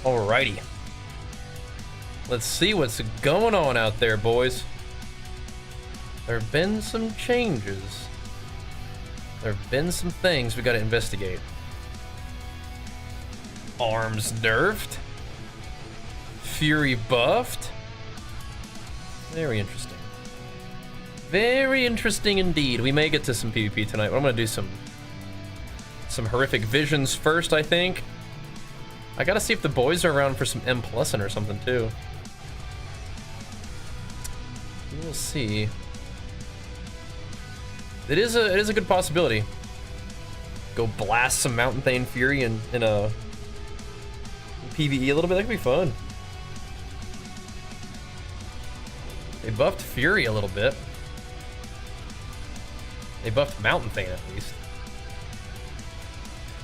Alrighty. Let's see what's going on out there, boys. There have been some changes. There have been some things we gotta investigate. Arms nerfed. Fury buffed. Very interesting. Very interesting indeed. We may get to some PvP tonight, but I'm gonna do some horrific visions first, I think. I gotta see if the boys are around for some M plusin or something too. We'll see. It is a good possibility. Go blast some Mountain Thane Fury in a PvE a little bit. That could be fun. They buffed Fury a little bit. They buffed Mountain Thane at least.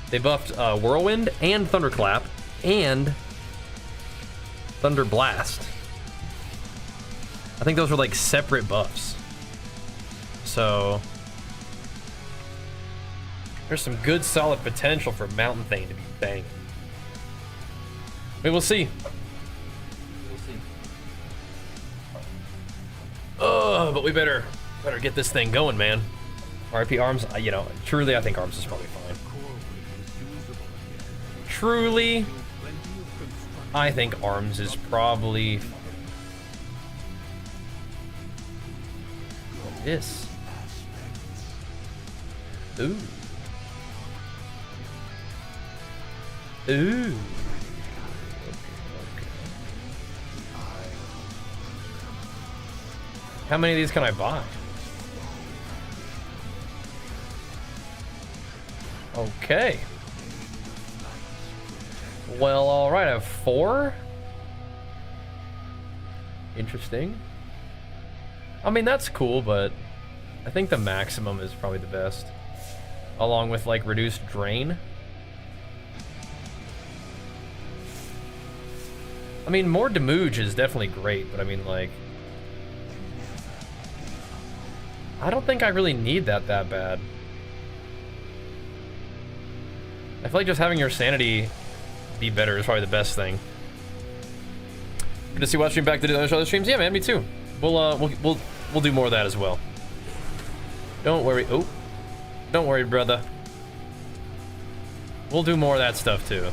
They buffed Whirlwind and Thunderclap and Thunder Blast. I think those were like separate buffs. So there's some good solid potential for Mountain Thane to be banging. We will see. But we better get this thing going, man. RP Arms, you know, truly I think Arms is probably fine. Truly, I think Arms is probably this. Ooh. Ooh. How many of these can I buy? Okay. Well, alright, I have 4. Interesting. I mean, that's cool, but I think the maximum is probably the best. Along with, like, reduced drain. I mean, more damage is definitely great, but I mean, like, I don't think I really need that bad. I feel like just having your sanity be better is probably the best thing. Good to see Watch Stream back to do other streams. Yeah, man, me too. We'll do more of that as well. Don't worry. Oh, don't worry, brother. We'll do more of that stuff too.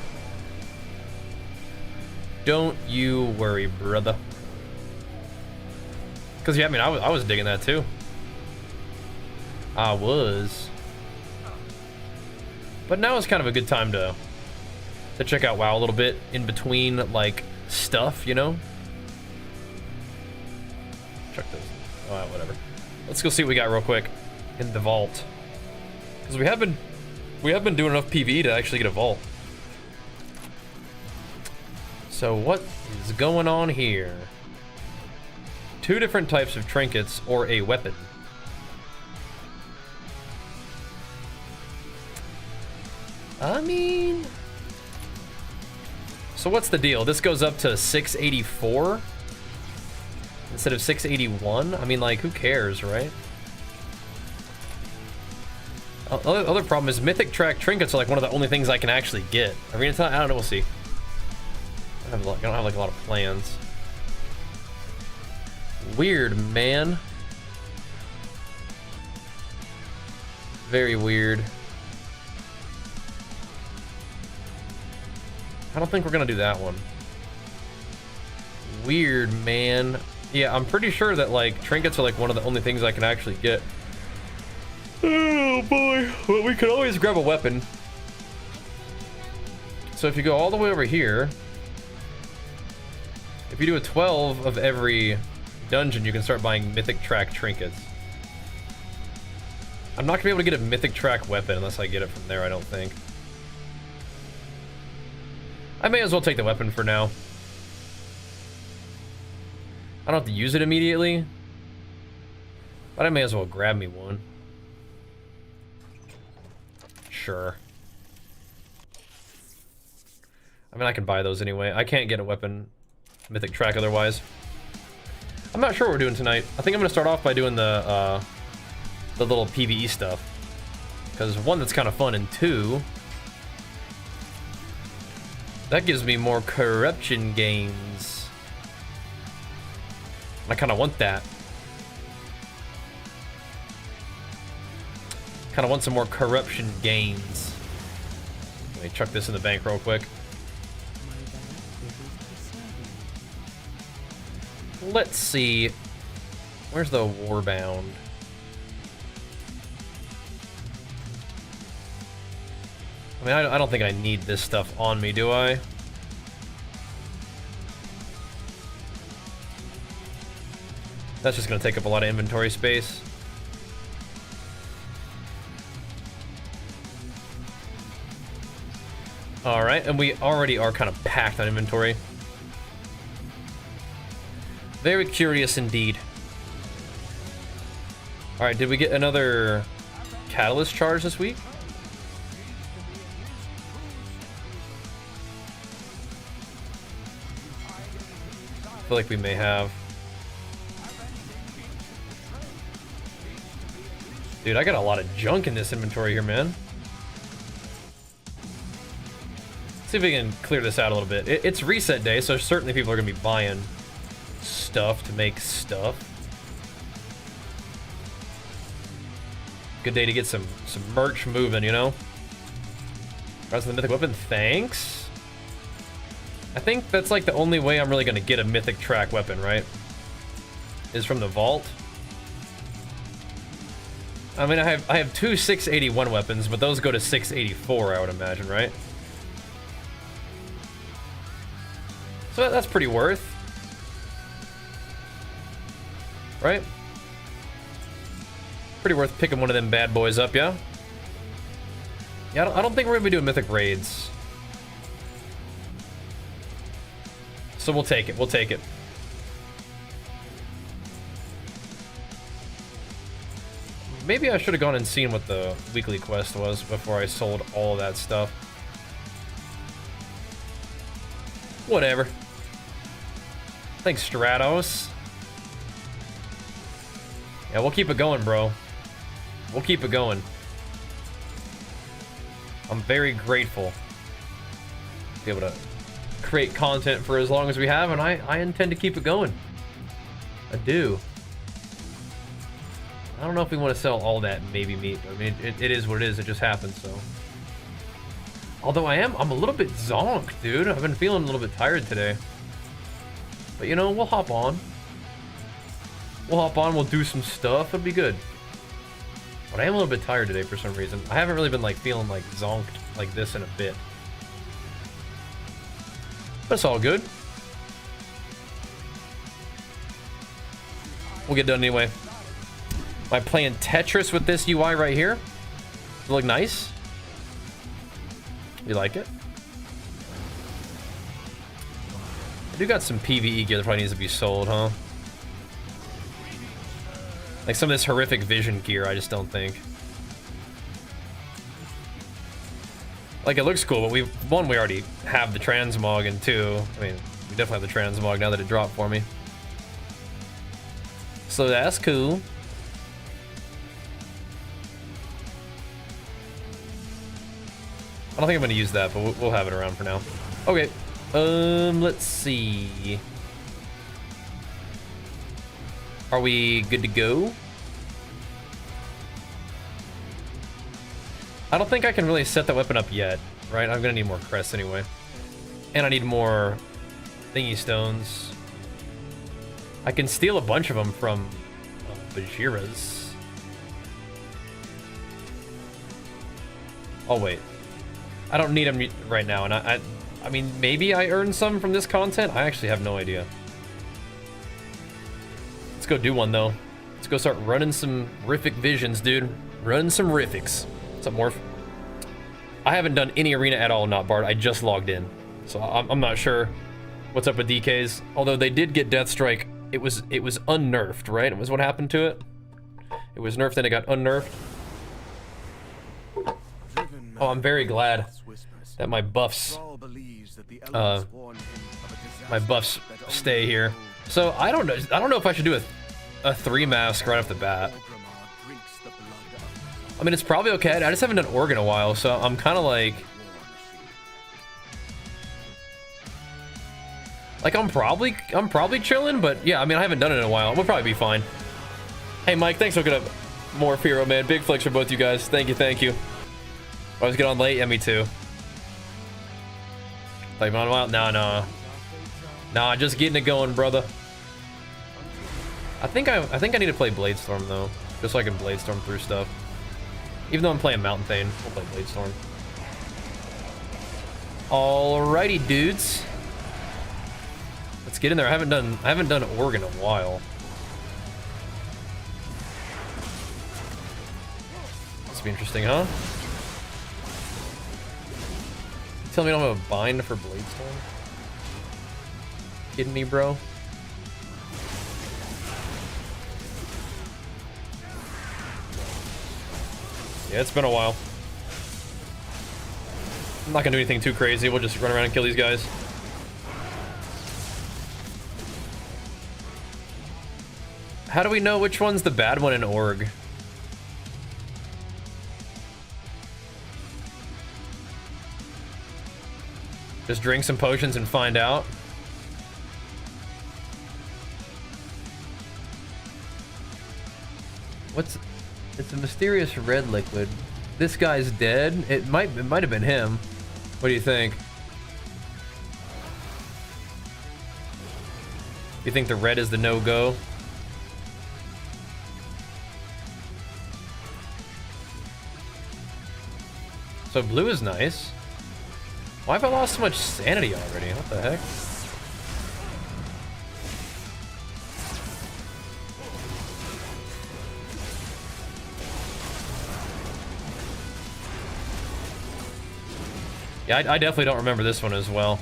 Don't you worry, brother. Cause yeah, I mean, I was digging that too. I was. But now is kind of a good time to check out WoW a little bit in between, like, stuff, you know? Check this. Oh, whatever. Let's go see what we got real quick in the vault. Because we have been doing enough PvE to actually get a vault. So what is going on here? 2 different types of trinkets or a weapon. I mean, so what's the deal? This goes up to 684 instead of 681. I mean, like, who cares, right? Other problem is Mythic track trinkets are like one of the only things I can actually get. I mean, it's not, I don't know. We'll see. I don't have like a lot of plans. Weird, man. Very weird. I don't think we're gonna do that one. Weird, man. Yeah, I'm pretty sure that, like, trinkets are like one of the only things I can actually get. Oh boy. Well, we could always grab a weapon. So if you go all the way over here, if you do a 12 of every dungeon, you can start buying Mythic track trinkets. I'm not gonna be able to get a Mythic track weapon unless I get it from there, I don't think. I may as well take the weapon for now. I don't have to use it immediately, but I may as well grab me one. Sure. I mean, I can buy those anyway. I can't get a weapon Mythic track otherwise. I'm not sure what we're doing tonight. I think I'm gonna start off by doing the little PvE stuff. Because 1, that's kind of fun, and 2, That gives me more corruption gains. I kind of want that. Kind of want some more corruption gains. Let me chuck this in the bank real quick. Let's see. Where's the Warbound? I mean, I don't think I need this stuff on me, do I? That's just gonna take up a lot of inventory space. Alright, and we already are kind of packed on inventory. Very curious indeed. Alright, did we get another catalyst charge this week? I feel like we may have. Dude, I got a lot of junk in this inventory here, man. Let's see if we can clear this out a little bit. It's reset day, so certainly people are going to be buying stuff to make stuff. Good day to get some merch moving, you know? Rise of the Mythic Weapon, thanks. I think that's like the only way I'm really going to get a Mythic track weapon, right? Is from the vault. I mean, I have two 681 weapons, but those go to 684, I would imagine, right? So that's pretty worth. Right? Pretty worth picking one of them bad boys up, yeah? Yeah, I don't think we're gonna be doing mythic raids. So we'll take it, we'll take it. Maybe I should have gone and seen what the weekly quest was before I sold all of that stuff. Whatever. Thanks, Stratos. Yeah, we'll keep it going, bro. We'll keep it going. I'm very grateful to be able to create content for as long as we have, and I intend to keep it going. I do. I don't know if we want to sell all that maybe meat. I mean, it is what it is. It just happens, so. Although I'm a little bit zonked, dude. I've been feeling a little bit tired today. But you know, we'll hop on. We'll hop on, we'll do some stuff. It'll be good. But I am a little bit tired today for some reason. I haven't really been like feeling like zonked like this in a bit. But it's all good. We'll get done anyway. Am I playing Tetris with this UI right here? Does it look nice? You like it? I do got some PvE gear that probably needs to be sold, huh? Like some of this horrific vision gear, I just don't think. Like, it looks cool, but we already have the transmog, and two, I mean, we definitely have the transmog now that it dropped for me. So that's cool. I don't think I'm gonna use that, but we'll have it around for now. Okay, let's see. Are we good to go? I don't think I can really set that weapon up yet, right? I'm gonna need more crests anyway. And I need more thingy stones. I can steal a bunch of them from Bajheera's. Oh wait, I don't need them right now, and I mean, maybe I earned some from this content. I actually have no idea. Let's go do one though. Let's go start running some Rific visions, dude. Run some Rifics. What's up, Morph? I haven't done any arena at all, not Bard. I just logged in, so I'm not sure what's up with DKs. Although they did get Deathstrike. It was unnerfed, right? It was what happened to it. It was nerfed, then it got unnerfed. Oh, I'm very glad that my buffs stay here. So I don't know if I should do a 3 mask right off the bat. I mean, it's probably okay. I just haven't done Org in a while, so I'm kind of like, Like, I'm probably chilling, but yeah, I mean, I haven't done it in a while. We'll probably be fine. Hey, Mike, thanks for hooking up more Firo, man. Big flex for both you guys. Thank you, thank you. I was getting on late. Yeah, me too. Like, on a while? Nah, just getting it going, brother. I think I need to play Bladestorm though, just so I can Bladestorm through stuff. Even though I'm playing Mountain Thane, we'll play Bladestorm. Alrighty, dudes. Let's get in there. I haven't done Org in a while. This will be interesting, huh? Tell me I don't have a bind for Bladestorm? Kidding me, bro? Yeah, it's been a while. I'm not gonna do anything too crazy. We'll just run around and kill these guys. How do we know which one's the bad one in Org? Just drink some potions and find out. It's a mysterious red liquid. This guy's dead. It might have been him. What do you think? You think the red is the no-go? So blue is nice. Why have I lost so much sanity already? What the heck? Yeah, I definitely don't remember this one as well.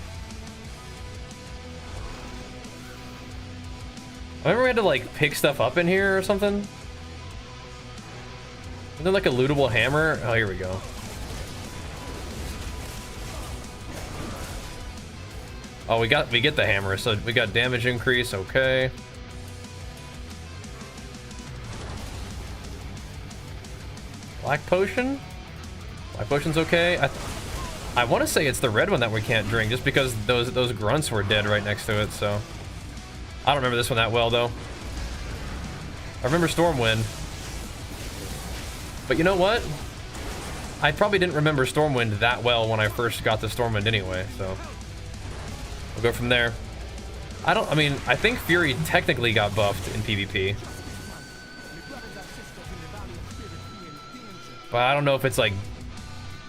I remember we had to like pick stuff up in here or something. Isn't there like a lootable hammer? Oh, here we go. Oh, we get the hammer, so we got damage increase, okay. Black potion? Black potion's okay. I want to say it's the red one that we can't drink, just because those grunts were dead right next to it, so. I don't remember this one that well, though. I remember Stormwind. But you know what? I probably didn't remember Stormwind that well when I first got the Stormwind anyway, so. We'll go from there. I mean, I think Fury technically got buffed in PvP. But I don't know if it's, like,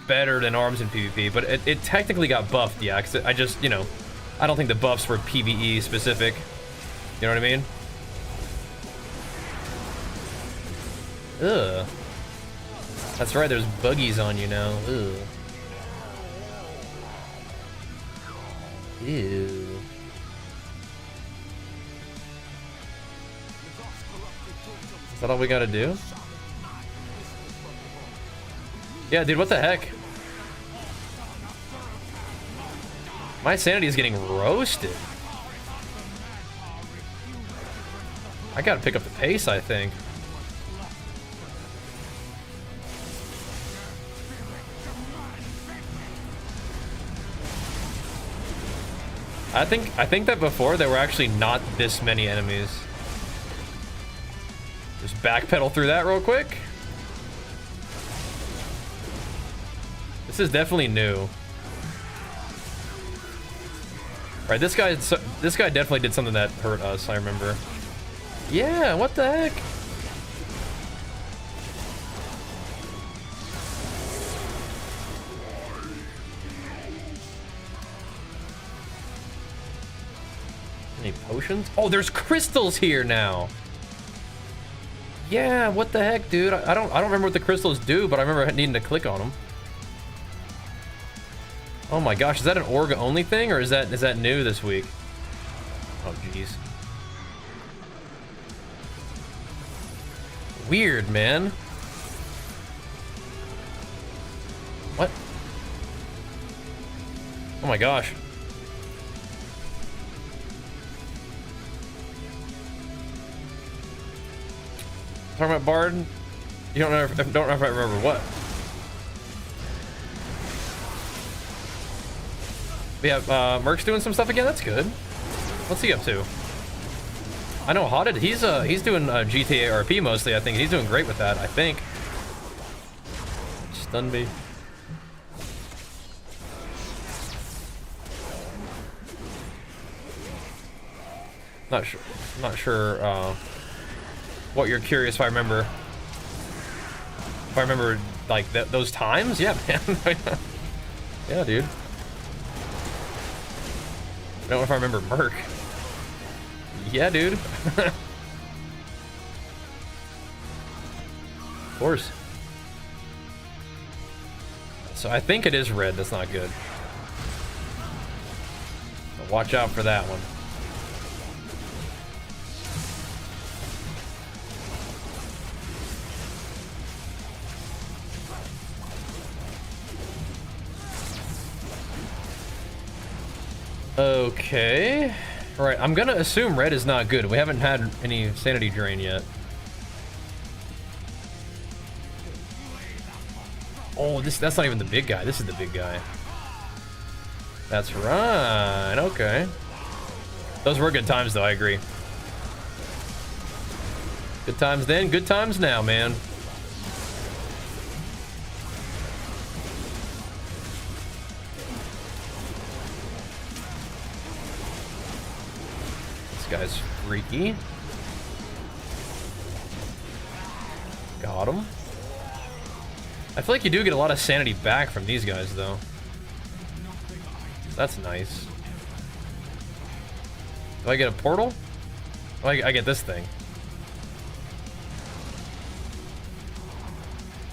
better than Arms in PvP, but it technically got buffed, yeah, because I just, you know, I don't think the buffs were PvE specific. You know what I mean? Ugh. That's right, there's buggies on you now. Ugh. Ew. Is that all we gotta do? Yeah, dude, what the heck? My sanity is getting roasted. I gotta pick up the pace, I think. I think that before there were actually not this many enemies. Just backpedal through that real quick. This is definitely new. Right, this guy definitely did something that hurt us, I remember. Yeah, what the heck? Any potions? Oh, there's crystals here now. Yeah, what the heck, dude? I don't remember what the crystals do, but I remember needing to click on them. Oh my gosh, is that an Org only thing, or is that new this week? Oh jeez. Weird, man. What? Oh my gosh. Talking about Bard? You don't know if I remember what. But yeah, Merc's doing some stuff again. That's good. What's he up to? I know Hotted, he's doing GTA RP mostly, I think. He's doing great with that, I think. Stun me. Not sure what you're curious if I remember. If I remember like those times? Yeah, man. Yeah, dude. I don't know if I remember Merc. Yeah, dude. Of course. So I think it is red. That's not good. So watch out for that one. Okay. All right, I'm gonna assume red is not good. We haven't had any sanity drain yet. Oh, that's not even the big guy. This is the big guy. That's right. Okay. Those were good times, though. I agree. Good times then, good times now, man. Guy's freaky. Got him. I feel like you do get a lot of sanity back from these guys, though. That's nice. Do I get a portal? Oh, I get this thing.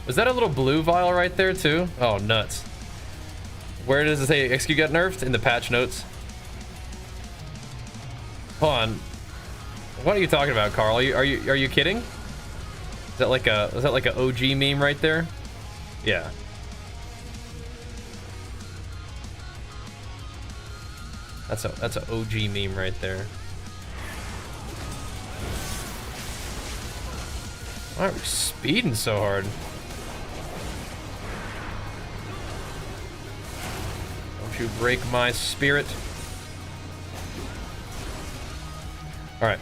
Was that a little blue vial right there, too? Oh, nuts. Where does it say XQ got nerfed? In the patch notes. Hold on. What are you talking about, Carl? Are you kidding? Is that like a OG meme right there? Yeah. That's a OG meme right there. Why are we speeding so hard? Don't you break my spirit. All right.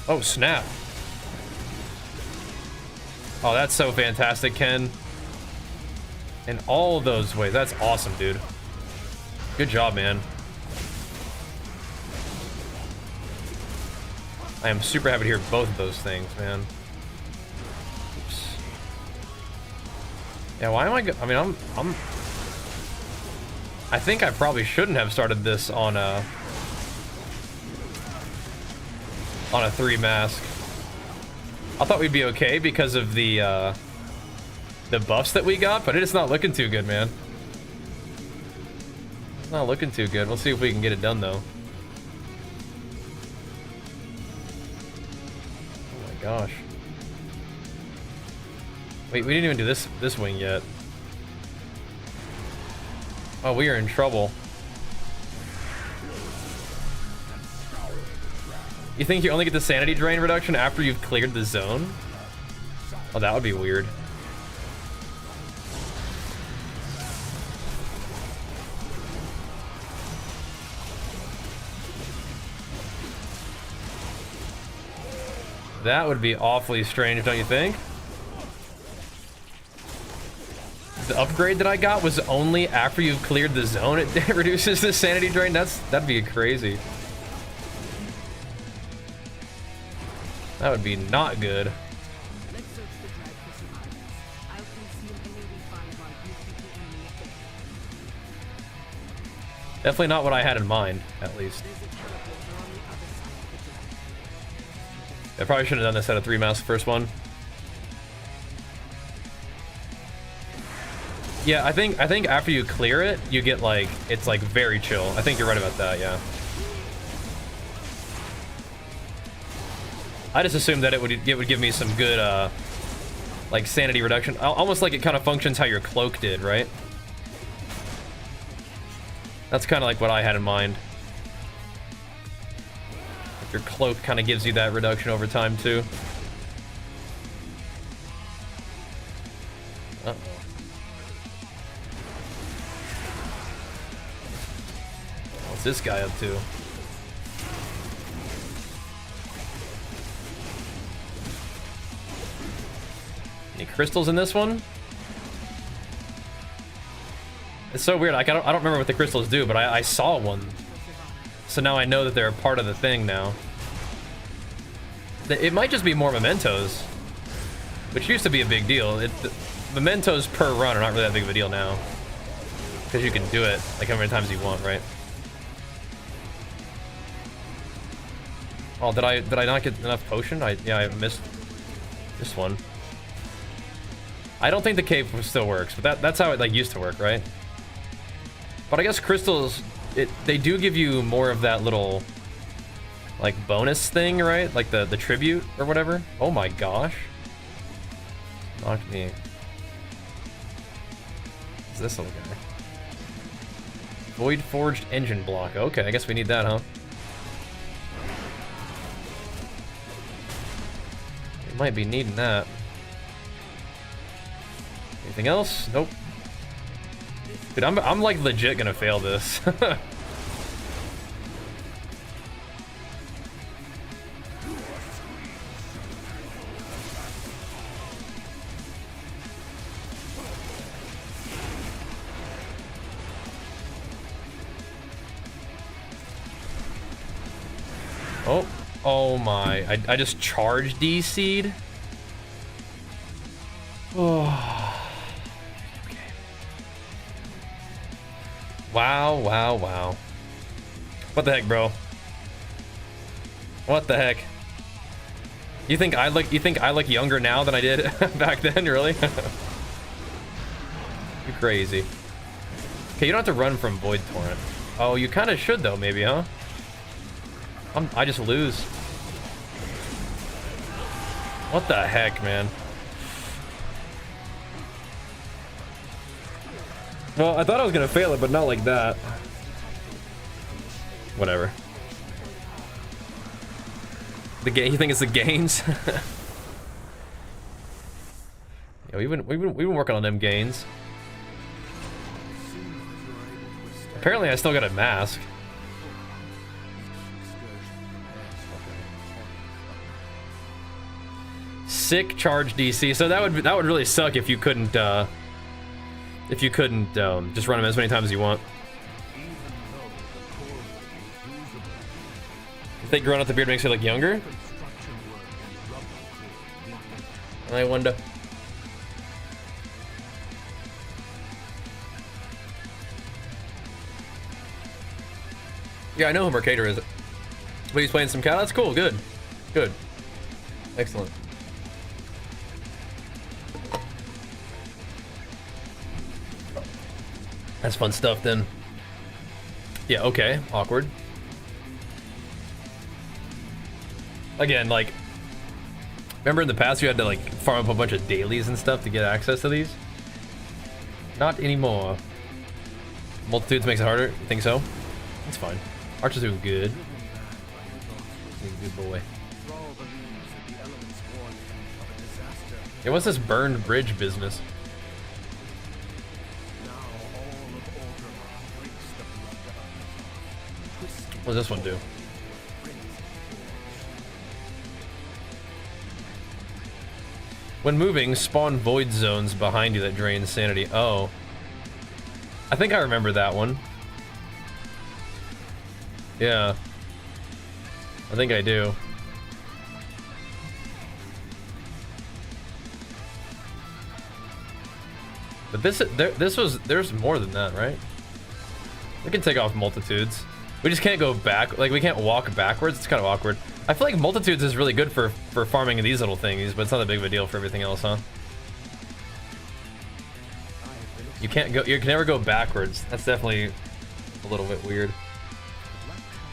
Oh, snap. Oh, that's so fantastic, Ken. In all of those ways. That's awesome, dude. Good job, man. I am super happy to hear both of those things, man. Oops. Yeah, why am I I think I probably shouldn't have started this on a 3 mask. I thought we'd be okay because of the buffs that we got, but it's not looking too good, man. It's not looking too good. We'll see if we can get it done, though. Oh my gosh. Wait, we didn't even do this wing yet. Oh, we are in trouble. You think you only get the sanity drain reduction after you've cleared the zone? Oh, that would be weird. That would be awfully strange, don't you think? The upgrade that I got was only after you've cleared the zone. It reduces the sanity drain. That'd be crazy. That would be not good. Definitely not what I had in mind, at least. I probably should have done this at a 3 mouse first one. Yeah, I think after you clear it, you get like, it's like very chill. I think you're right about that, yeah. I just assumed that it would give me some good like sanity reduction. Almost like it kind of functions how your cloak did, right? That's kind of like what I had in mind. Your cloak kind of gives you that reduction over time too. Uh-oh. What's this guy up to? Any crystals in this one? It's so weird. Like, I don't remember what the crystals do, but I saw one. So now I know that they're a part of the thing now. It might just be more mementos, which used to be a big deal. Mementos per run are not really that big of a deal now, because you can do it like how many times you want, right? Oh, did I not get enough potion? Yeah, I missed this one. I don't think the cave still works, but that's how it like used to work, right? But I guess crystals, they do give you more of that little like bonus thing, right? Like the tribute or whatever. Oh my gosh. Knocked me. What's this little guy? Void Forged Engine Block. Okay, I guess we need that, huh? We might be needing that. Anything else? Nope. Dude, I'm like legit gonna fail this. Oh my, I just charged DC'd. Oh. Okay. Wow. What the heck, bro? What the heck? You think I look younger now than I did back then, really? You're crazy. Okay, you don't have to run from Void Torrent. Oh, you kind of should though, maybe, huh? I just lose. What the heck, man? Well, I thought I was gonna fail it, but not like that. Whatever. You think it's the gains? Yeah, we've been working on them gains. Apparently, I still got a mask. Sick charge DC. So that would really suck if you couldn't just run them as many times as you want. You think growing out the beard makes you look younger? I wonder. Yeah, I know who Mercator is. But he's playing some cat. That's cool. Good. Excellent. That's fun stuff then. Yeah, okay. Awkward. Again, like, remember in the past you had to like farm up a bunch of dailies and stuff to get access to these? Not anymore. Multitudes makes it harder? You think so? That's fine. Archer's doing good. He's a good boy. Yeah, what's this burned bridge business? What does this one do? When moving, spawn void zones behind you that drain sanity. Oh. I think I remember that one. Yeah. I think I do. But there's more than that, right? We can take off multitudes. We just can't go back, like we can't walk backwards. It's kind of awkward. I feel like multitudes is really good for farming these little thingies, but it's not that big of a deal for everything else, huh? You can never go backwards. That's definitely a little bit weird.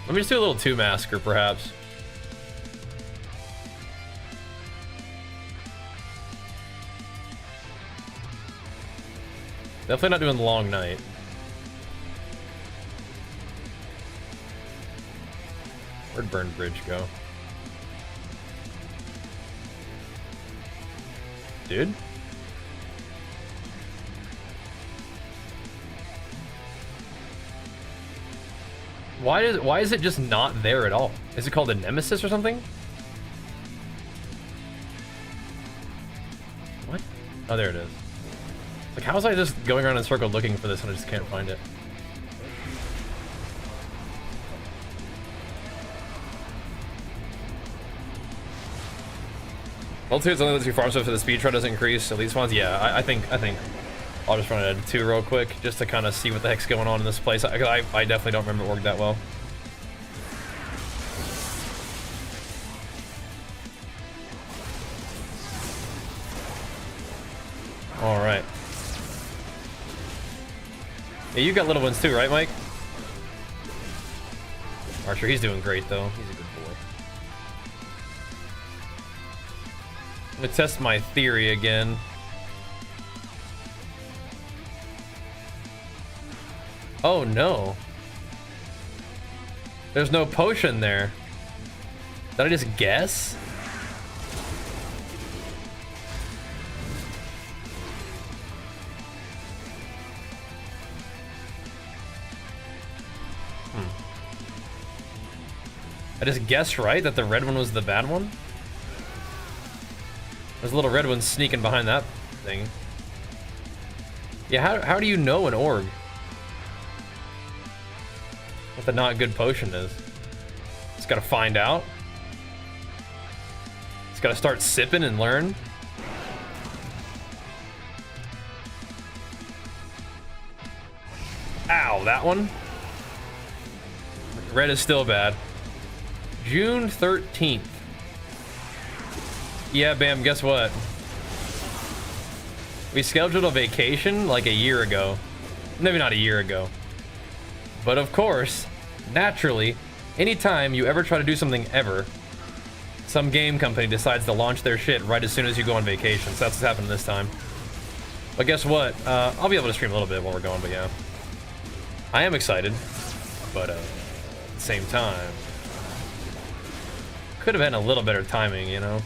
Let me just do a little 2-masker, perhaps. Definitely not doing the long night. Where'd Burn Bridge go? Dude? Why is it just not there at all? Is it called a Nemesis or something? What? Oh, there it is. Like, how was I just going around in a circle looking for this and I just can't find it? Multitude's only lets you farm stuff so the speed trap doesn't increase. Elite spawns, yeah. I think I'll just run it at 2 real quick just to kind of see what the heck's going on in this place. I definitely don't remember it worked that well. All right. Yeah, you got little ones too, right, Mike? Archer, he's doing great though. He's a good boy. I'm gonna test my theory again. Oh no. There's no potion there. Did I just guess? I just guessed right that the red one was the bad one? There's a little red one sneaking behind that thing. Yeah, how do you know an org? What the not good potion is? Just gotta find out. Just gotta start sipping and learn. Ow, that one? Red is still bad. June 13th. Yeah, Bam, guess what? We scheduled a vacation like a year ago. Maybe not a year ago. But of course, naturally, anytime you ever try to do something ever, some game company decides to launch their shit right as soon as you go on vacation. So that's what's happening this time. But guess what? I'll be able to stream a little bit while we're going, but yeah. I am excited, but at the same time, could have had a little better timing, you know?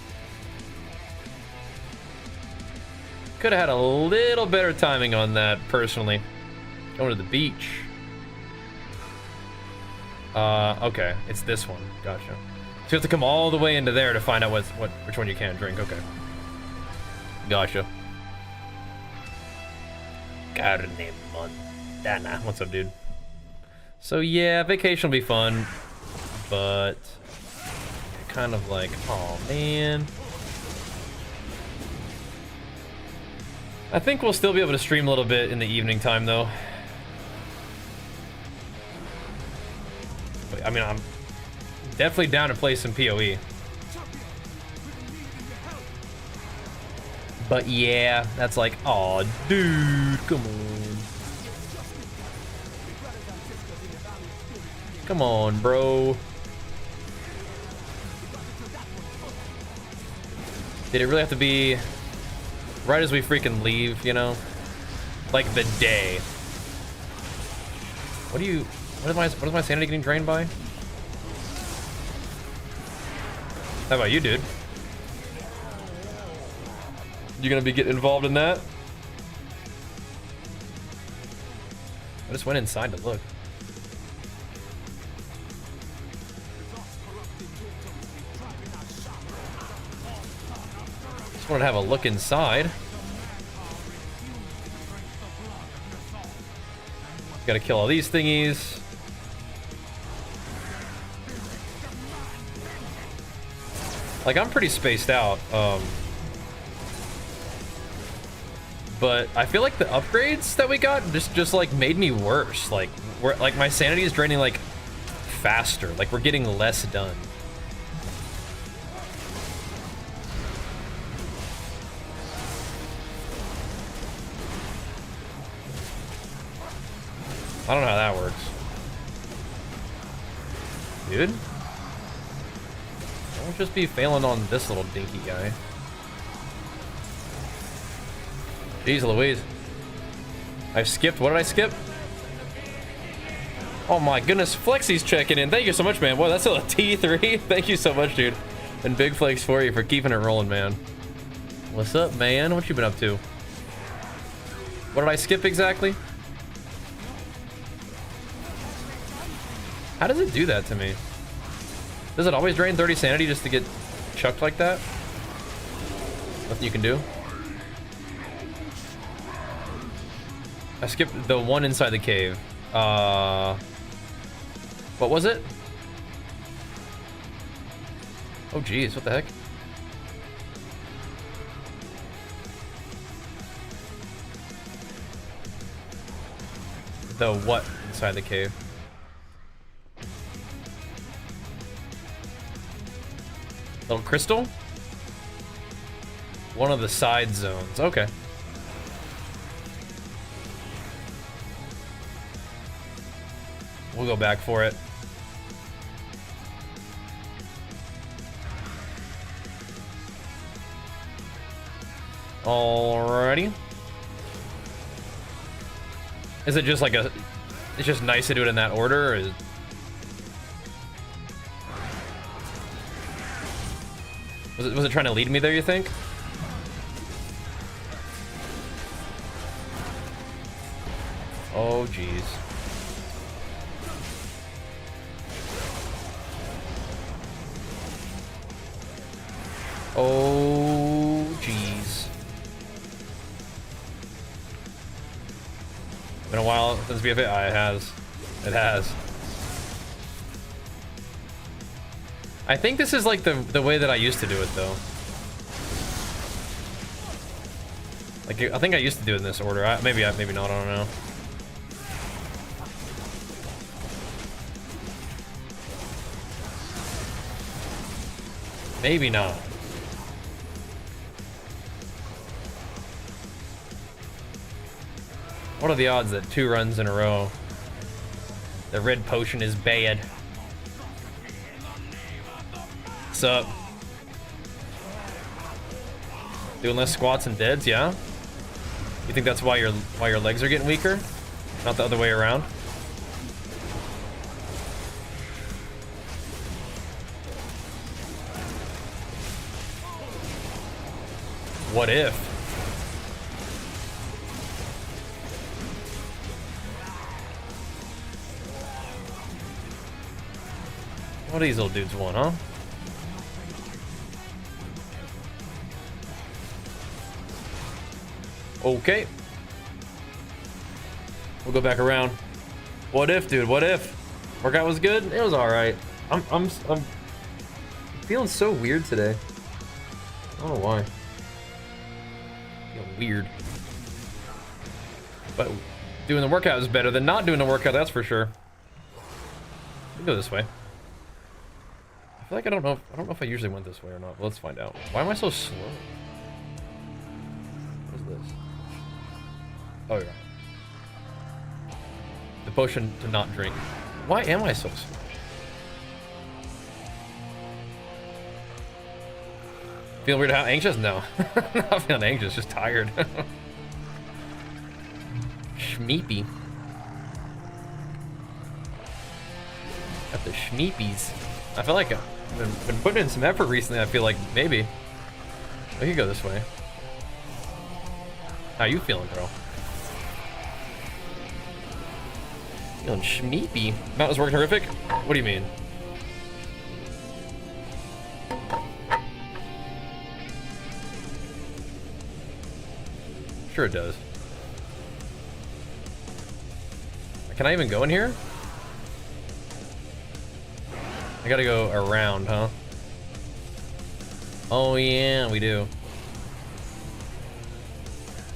Could have had a little better timing on that, personally. Going to the beach. Okay, it's this one. Gotcha. So you have to come all the way into there to find out which one you can drink. Okay. Gotcha. Carne Montana. What's up, dude? So yeah, vacation will be fun, but kind of like, oh man. I think we'll still be able to stream a little bit in the evening time though. I mean, I'm definitely down to play some PoE. But yeah, that's like, oh dude, come on. Come on, bro. Did it really have to be right as we freaking leave, you know? Like the day. What is my sanity getting drained by? How about you, dude? You gonna be getting involved in that? I just went inside to look. Just wanted to have a look inside. Gotta kill all these thingies. Like, I'm pretty spaced out. But I feel like the upgrades that we got just like made me worse. Like my sanity is draining like faster. Like we're getting less done. I don't know how that works. Dude? Don't just be failing on this little dinky guy. Jeez Louise. I've skipped. What did I skip? Oh my goodness. Flexy's checking in. Thank you so much, man. Boy, that's still a T3. Thank you so much, dude. And big flakes for you for keeping it rolling, man. What's up, man? What you been up to? What did I skip exactly? How does it do that to me? Does it always drain 30 sanity just to get chucked like that? Nothing you can do? I skipped the one inside the cave. What was it? Oh geez, what the heck? The what inside the cave? Little crystal? One of the side zones. Okay. We'll go back for it. Alrighty. Is it just like a... It's just nice to do it in that order, or is... Was it trying to lead me there, you think? Oh, jeez. Oh, jeez. Been a while since BFA. It has. It has. I think this is like the way that I used to do it, though. Like, I think I used to do it in this order. Maybe not. I don't know. Maybe not. What are the odds that 2 runs in a row the red potion is bad? What's up? Doing less squats and deads, yeah? You think that's why your legs are getting weaker? Not the other way around? What if? What do these little dudes want, huh? Okay. We'll go back around. What if, dude? What if? Workout was good? It was alright. I'm feeling so weird today. I don't know why. Feeling weird. But doing the workout is better than not doing the workout, that's for sure. We go this way. I feel like I don't know if I usually went this way or not. But let's find out. Why am I so slow? What is this? Oh yeah. The potion to not drink. Why am I so slow? Feel weird how anxious? No. Not feeling anxious, just tired. Schmeepy. Got the schmeepies. I feel like I've been putting in some effort recently. I feel like maybe we could go this way. How you feeling, bro? Feeling schmeepy. Mount was working horrific? What do you mean? Sure it does. Can I even go in here? I gotta go around, huh? Oh yeah, we do.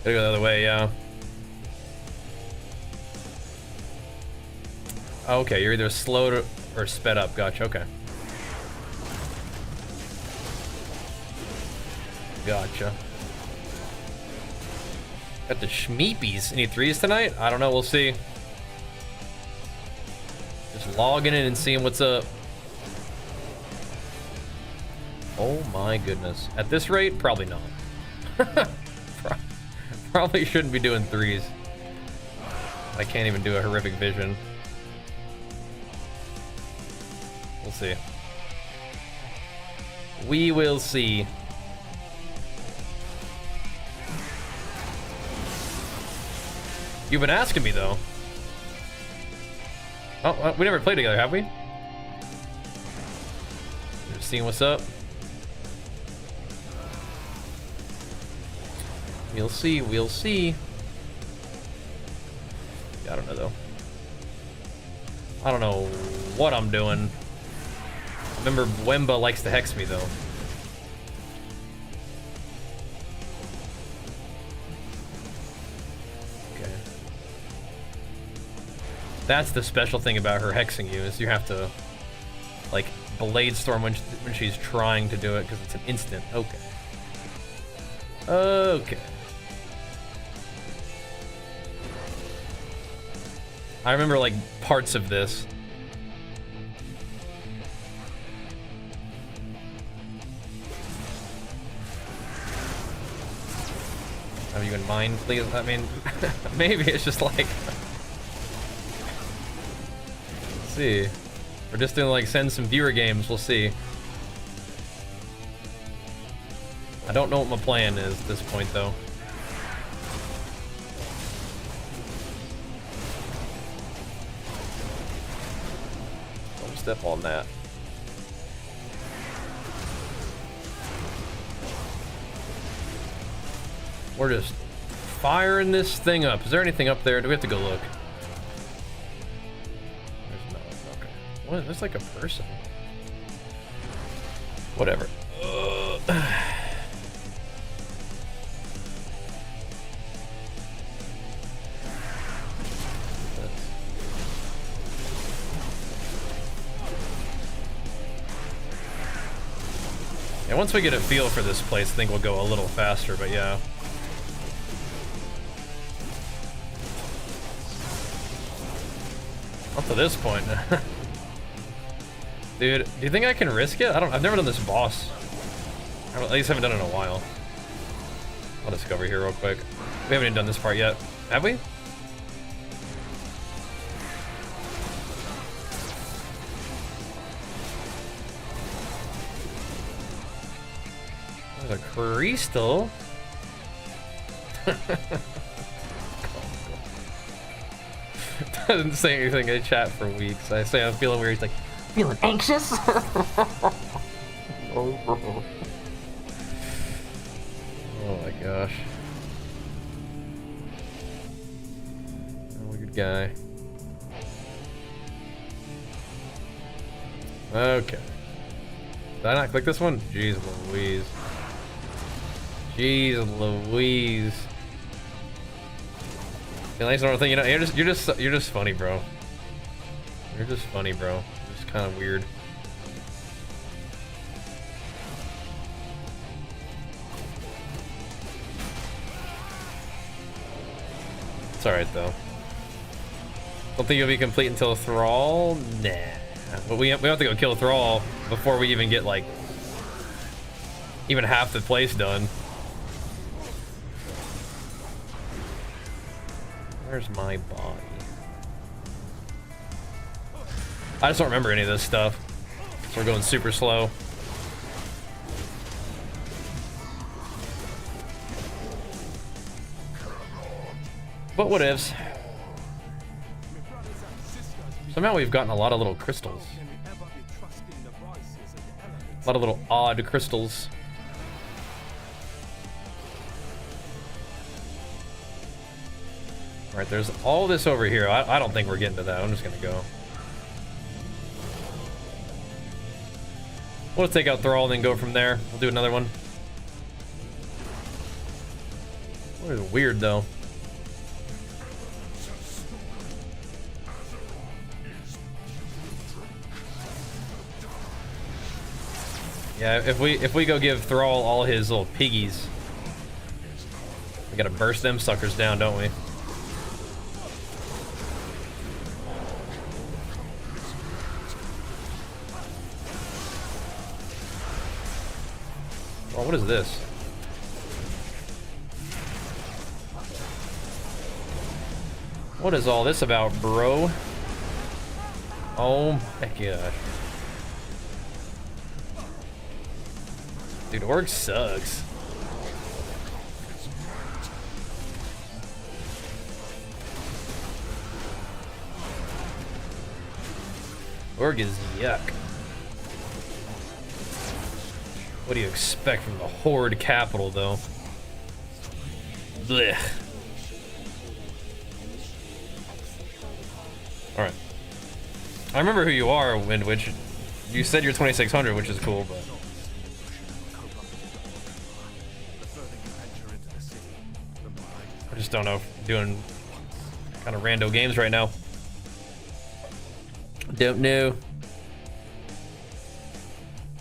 Gotta go the other way, yeah. Okay, you're either slowed or sped up. Gotcha, okay. Gotcha. Got the schmeepies. Any 3s tonight? I don't know, we'll see. Just logging in and seeing what's up. Oh my goodness. At this rate, probably not. Probably shouldn't be doing 3s. I can't even do a horrific vision. We'll see. We will see. You've been asking me though. Oh, we never played together, have we? Just seeing what's up. We'll see, we'll see. I don't know though. I don't know what I'm doing. Remember, Wemba likes to hex me though. Okay. That's the special thing about her hexing you, is you have to, like, Blade Storm when she's trying to do it, because it's an instant. Okay. Okay. I remember, like, parts of this. Have you in mind, please? I mean, maybe it's just like... Let's see. We're just gonna, like, send some viewer games. We'll see. I don't know what my plan is at this point, though. Step on that. We're just firing this thing up. Is there anything up there? Do we have to go look? There's no. Okay. What? There's like a person. Whatever. Yeah, once we get a feel for this place, I think we'll go a little faster, but yeah. Up to this point. Dude, do you think I can risk it? I've never done this boss. I at least haven't done it in a while. I'll just go over here real quick. We haven't even done this part yet. Have we? There's a crystal. Doesn't say anything in chat for weeks. I say I'm feeling weird. He's like, feeling anxious? Oh my gosh. Oh, good guy. Okay. Did I not click this one? Jeez Louise. Jeez Louise. The nice little thing, you know, you're just funny, bro. You're just funny, bro. You're just kind of weird. It's alright though. Don't think you'll be complete until Thrall? Nah. But we have to go kill Thrall before we even get like even half the place done. Where's my body? I just don't remember any of this stuff. So we're going super slow. But what ifs? Somehow we've gotten a lot of little crystals. A lot of little odd crystals. Alright, there's all this over here. I don't think we're getting to that. I'm just gonna go. We'll take out Thrall and then go from there. We'll do another one. What is weird though? Yeah, if we go give Thrall all his little piggies, we gotta burst them suckers down, don't we? Oh, what is this? What is all this about, bro? Oh my gosh. Dude, Org sucks. Org is yuck. What do you expect from the Horde capital, though? Blech. Alright. I remember who you are, Windwitch. You said you're 2600, which is cool, but... I just don't know if I'm doing kind of rando games right now. Don't know.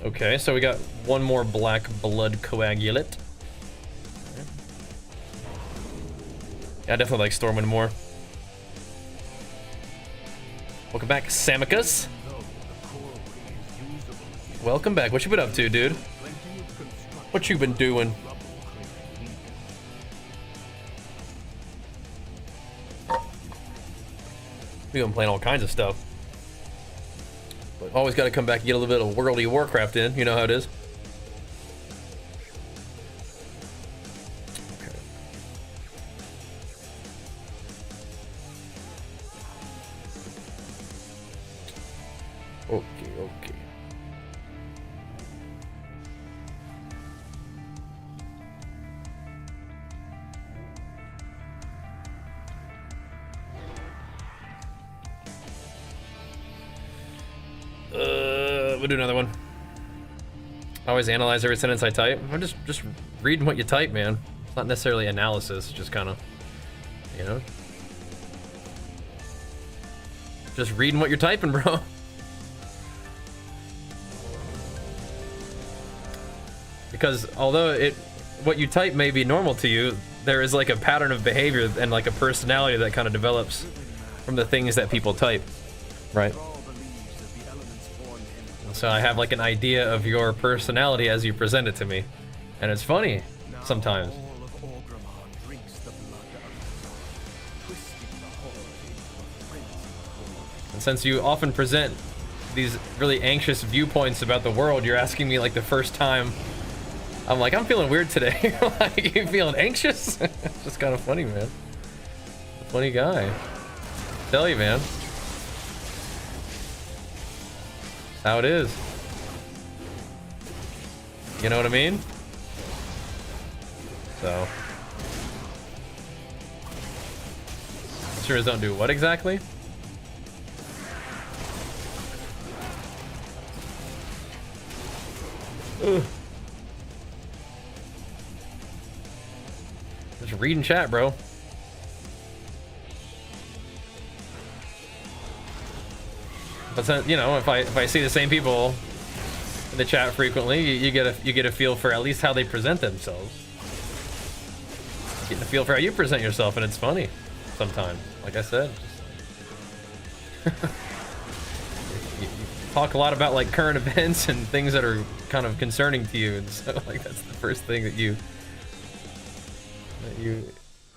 Okay, so we got one more black blood coagulate. Yeah, I definitely like Stormwind more. Welcome back, Samicus. Welcome back. What you been up to, dude? What you been doing? We've been playing all kinds of stuff. But always got to come back and get a little bit of worldy Warcraft in. You know how it is. Okay. Okay. We'll do another one. I always analyze every sentence I type. I'm just reading what you type, man. It's not necessarily analysis, just kind of, you know, just reading what you're typing, bro. Because although what you type may be normal to you, there is like a pattern of behavior and like a personality that kind of develops from the things that people type, right? So I have like an idea of your personality as you present it to me. And it's funny sometimes. And since you often present these really anxious viewpoints about the world, you're asking me like the first time, I'm like, I'm feeling weird today. Like, you feeling anxious? It's just kind of funny, man. Funny guy. Tell you, man. How it is. You know what I mean? So. Sure don't do what exactly? Ugh. Just reading chat, bro. But you know, if I see the same people in the chat frequently, you get a feel for at least how they present themselves. You get a feel for how you present yourself, and it's funny sometimes. Like I said, you talk a lot about like current events and things that are kind of concerning to you, and so like that's the first thing that you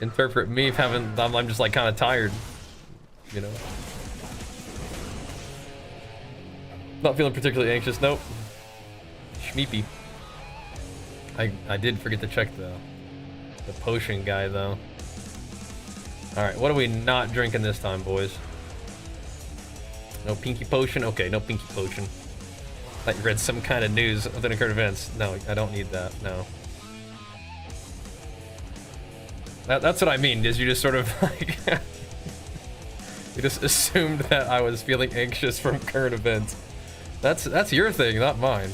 interpret me having. I'm just like kind of tired, you know. Not feeling particularly anxious, nope. Schmeepy. I did forget to check the potion guy though. Alright, what are we not drinking this time, boys? No pinky potion? Okay, no pinky potion. Thought you read some kind of news within current events. No, I don't need that, no. That's what I mean, is you just sort of like you just assumed that I was feeling anxious from current events. That's your thing, not mine.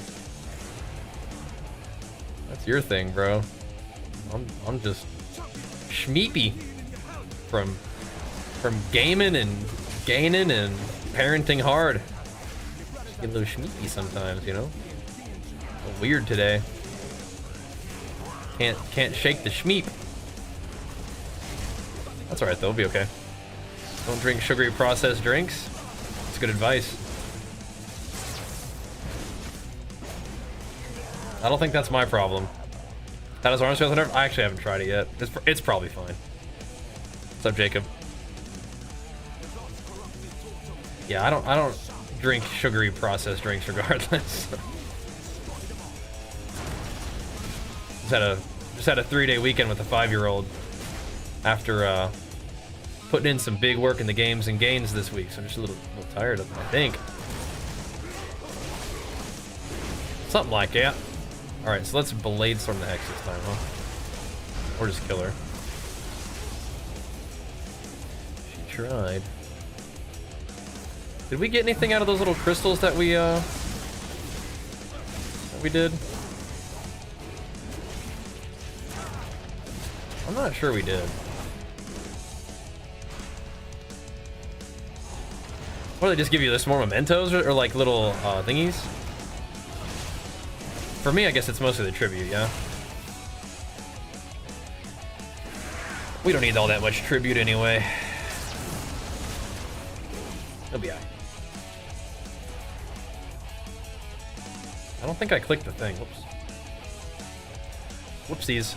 That's your thing, bro. I'm just schmeepy from gaming and gaining and parenting hard. Just get a little schmeepy sometimes, you know. A little weird today. Can't shake the schmeep. That's alright though, it'll be okay. Don't drink sugary processed drinks. It's good advice. I don't think that's my problem. That is orange with I actually haven't tried it yet. It's probably fine. What's up, Jacob? Yeah, I don't drink sugary processed drinks regardless. just had a 3-day weekend with a 5-year-old after putting in some big work in the games and gains this week, so I'm just a little tired of it, I think. Something like that. Alright, so let's Blade Storm the Hex this time, huh? Or just kill her. She tried. Did we get anything out of those little crystals that we did? I'm not sure we did. What, do they just give you this more mementos or like little thingies? For me, I guess it's mostly the tribute, yeah? We don't need all that much tribute anyway. It'll be alright. I don't think I clicked the thing. Whoops. Whoopsies.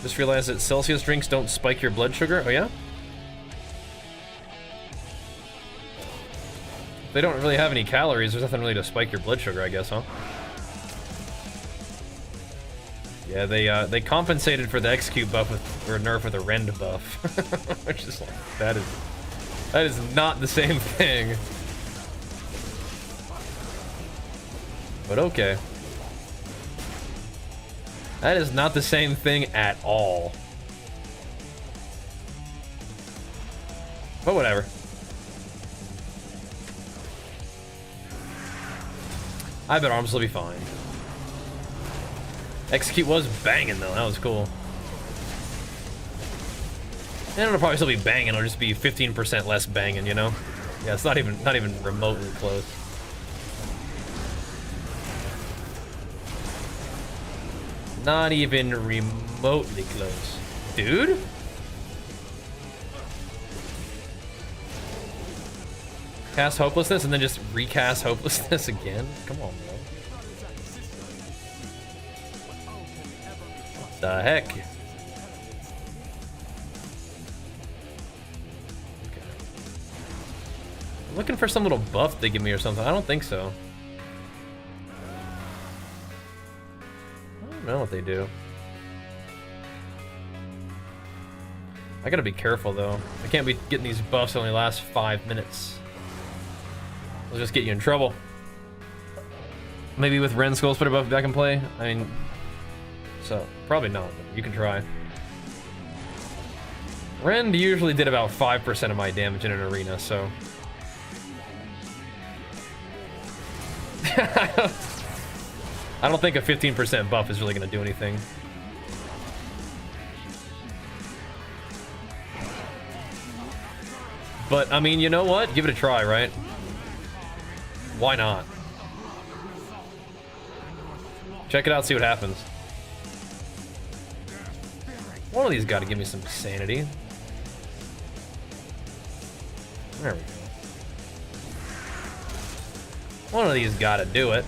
Just realized that Celsius drinks don't spike your blood sugar. Oh, yeah? If they don't really have any calories, there's nothing really to spike your blood sugar, I guess, huh? Yeah, they compensated for the execute buff with, or nerf with a rend buff. Which is like, that is not the same thing. But okay. That is not the same thing at all. But whatever. I bet arms will be fine. Execute was banging though, that was cool. And it'll probably still be banging, it'll just be 15% less banging, you know? Yeah, it's not even remotely close. Not even remotely close. Dude? Cast Hopelessness and then just recast Hopelessness again? Come on, bro. What the heck? Okay. I'm looking for some little buff they give me or something. I don't think so. I don't know what they do. I gotta be careful though. I can't be getting these buffs that only last 5 minutes. They'll just get you in trouble. Maybe with Ren Skull Splitter buff back in play? I mean, so probably not, but you can try. Rend usually did about 5% of my damage in an arena, so. I don't think a 15% buff is really gonna do anything. But, I mean, you know what? Give it a try, right? Why not? Check it out, see what happens. One of these got to give me some sanity. There we go. One of these got to do it.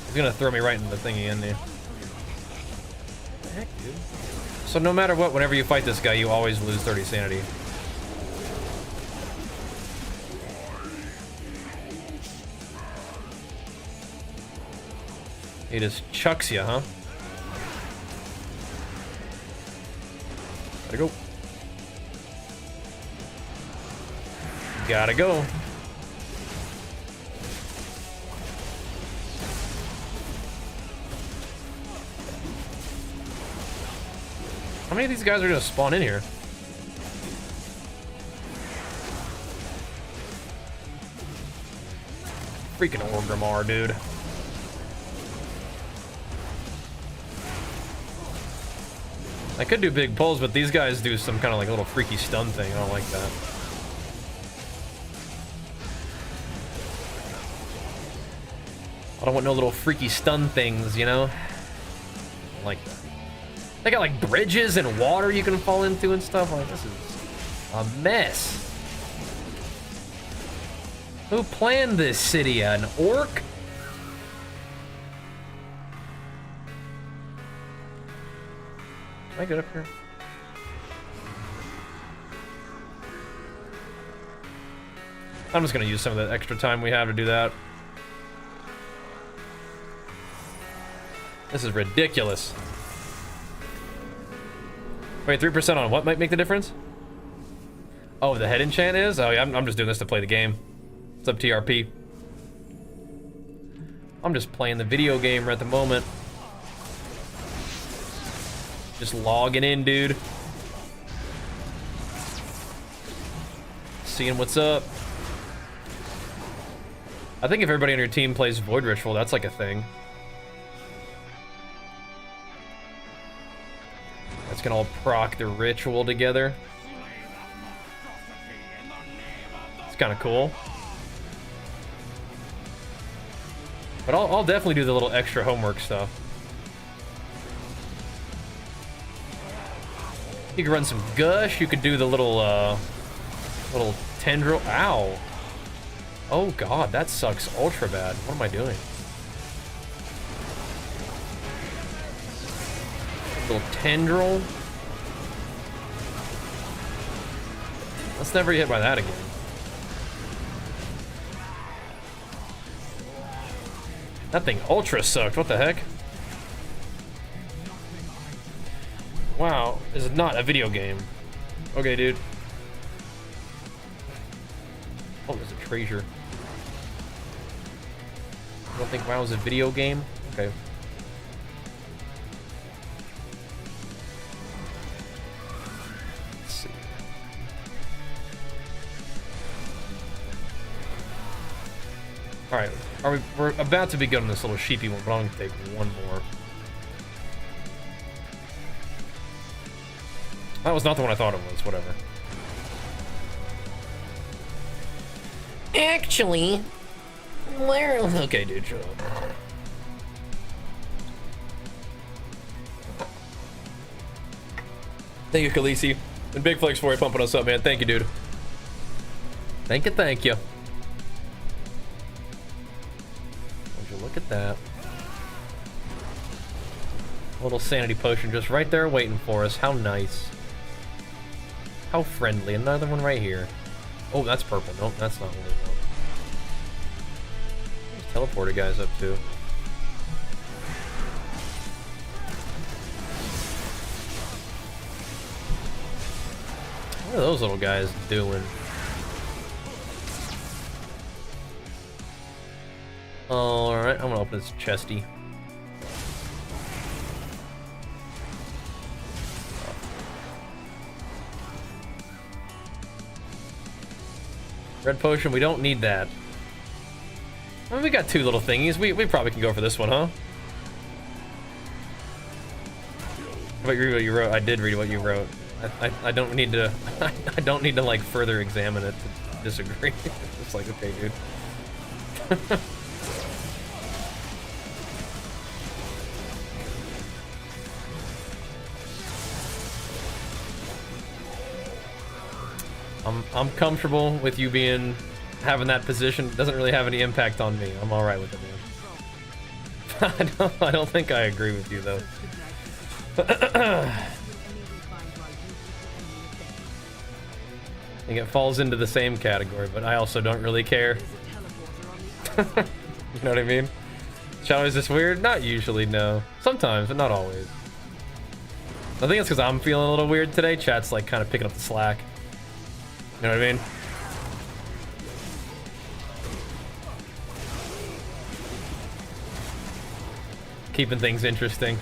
He's gonna throw me right into the thingy, isn't he? What the heck, dude? So no matter what, whenever you fight this guy, you always lose 30 sanity. He just chucks you, huh? Gotta go. Gotta go. How many of these guys are gonna spawn in here? Freaking Orgrimmar, dude. I could do big pulls, but these guys do some kind of like little freaky stun thing. I don't like that. I don't want no little freaky stun things, you know? I don't like that. They got like bridges and water you can fall into and stuff. Like, this is a mess. Who planned this city? An orc? Can I get up here? I'm just gonna use some of the extra time we have to do that. This is ridiculous. Wait, 3% on what might make the difference? Oh, the head enchant is? Oh yeah, I'm just doing this to play the game. What's up, TRP? I'm just playing the video game at the moment. Just logging in, dude. Seeing what's up. I think if everybody on your team plays Void Ritual, that's like a thing. That's gonna all proc the ritual together. It's kind of cool. But I'll definitely do the little extra homework stuff. You could run some gush. You could do the little tendril. Ow. Oh god, that sucks ultra bad. What am I doing? Little tendril. Let's never get hit by that again. That thing ultra sucked. What the heck? Wow, this is not a video game. Okay, dude. Oh, there's a treasure. I don't think WoW is a video game? Okay. Let's see. Alright, we're about to be good on this little sheepy one, but I'm gonna take one more. That was not the one I thought it was, whatever. Actually, where? Okay, dude, shut up. Thank you, Khaleesi. And Big Flex for you pumping us up, man. Thank you, dude. Thank you, thank you. Would you look at that? A little sanity potion just right there waiting for us. How nice. How friendly. Another one right here. Oh, that's purple. Nope, that's not what we want. Teleporter guys up to. What are those little guys doing? Alright, I'm gonna open this chesty. Red potion, we don't need that. I mean, we got two little thingies. We probably can go for this one, huh? But you read what you wrote. I did read what you wrote. I don't need to. I don't need to like further examine it to disagree. It's like, okay, dude. I'm comfortable with you having that position. It doesn't really have any impact on me. I'm all right with it, man. I don't think I agree with you though. I think it falls into the same category, but I also don't really care. You know what I mean? Shadow, is this weird? Not usually, no. Sometimes, but not always. I think it's because I'm feeling a little weird today. Chat's like kind of picking up the slack. You know what I mean? Keeping things interesting.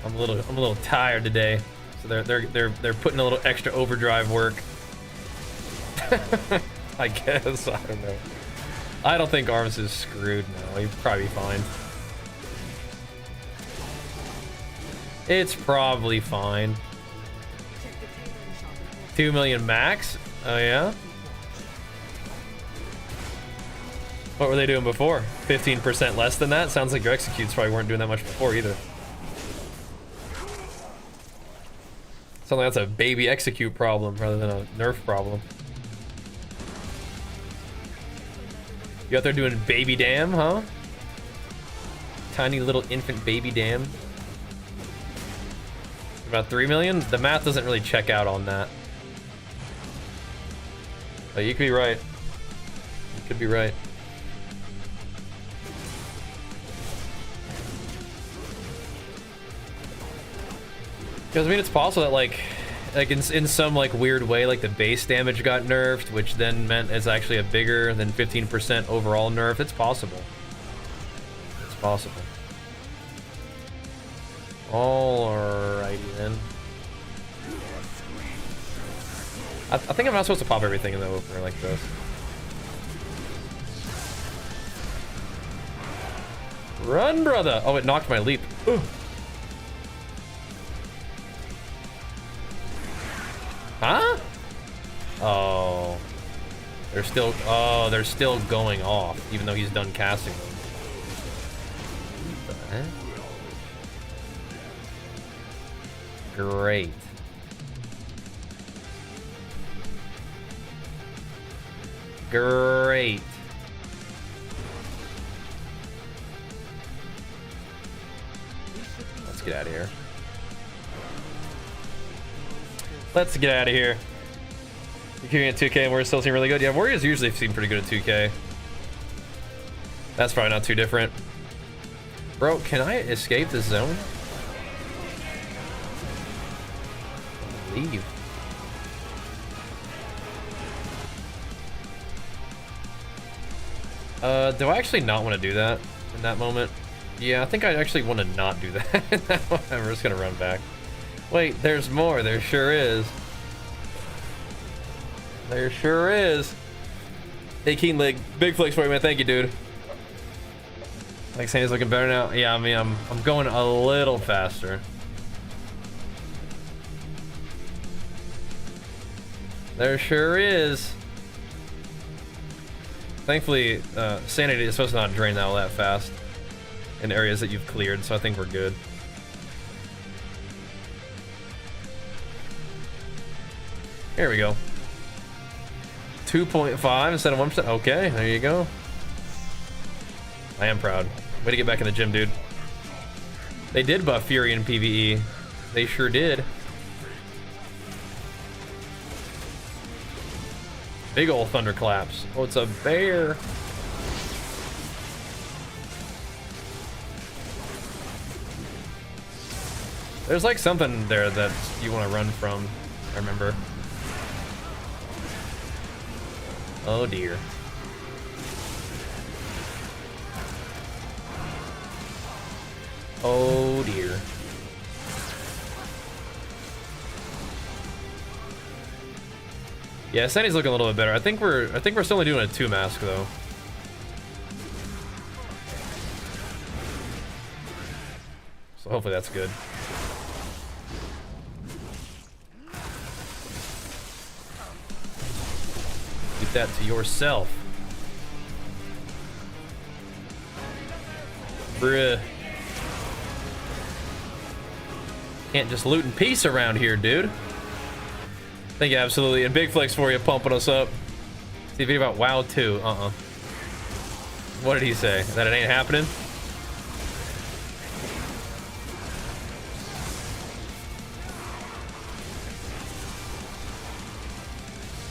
I'm a little tired today, so they're putting a little extra overdrive work. I guess, I don't know. I don't think Arms is screwed. No, he'd probably be fine. It's probably fine. 2 million max? Oh yeah? What were they doing before? 15% less than that? Sounds like your executes probably weren't doing that much before either. Sounds like that's a baby execute problem rather than a nerf problem. You out there doing baby dam, huh? Tiny little infant baby dam. About 3 million? The math doesn't really check out on that. But you could be right. You could be right. Because I mean, it's possible that like like in some like weird way, like the base damage got nerfed, which then meant it's actually a bigger than 15% overall nerf. It's possible. It's possible. Alrighty then. I think I'm not supposed to pop everything in the opener like this. Run, brother! Oh, it knocked my leap. Ugh. Huh? Oh. They're still going off, even though he's done casting them. What the heck? Great. Great. Let's get out of here. Let's get out of here. You're queuing at 2K and we're still seem really good. Yeah, Warriors usually seem pretty good at 2K. That's probably not too different. Bro, can I escape this zone? Leave. Do I actually not want to do that in that moment? Yeah, I think I actually want to not do that in that moment. I'm just gonna run back. Wait, there's more. There sure is. There sure is. Hey, Keen Leg, big flex for you, man. Thank you, dude. Like Sandy's looking better now. Yeah, I mean, I'm going a little faster. There sure is. Thankfully, sanity is supposed to not drain all that fast in areas that you've cleared, so I think we're good. Here we go. 2.5 instead of 1%. Okay, there you go. I am proud. Way to get back in the gym, dude. They did buff Fury in PvE. They sure did. Big ol' thunderclaps. Oh, it's a bear. There's like something there that you want to run from, I remember. Oh dear. Oh dear. Yeah, Sandy's looking a little bit better. I think we're still only doing a 2 mask though. So hopefully that's good. Keep that to yourself. Bruh. Can't just loot in peace around here, dude. Thank you, absolutely. And big flex for you, pumping us up. See a video about WoW 2. What did he say? That it ain't happening?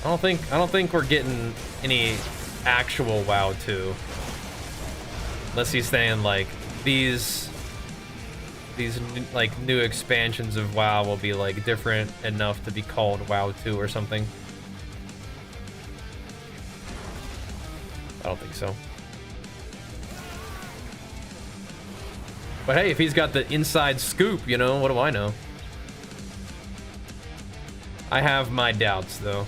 I don't think we're getting any actual WoW 2. Unless he's saying like these like new expansions of WoW will be like different enough to be called WoW 2 or something. I don't think so. But hey, if he's got the inside scoop, you know, what do I know? I have my doubts though.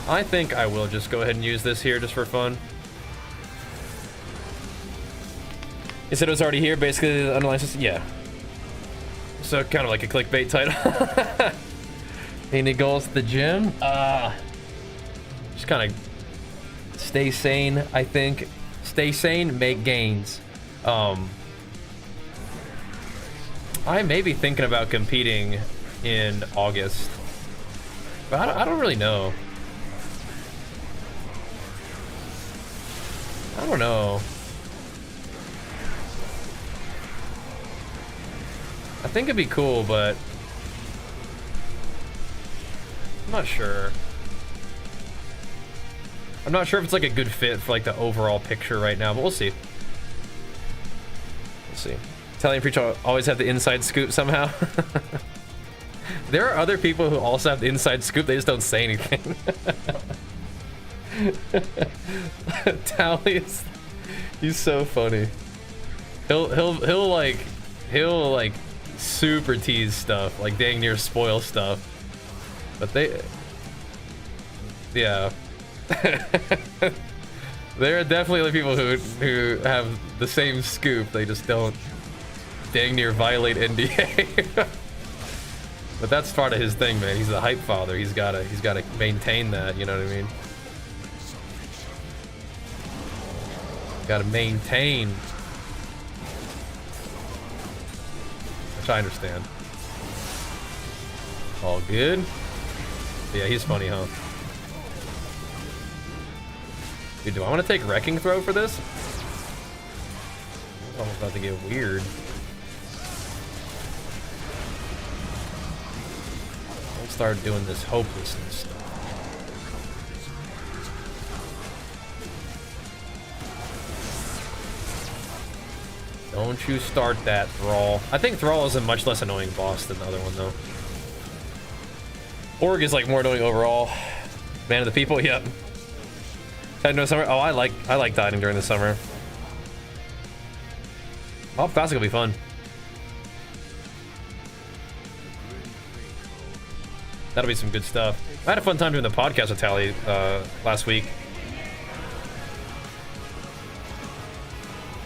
I think I will just go ahead and use this here just for fun. He said it was already here, basically the underlying system. Yeah. So kind of like a clickbait title. Any goals to the gym? Just kind of stay sane, I think. Stay sane, make gains. I may be thinking about competing in August. But I don't really know. I don't know. I think it'd be cool, but I'm not sure. I'm not sure if it's like a good fit for like the overall picture right now, but we'll see. We'll see. Italian preacher always have the inside scoop somehow. There are other people who also have the inside scoop, they just don't say anything. Tally is, he's so funny. He'll like super tease stuff, like dang near spoil stuff. But they, yeah. There are definitely other people who have the same scoop, they just don't dang near violate NDA. But that's part of his thing, man. He's the hype father. He's gotta maintain that, you know what I mean? Gotta maintain. Which I understand. All good. Yeah, he's funny, huh? Dude, do I want to take Wrecking Throw for this? It's almost about to get weird. I'll start doing this hopelessness stuff. Don't you start that, Thrall. I think Thrall is a much less annoying boss than the other one, though. Org is like more annoying overall. Man of the people, yep. No summer. Oh, I like dieting during the summer. Oh, Classic will be fun. That'll be some good stuff. I had a fun time doing the podcast with Tally last week.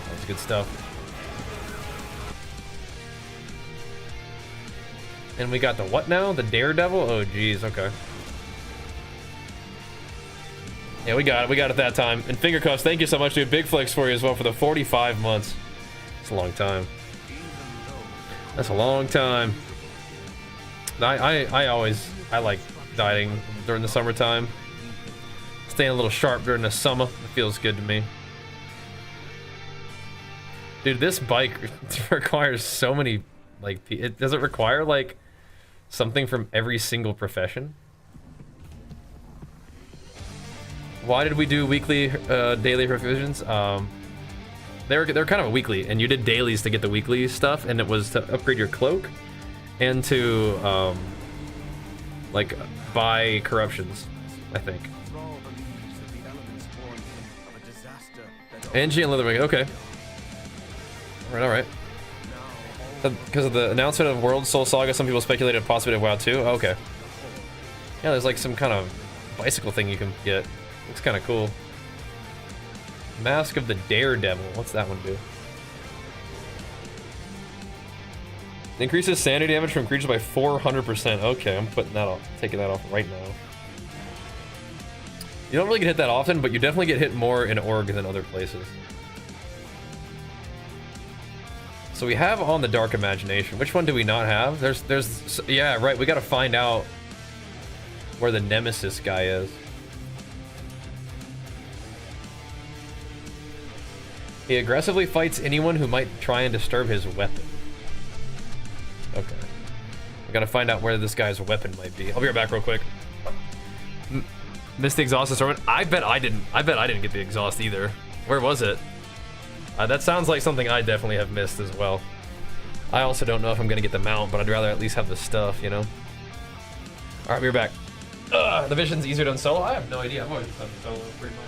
That was good stuff. And we got the what now? The Daredevil? Oh, geez. Okay. Yeah, we got it that time. And finger cuffs, thank you so much, dude. Big flex for you as well for the 45 months. It's a long time. That's a long time. I like dieting during the summertime. Staying a little sharp during the summer. It feels good to me. Dude, this bike requires so many, like, does it require, like, something from every single profession? Why did we do weekly, daily revisions? They're kind of weekly, and you did dailies to get the weekly stuff, and it was to upgrade your cloak, and to, like, buy corruptions, I think. Angie and Leatherwing, okay. Alright. Because of the announcement of World Soul Saga, some people speculated possibly of WoW 2. Oh, okay. Yeah, there's like some kind of bicycle thing you can get. Looks kind of cool. Mask of the Daredevil. What's that one do? Increases sanity damage from creatures by 400%. Okay, I'm putting that off, taking that off right now. You don't really get hit that often, but you definitely get hit more in Org than other places. So we have On the Dark Imagination. Which one do we not have? There's yeah, right, we gotta find out where the Nemesis guy is. He aggressively fights anyone who might try and disturb his weapon. Okay. I gotta find out where this guy's weapon might be. I'll be right back real quick. Missed the exhaust assortment. I bet I didn't get the exhaust either. Where was it? That sounds like something I definitely have missed as well. I also don't know if I'm gonna get the mount, but I'd rather at least have the stuff, you know? Alright, we're back. The mission's easier done solo? I have no idea. I've always done solo pretty much.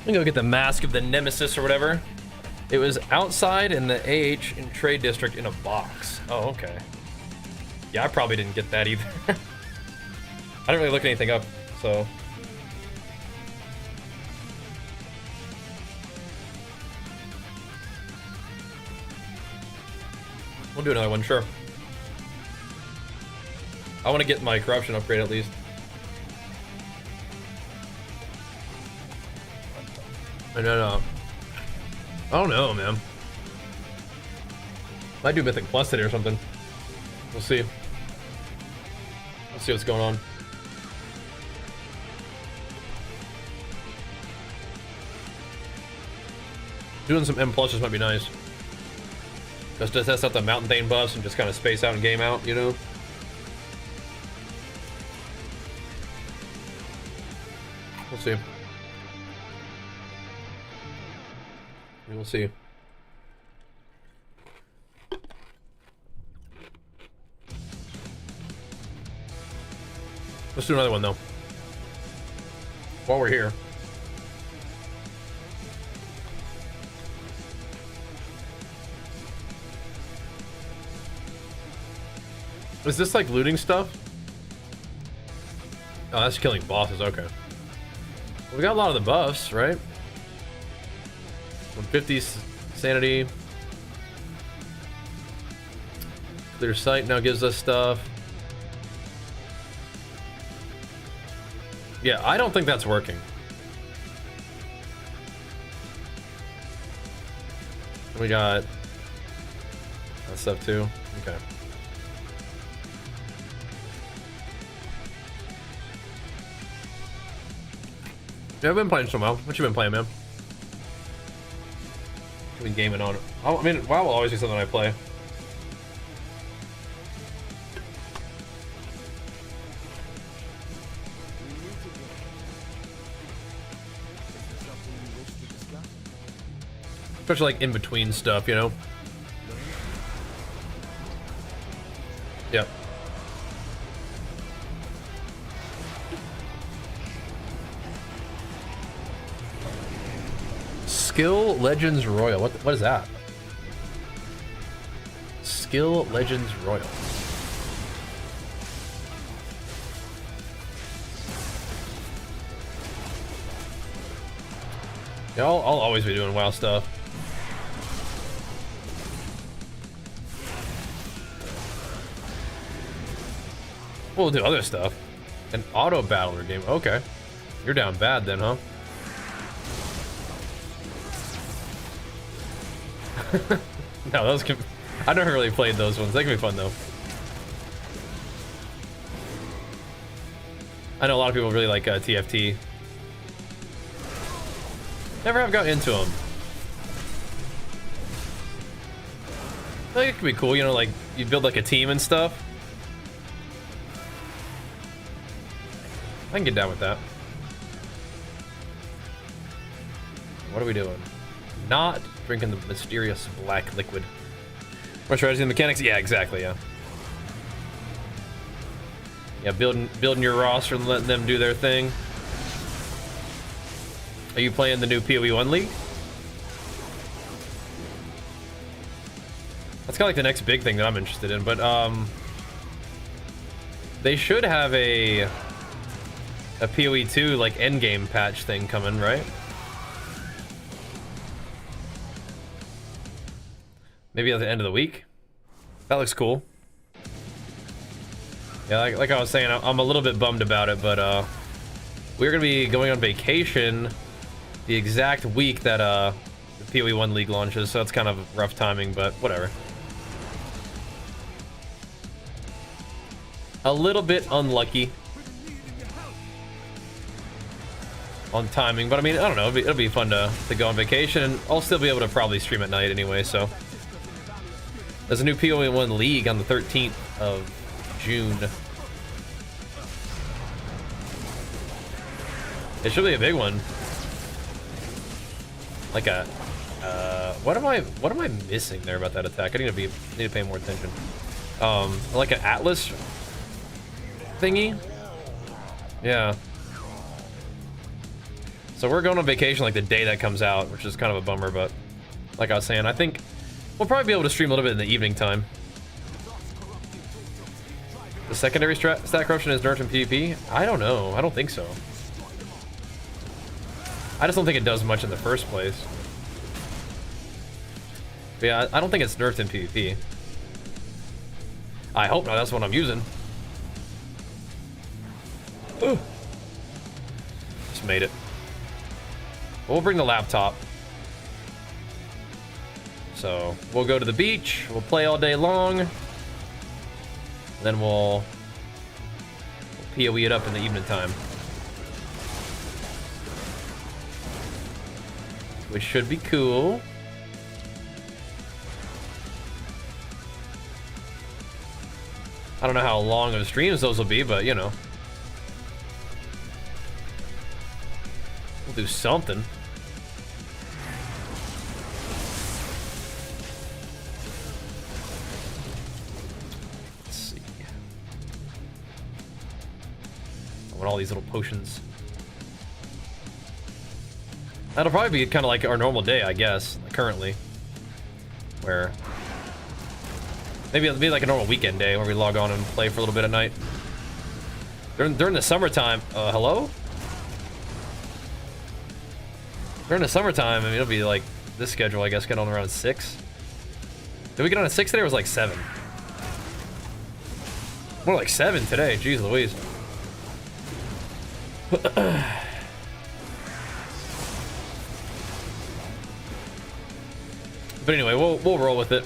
Let me go get the mask of the Nemesis or whatever. It was outside in the AH in Trade District in a box. Oh, okay. Yeah, I probably didn't get that either. I didn't really look anything up, so. We'll do another one, sure. I want to get my corruption upgrade at least. And then, I don't know, man. Might do Mythic Plus today or something. We'll see. Let's see what's going on. Doing some M pluses might be nice. Just to test out the Mountain Thane buffs and just kind of space out and game out, you know? We'll see. We will see. Let's do another one though. While we're here. Is this like looting stuff? Oh, that's killing bosses, okay. Well, we got a lot of the buffs, right? 150 sanity. Clear sight now gives us stuff. Yeah, I don't think that's working. We got that stuff too. Okay. Yeah, I've been playing some WoW. What you been playing, man? I've been gaming on it. I mean, WoW will always be something I play. Especially like in between stuff, you know? Yep. Skill Legends Royal. What is that? Skill Legends Royal. Yeah, I'll always be doing WoW stuff. We'll do other stuff. An auto battler game. Okay. You're down bad then, huh? No, those can. I never really played those ones. They can be fun though. I know a lot of people really like TFT. Never have got into them. I think it could be cool, you know, like you build like a team and stuff. I can get down with that. What are we doing? Not drinking the mysterious black liquid. More strategy and mechanics? Yeah, exactly, yeah. Yeah, building your roster and letting them do their thing. Are you playing the new PoE 1 League? That's kind of like the next big thing that I'm interested in, but they should have a PoE 2 like endgame patch thing coming, right? Maybe at the end of the week. That looks cool. Yeah, like I was saying, I'm a little bit bummed about it, but we're gonna be going on vacation the exact week that the PoE 1 League launches, so it's kind of rough timing, but whatever. A little bit unlucky on timing, but I mean, I don't know, it'll be fun to go on vacation, and I'll still be able to probably stream at night anyway, so. There's a new PoE 1 League on the 13th of June. It should be a big one. Like a, what am I missing there about that attack? I need to pay more attention. Like an Atlas thingy? Yeah. So we're going on vacation like the day that comes out, which is kind of a bummer, but like I was saying, I think we'll probably be able to stream a little bit in the evening time. The secondary stat corruption is nerfed in PvP? I don't know. I don't think so. I just don't think it does much in the first place. But yeah, I don't think it's nerfed in PvP. I hope not. That's what I'm using. Ugh. Just made it. We'll bring the laptop. So we'll go to the beach. We'll play all day long. Then we'll PoE it up in the evening time. Which should be cool. I don't know how long of streams those will be, but you know. We'll do something. Let's see. I want all these little potions. That'll probably be kind of like our normal day, I guess, currently. Where maybe it'll be like a normal weekend day where we log on and play for a little bit at night. During the summertime, hello? During the summertime, I mean, it'll be like this schedule, I guess, get on around 6. Did we get on at 6 today or was it like 7? More like 7 today, jeez Louise. But anyway, we'll roll with it.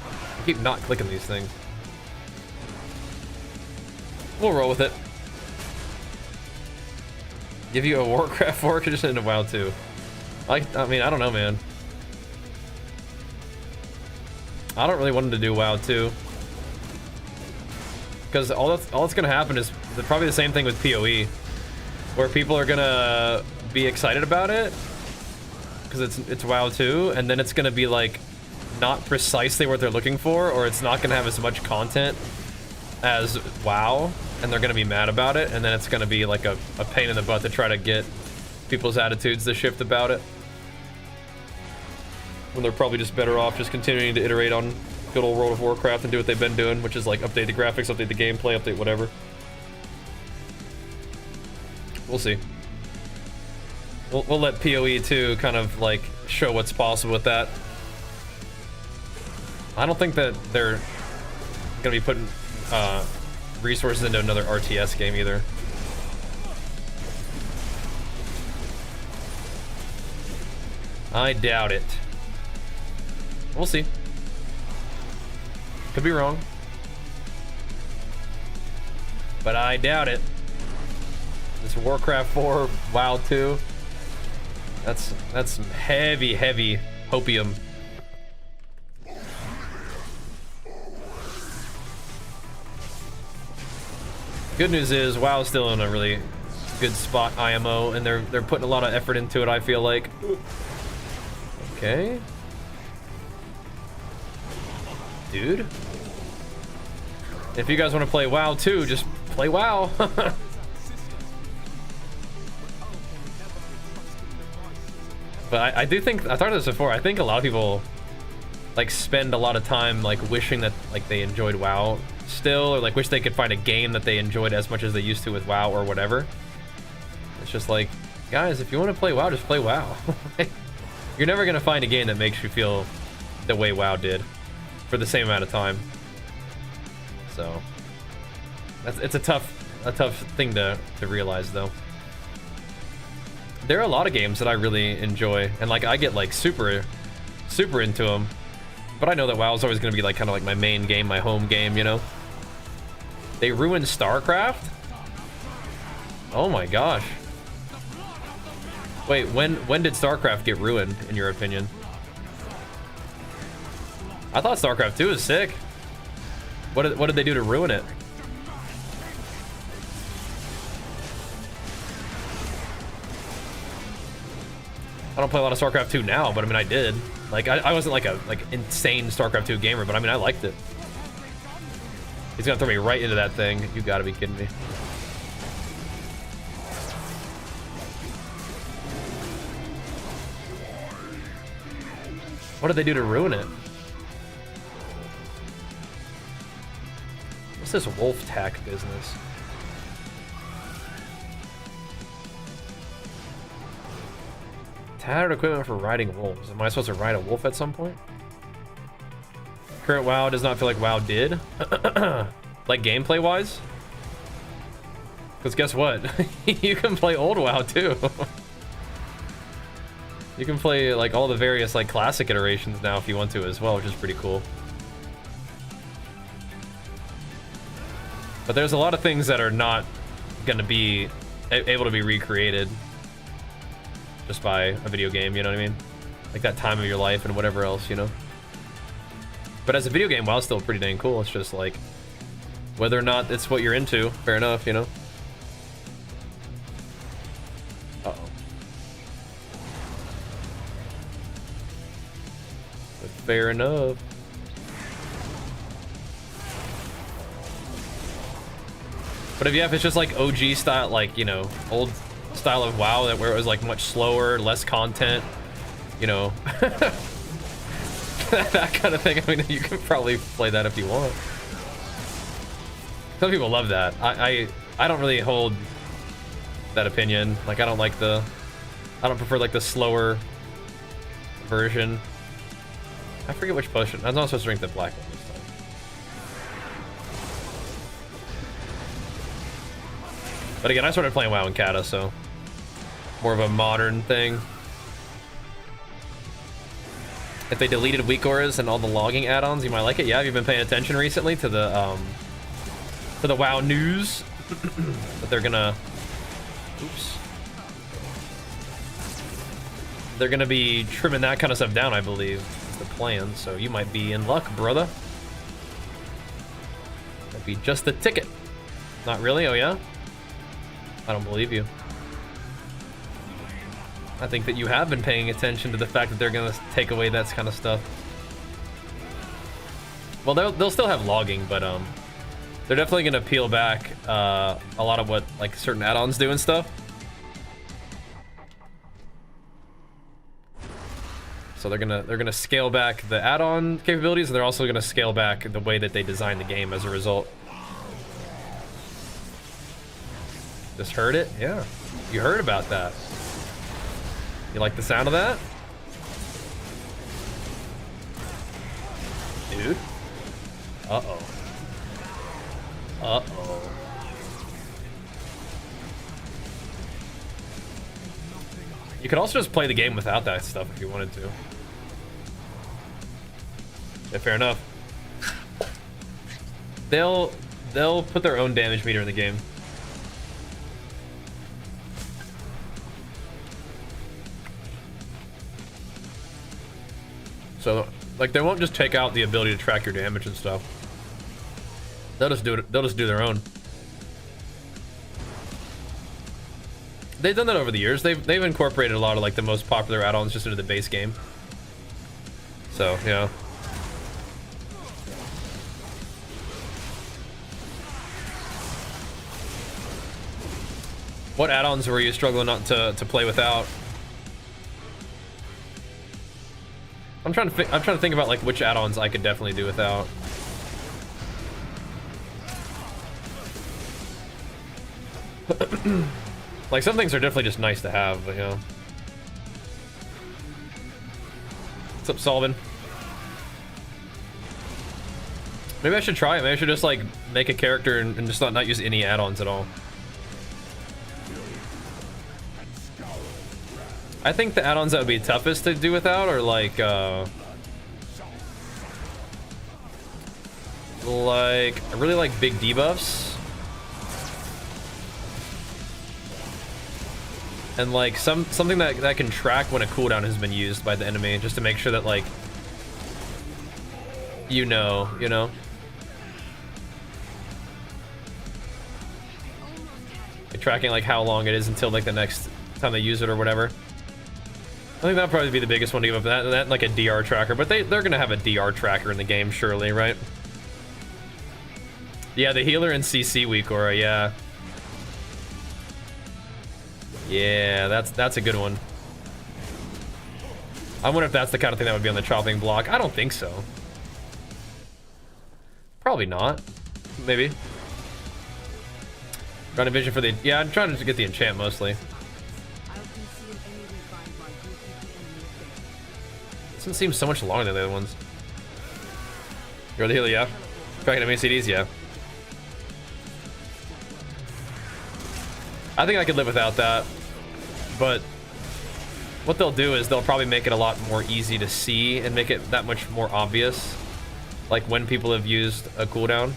I keep not clicking these things. We'll roll with it. Give you a Warcraft 4 condition into WoW 2. I mean, I don't know, man. I don't really want him to do WoW 2. Because all that's gonna happen is probably the same thing with PoE. Where people are gonna be excited about it. Because it's WoW 2, and then it's gonna be like not precisely what they're looking for, or it's not gonna have as much content as WoW, and they're gonna be mad about it, and then it's gonna be like a pain in the butt to try to get people's attitudes to shift about it. When they're probably just better off just continuing to iterate on good old World of Warcraft and do what they've been doing, which is like update the graphics, update the gameplay, update whatever. We'll see. We'll let PoE 2 kind of like show what's possible with that. I don't think that they're gonna be putting resources into another RTS game either. I doubt it. We'll see. Could be wrong. But I doubt it. This Warcraft 4, WoW 2. That's some heavy hopium. Good news is WoW's still in a really good spot IMO, and they're putting a lot of effort into it, I feel like. Okay. Dude. If you guys want to play WoW too, just play WoW. But I do think, I talked about this before, I think a lot of people like spend a lot of time like wishing that like they enjoyed WoW still, or like wish they could find a game that they enjoyed as much as they used to with WoW or whatever. It's just like, guys, if you want to play WoW, just play WoW. You're never gonna find a game that makes you feel the way WoW did for the same amount of time. So it's a tough thing to realize though. There are a lot of games that I really enjoy, and like I get like super into them, but I know that WoW is always going to be like kind of like my main game, my home game, you know. They ruined StarCraft? Oh my gosh. Wait, when did StarCraft get ruined in your opinion? I thought StarCraft 2 was sick. What did they do to ruin it? I don't play a lot of StarCraft 2 now, but I mean I did. Like I wasn't like a insane StarCraft 2 gamer, but I mean I liked it. He's gonna throw me right into that thing. You gotta be kidding me. What did they do to ruin it? What's this wolf tack business? Tattered equipment for riding wolves. Am I supposed to ride a wolf at some point? Current WoW does not feel like WoW did. Like gameplay wise? Because guess what? You can play old WoW too. You can play like all the various like classic iterations now if you want to as well, which is pretty cool. But there's a lot of things that are not gonna be able to be recreated just by a video game, you know what I mean? Like that time of your life and whatever else, you know? But as a video game, WoW's still pretty dang cool. It's just like, whether or not it's what you're into, fair enough, you know? Uh-oh. But fair enough. But if it's just like OG style, like, you know, old style of WoW that where it was like much slower, less content, you know, that kind of thing. I mean, you can probably play that if you want. Some people love that. I don't really hold that opinion. Like, I don't prefer like the slower version. I forget which potion. I'm not supposed to drink the black one this time. But again, I started playing WoW in Kata, so more of a modern thing. If they deleted weak auras and all the logging add-ons, you might like it. Yeah, have you been paying attention recently to the WoW news? That they're gonna, oops, they're gonna be trimming that kind of stuff down, I believe. It's the plan. So you might be in luck, brother. That'd be just the ticket. Not really? Oh yeah. I don't believe you. I think that you have been paying attention to the fact that they're gonna take away that kind of stuff. Well, they'll still have logging, but they're definitely gonna peel back a lot of what like certain add-ons do and stuff. So they're gonna scale back the add-on capabilities, and they're also gonna scale back the way that they design the game as a result. Just heard it? Yeah. You heard about that. You like the sound of that? Dude. Uh-oh. Uh-oh. You could also just play the game without that stuff if you wanted to. Yeah, fair enough. They'll put their own damage meter in the game. So, like, they won't just take out the ability to track your damage and stuff. They'll just do it. They'll just do their own. They've done that over the years. They've incorporated a lot of like the most popular add-ons just into the base game. So, yeah. What add-ons were you struggling not to play without? I'm trying to think about like which add-ons I could definitely do without. Like some things are definitely just nice to have, but yeah. What's up, Solvin? Maybe I should try it. Maybe I should just like make a character and just not use any add-ons at all. I think the add-ons that would be toughest to do without are like I really like big debuffs. And like something that can track when a cooldown has been used by the enemy, just to make sure that like you know. Like tracking like how long it is until like the next time they use it or whatever. I think that'll probably be the biggest one to give up. That like a DR tracker, but they're gonna have a DR tracker in the game surely, right? Yeah, the healer and CC weak aura, yeah. Yeah, that's a good one. I wonder if that's the kind of thing that would be on the chopping block. I don't think so. Probably not. Maybe. Trying to vision for the... Yeah, I'm trying to get the enchant mostly. This one seems so much longer than the other ones. You're the healer, yeah? Cracking enemy CDs, yeah. I think I could live without that. But what they'll do is they'll probably make it a lot more easy to see and make it that much more obvious. Like when people have used a cooldown.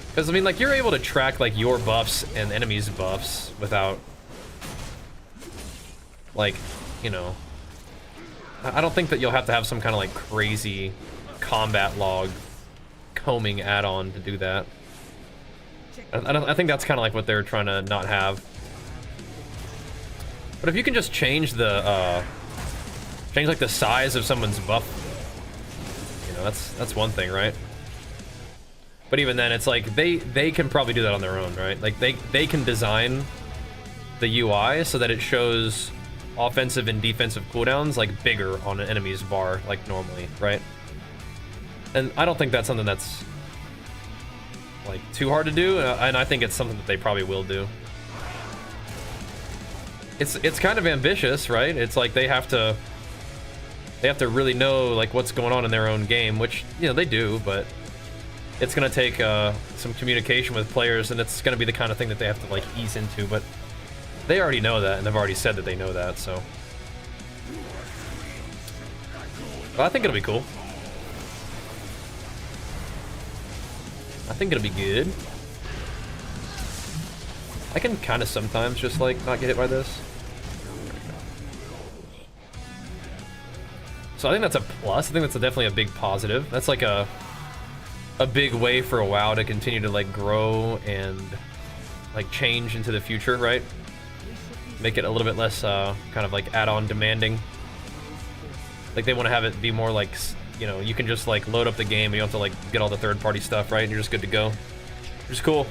Because, I mean, like, you're able to track, like, your buffs and enemies' buffs without, like, you know... I don't think that you'll have to have some kind of, like, crazy combat log combing add-on to do that. I think that's kind of like what they're trying to not have. But if you can just change the, change, like, the size of someone's buff, you know, that's one thing, right? But even then, it's like, they can probably do that on their own, right? Like, they can design the UI so that it shows offensive and defensive cooldowns, like, bigger on an enemy's bar, like, normally, right? And I don't think that's something that's, like, too hard to do, and I think it's something that they probably will do. It's kind of ambitious, right? It's like they have to really know, like, what's going on in their own game, which, you know, they do, but it's gonna take some communication with players, and it's gonna be the kind of thing that they have to, like, ease into, but they already know that, and they've already said that they know that, so. Well, I think it'll be cool. I think it'll be good. I can kind of sometimes just, like, not get hit by this. So I think that's a plus. I think that's definitely a big positive. That's like a big way for a WoW to continue to, like, grow and, like, change into the future, right? Make it a little bit less kind of like add-on demanding. Like, they want to have it be more like, you know, you can just, like, load up the game and you don't have to, like, get all the third-party stuff, right? And you're just good to go. Which is cool.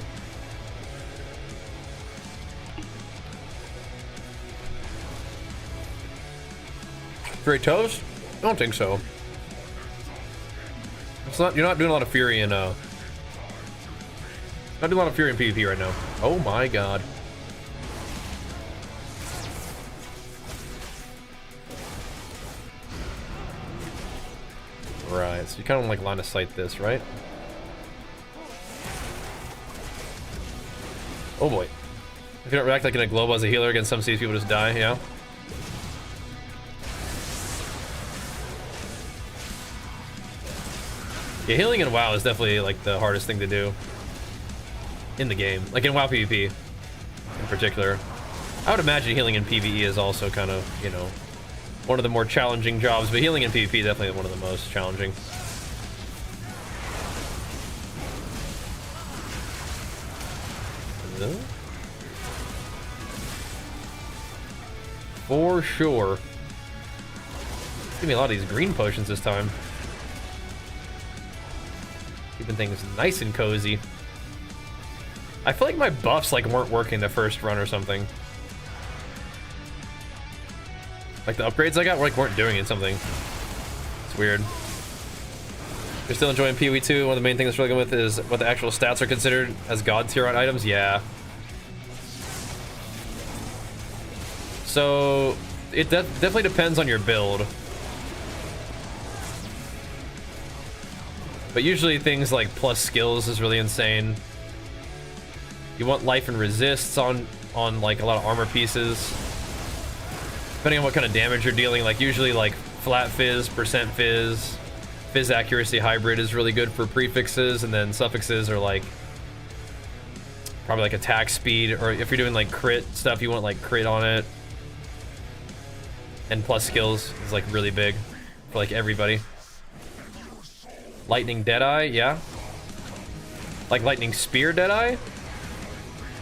Very toast? I don't think so. It's not. You're not doing a lot of fury in not doing a lot of fury in PvP right now. Oh my god. Right, so you kind of like line of sight this, right? Oh boy. If you don't react like in a global as a healer against some of these people just die, yeah? Yeah, healing in WoW is definitely like the hardest thing to do in the game. Like in WoW PvP in particular. I would imagine healing in PvE is also kind of, you know, one of the more challenging jobs, but healing in PvP definitely one of the most challenging. For sure. Give me a lot of these green potions this time. Keeping things nice and cozy. I feel like my buffs like weren't working the first run or something. Like the upgrades I got like weren't doing it something. It's weird. You're still enjoying PoE 2. One of the main things I'm struggling with is what the actual stats are considered as god tier on items. Yeah. So it definitely depends on your build. But usually things like plus skills is really insane. You want life and resists on like a lot of armor pieces. Depending on what kind of damage you're dealing, like usually like flat fizz, percent fizz, fizz accuracy hybrid is really good for prefixes, and then suffixes are like probably like attack speed, or if you're doing like crit stuff, you want like crit on it. And plus skills is like really big for like everybody. Lightning Deadeye, yeah. Like Lightning Spear Deadeye?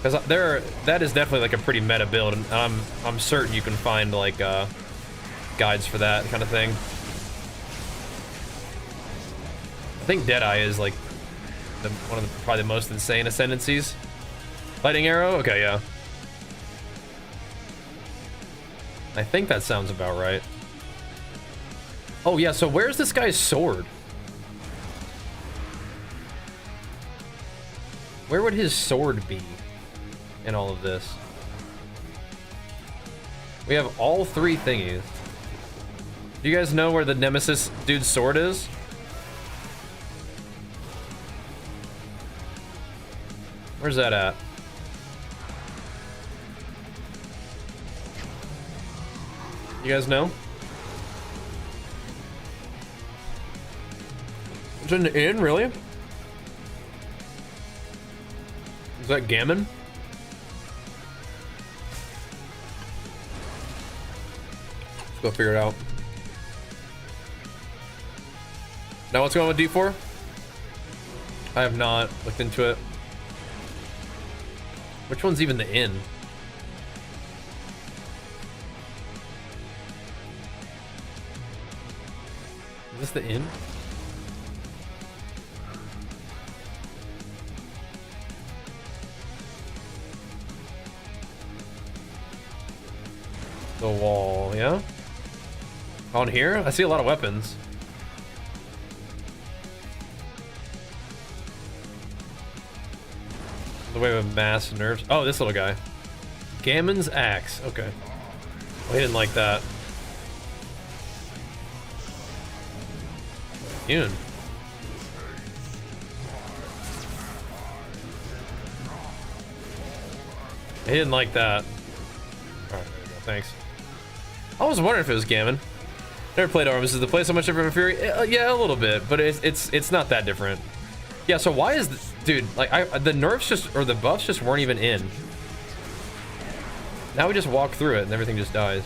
Because that is definitely like a pretty meta build, and I'm certain you can find like guides for that kind of thing. I think Deadeye is like one of the probably the most insane ascendancies. Lightning Arrow, okay, yeah. I think that sounds about right. Oh yeah, so where's this guy's sword? Where would his sword be in all of this? We have all 3 thingies. Do you guys know where the Nemesis dude's sword is? Where's that at? You guys know? It's in the inn, really? Is that Gammon? Let's go figure it out. Now what's going on with D4? I have not looked into it. Which one's even the inn? Is this the inn? The wall, yeah? On here? I see a lot of weapons. The way of mass nerfs. Oh, this little guy. Gammon's axe. Okay. Well, he didn't like that. Ian. He didn't like that. Alright, there we go. Thanks. I was wondering if it was Gammon. Never played Arms. Is the play so much different from Fury? Yeah, a little bit, but it's not that different. Yeah, so why is this, dude, like the nerfs just, or the buffs just weren't even in. Now we just walk through it and everything just dies.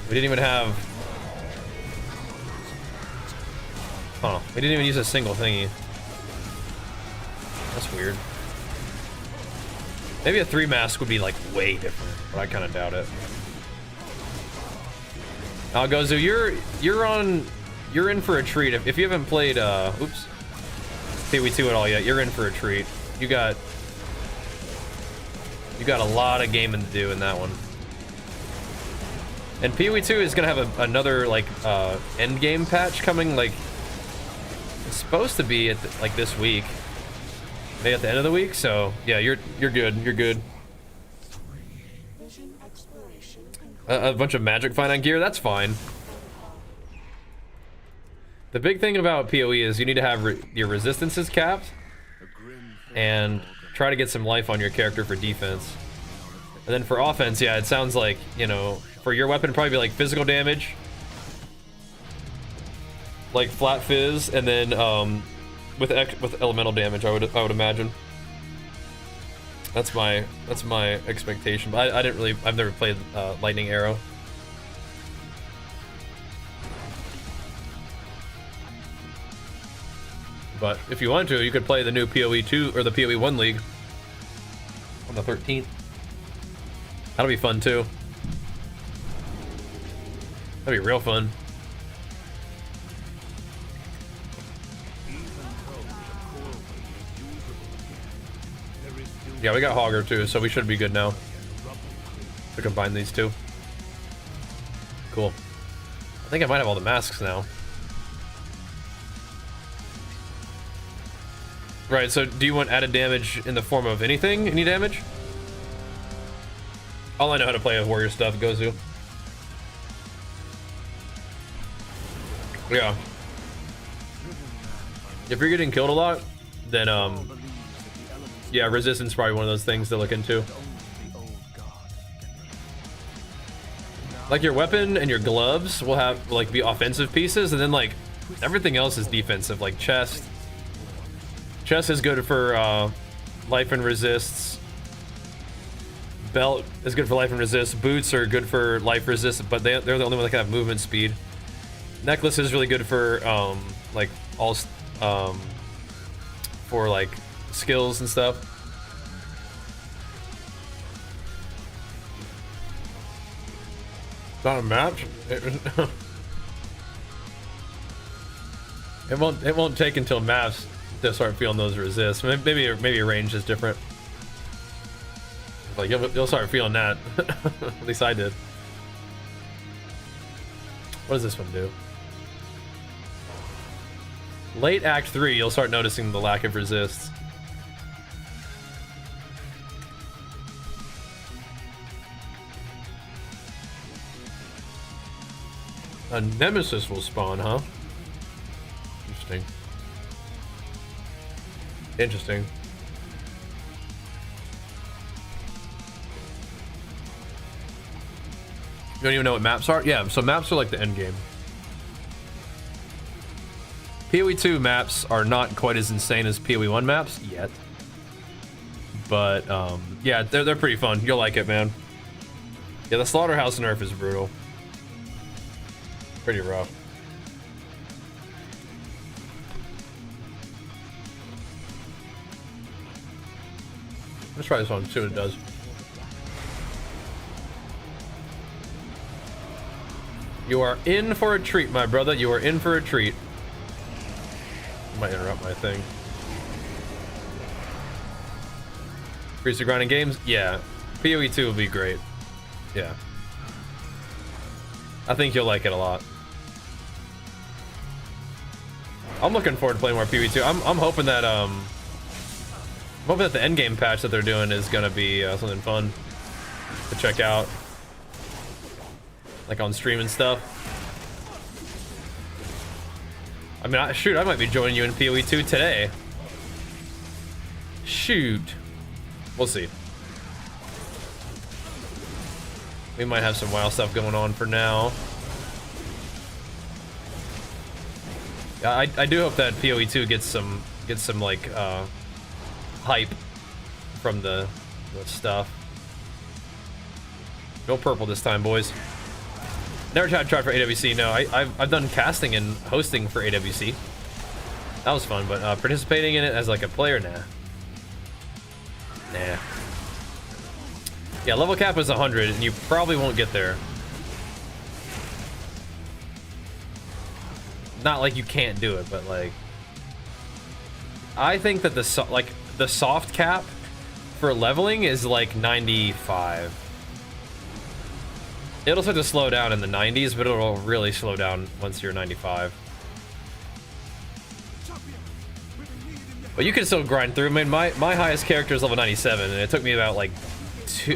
We didn't even have, huh, we didn't even use a single thingy. That's weird. Maybe a 3 mask would be like way different, but I kind of doubt it. Gozu, you're in for a treat. If you haven't played oops, PoE 2 at all yet, you're in for a treat. You got a lot of gaming to do in that one. And PoE 2 is gonna have another like end game patch coming. Like it's supposed to be at like this week, maybe at the end of the week. So yeah, you're good. You're good. A bunch of magic finite gear, that's fine. The big thing about PoE is you need to have your resistances capped and try to get some life on your character for defense. And then for offense, yeah, it sounds like, you know, for your weapon probably be like physical damage, like flat fizz, and then with elemental damage, I would imagine. That's my expectation, but I've never played Lightning Arrow. But if you want to, you could play the new PoE 2 or the PoE 1 League on the 13th. That'll be fun too. That'd be real fun. Yeah, we got Hogger too, so we should be good now to combine these two. Cool. I think I might have all the masks now. Right, so do you want added damage in the form of anything? Any damage? All I know how to play with warrior stuff, Gozu. Yeah. If you're getting killed a lot, then yeah, resistance is probably one of those things to look into. Like your weapon and your gloves will have like be offensive pieces, and then like everything else is defensive. Like chest. Chest is good for life and resists. Belt is good for life and resist. Boots are good for life resist, but they're the only one that can have movement speed. Necklace is really good for like all for like skills and stuff. Not a match. It won't take until maps to start feeling those resists. Maybe your range is different. Like you'll start feeling that. At least I did. What does this one do? Late Act 3, you'll start noticing the lack of resists. A Nemesis will spawn, huh? Interesting. Interesting. You don't even know what maps are? Yeah, so maps are like the end game. PoE 2 maps are not quite as insane as PoE 1 maps yet. But, yeah, they're pretty fun. You'll like it, man. Yeah, the Slaughterhouse nerf is brutal. Pretty rough. Let's try this one, see what it does. You are in for a treat, my brother. You are in for a treat. I might interrupt my thing. Increase the grinding games? Yeah. PoE 2 will be great. Yeah. I think you'll like it a lot. I'm looking forward to playing more PoE 2. I'm hoping that the end game patch that they're doing is gonna be something fun to check out, like on stream and stuff. I mean, shoot, I might be joining you in PoE 2 today. Shoot, we'll see. We might have some WoW stuff going on for now. I do hope that PoE 2 gets some like hype from the stuff. No purple this time, boys. Never tried for AWC. No, I've done casting and hosting for AWC. That was fun, but participating in it as like a player, nah. Yeah, level cap is 100, and you probably won't get there. Not like you can't do it, but like, I think that the soft cap for leveling is like 95. It'll start to slow down in the 90s, but it'll really slow down once you're 95. But you can still grind through. I mean, my highest character is level 97, and it took me about like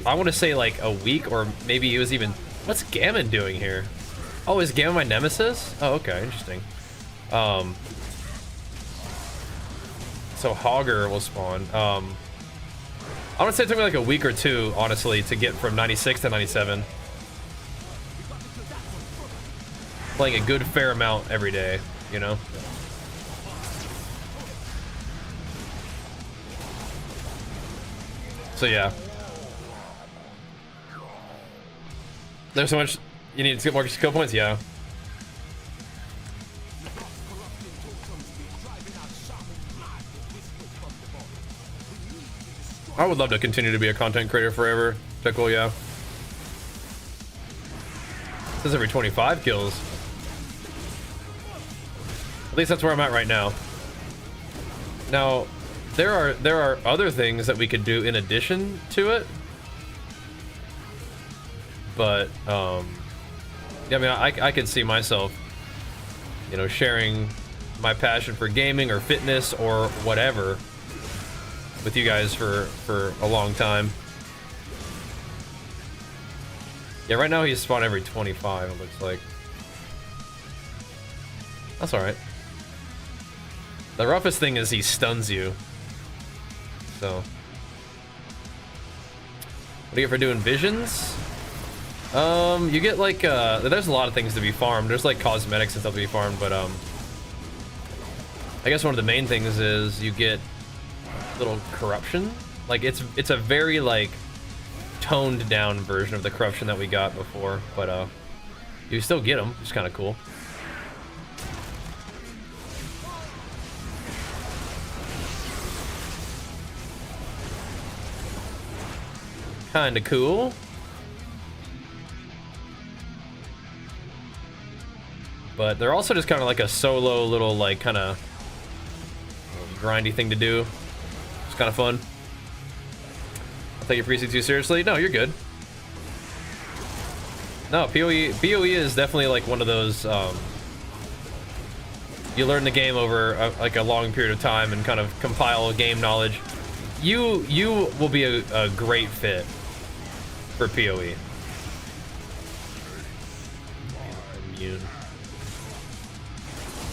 I want to say like a week, or maybe it was even. What's Gammon doing here? Oh, is Gammon my Nemesis? Oh, okay, interesting. So Hogger will spawn. I want to say it took me like a week or two, honestly, to get from 96 to 97. Playing a good fair amount every day, you know? So yeah. There's so much. You need to get more skill points? Yeah. I would love to continue to be a content creator forever. Check, cool, yeah. It says every 25 kills. At least that's where I'm at right now. Now, there are other things that we could do in addition to it. But, yeah, I mean, I could see myself, you know, sharing my passion for gaming or fitness or whatever with you guys for a long time. Yeah, right now he's spawned every 25, it looks like. That's alright. The roughest thing is he stuns you. So. What do you get for doing visions? You get like, there's a lot of things to be farmed. There's like cosmetics and stuff to be farmed, but, I guess one of the main things is you get little corruption. Like, it's a very, like, toned down version of the corruption that we got before, but, you still get them. It's kind of cool. Kind of cool. But they're also just kind of like a solo little, like, kind of grindy thing to do. It's kind of fun. I'll take your precinct too seriously. No, you're good. No, PoE is definitely like one of those. You learn the game over like a long period of time and kind of compile game knowledge. You will be a great fit for PoE. Immune.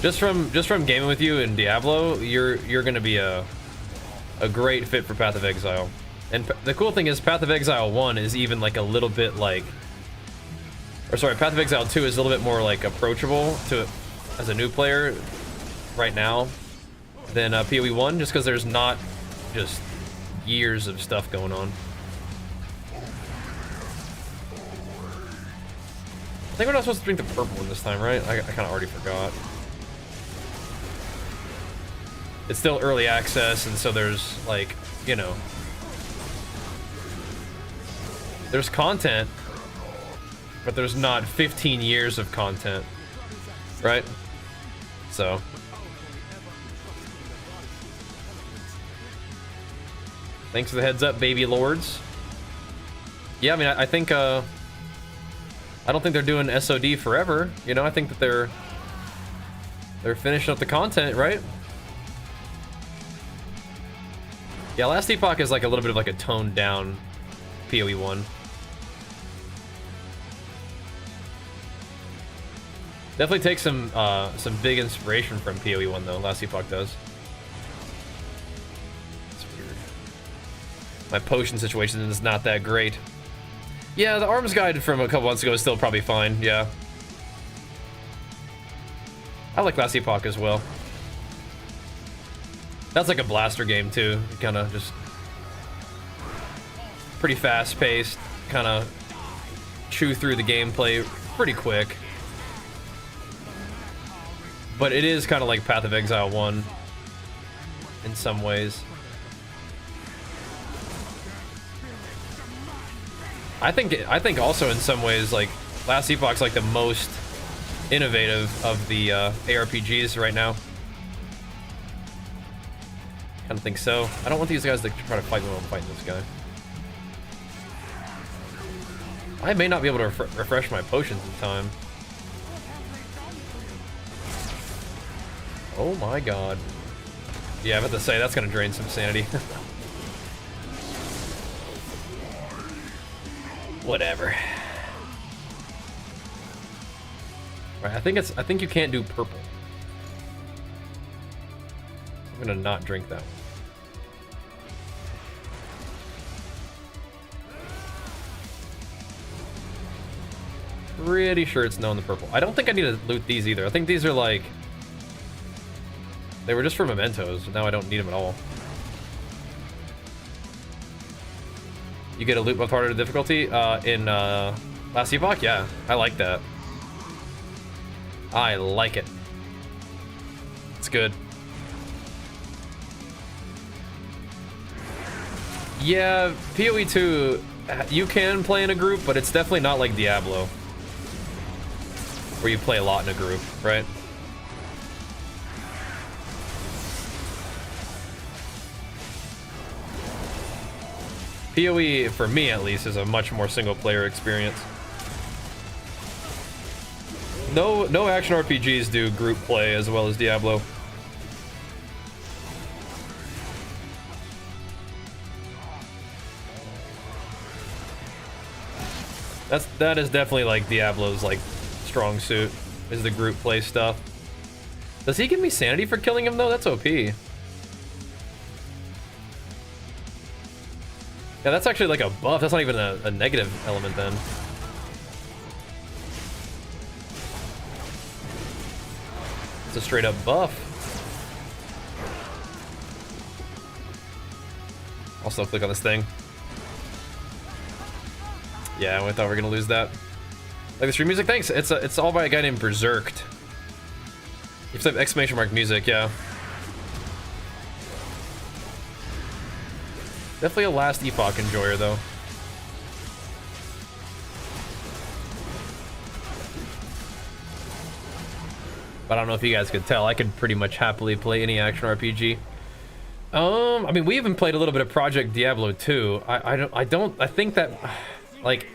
Just from gaming with you in Diablo, you're gonna be a great fit for Path of Exile. And the cool thing is Path of Exile 1 is even like a little bit like, or sorry, Path of Exile 2 is a little bit more like approachable to as a new player right now than PoE 1, just because there's not just years of stuff going on. I think we're not supposed to drink the purple one this time, right? I kind of already forgot. It's still early access, and so there's like, you know, there's content, but there's not 15 years of content, right? So thanks for the heads up, baby lords. Yeah, I mean, I think I don't think they're doing SOD forever, you know. I think that they're finishing up the content, right? Yeah, Last Epoch is like a little bit of like a toned down PoE 1. Definitely takes some big inspiration from PoE 1 though. Last Epoch does. It's weird. My potion situation is not that great. Yeah, the arms guide from a couple months ago is still probably fine. Yeah, I like Last Epoch as well. That's like a blaster game too. Kind of just pretty fast paced. Kind of chew through the gameplay pretty quick. But it is kind of like Path of Exile 1 in some ways. I think also in some ways like Last Epoch's like the most innovative of the ARPGs right now. Kind of think so. I don't want these guys to try to fight me while I'm fighting this guy. I may not be able to refresh my potions in time. Oh my god. Yeah, I was about to say, that's gonna drain some sanity. Whatever. Right, I think you can't do purple. I'm gonna not drink that one. Pretty sure it's no in the purple. I don't think I need to loot these either. I think these are like, they were just for mementos, but now I don't need them at all. You get a loot buff harder to difficulty in Last Epoch? Yeah, I like that. I like it. It's good. Yeah, PoE 2, you can play in a group, but it's definitely not like Diablo, where you play a lot in a group, right? PoE, for me at least, is a much more single-player experience. No action RPGs do group play as well as Diablo. That is definitely like Diablo's like strong suit, is the group play stuff. Does he give me sanity for killing him though? That's OP. Yeah, that's actually like a buff. That's not even a negative element then. It's a straight up buff. I'll still click on this thing. Yeah, I thought we were gonna lose that. Like the stream music, thanks. It's all by a guy named Berserked. You have to have exclamation mark music, yeah. Definitely a Last Epoch enjoyer though. But I don't know if you guys could tell, I could pretty much happily play any action RPG. I mean, we even played a little bit of Project Diablo 2. I think that, like,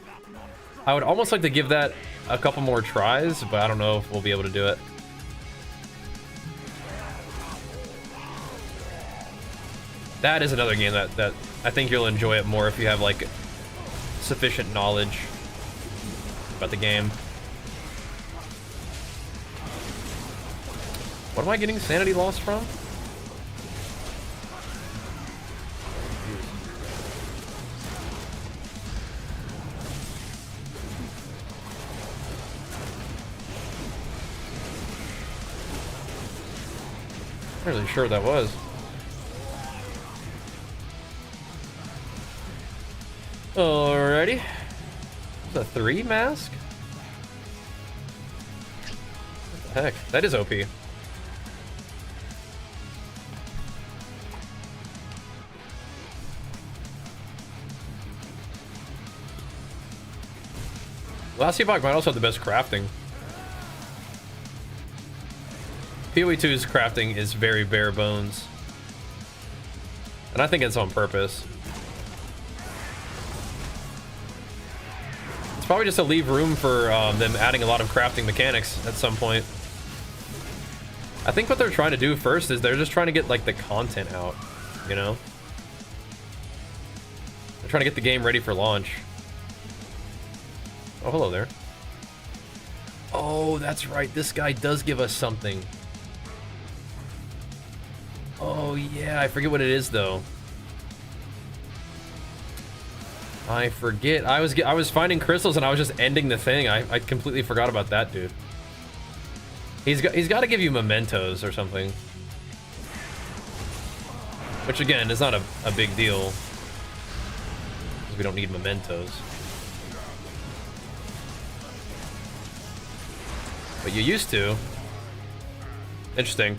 I would almost like to give that a couple more tries, but I don't know if we'll be able to do it. That is another game that I think you'll enjoy it more if you have, like, sufficient knowledge about the game. What am I getting sanity loss from? I'm not really sure what that was. Alrighty. Is that 3 mask? What the heck? That is OP. Last Epoch might also have the best crafting. PoE 2's crafting is very bare bones. And I think it's on purpose. It's probably just to leave room for them adding a lot of crafting mechanics at some point. I think what they're trying to do first is they're just trying to get, like, the content out, you know? They're trying to get the game ready for launch. Oh, hello there. Oh, that's right. This guy does give us something. Oh, yeah. I forget what it is, though. I forget. I was finding crystals and I was just ending the thing. I completely forgot about that, dude. He's got to give you mementos or something. Which, again, is not a big deal. Because we don't need mementos. But you used to. Interesting.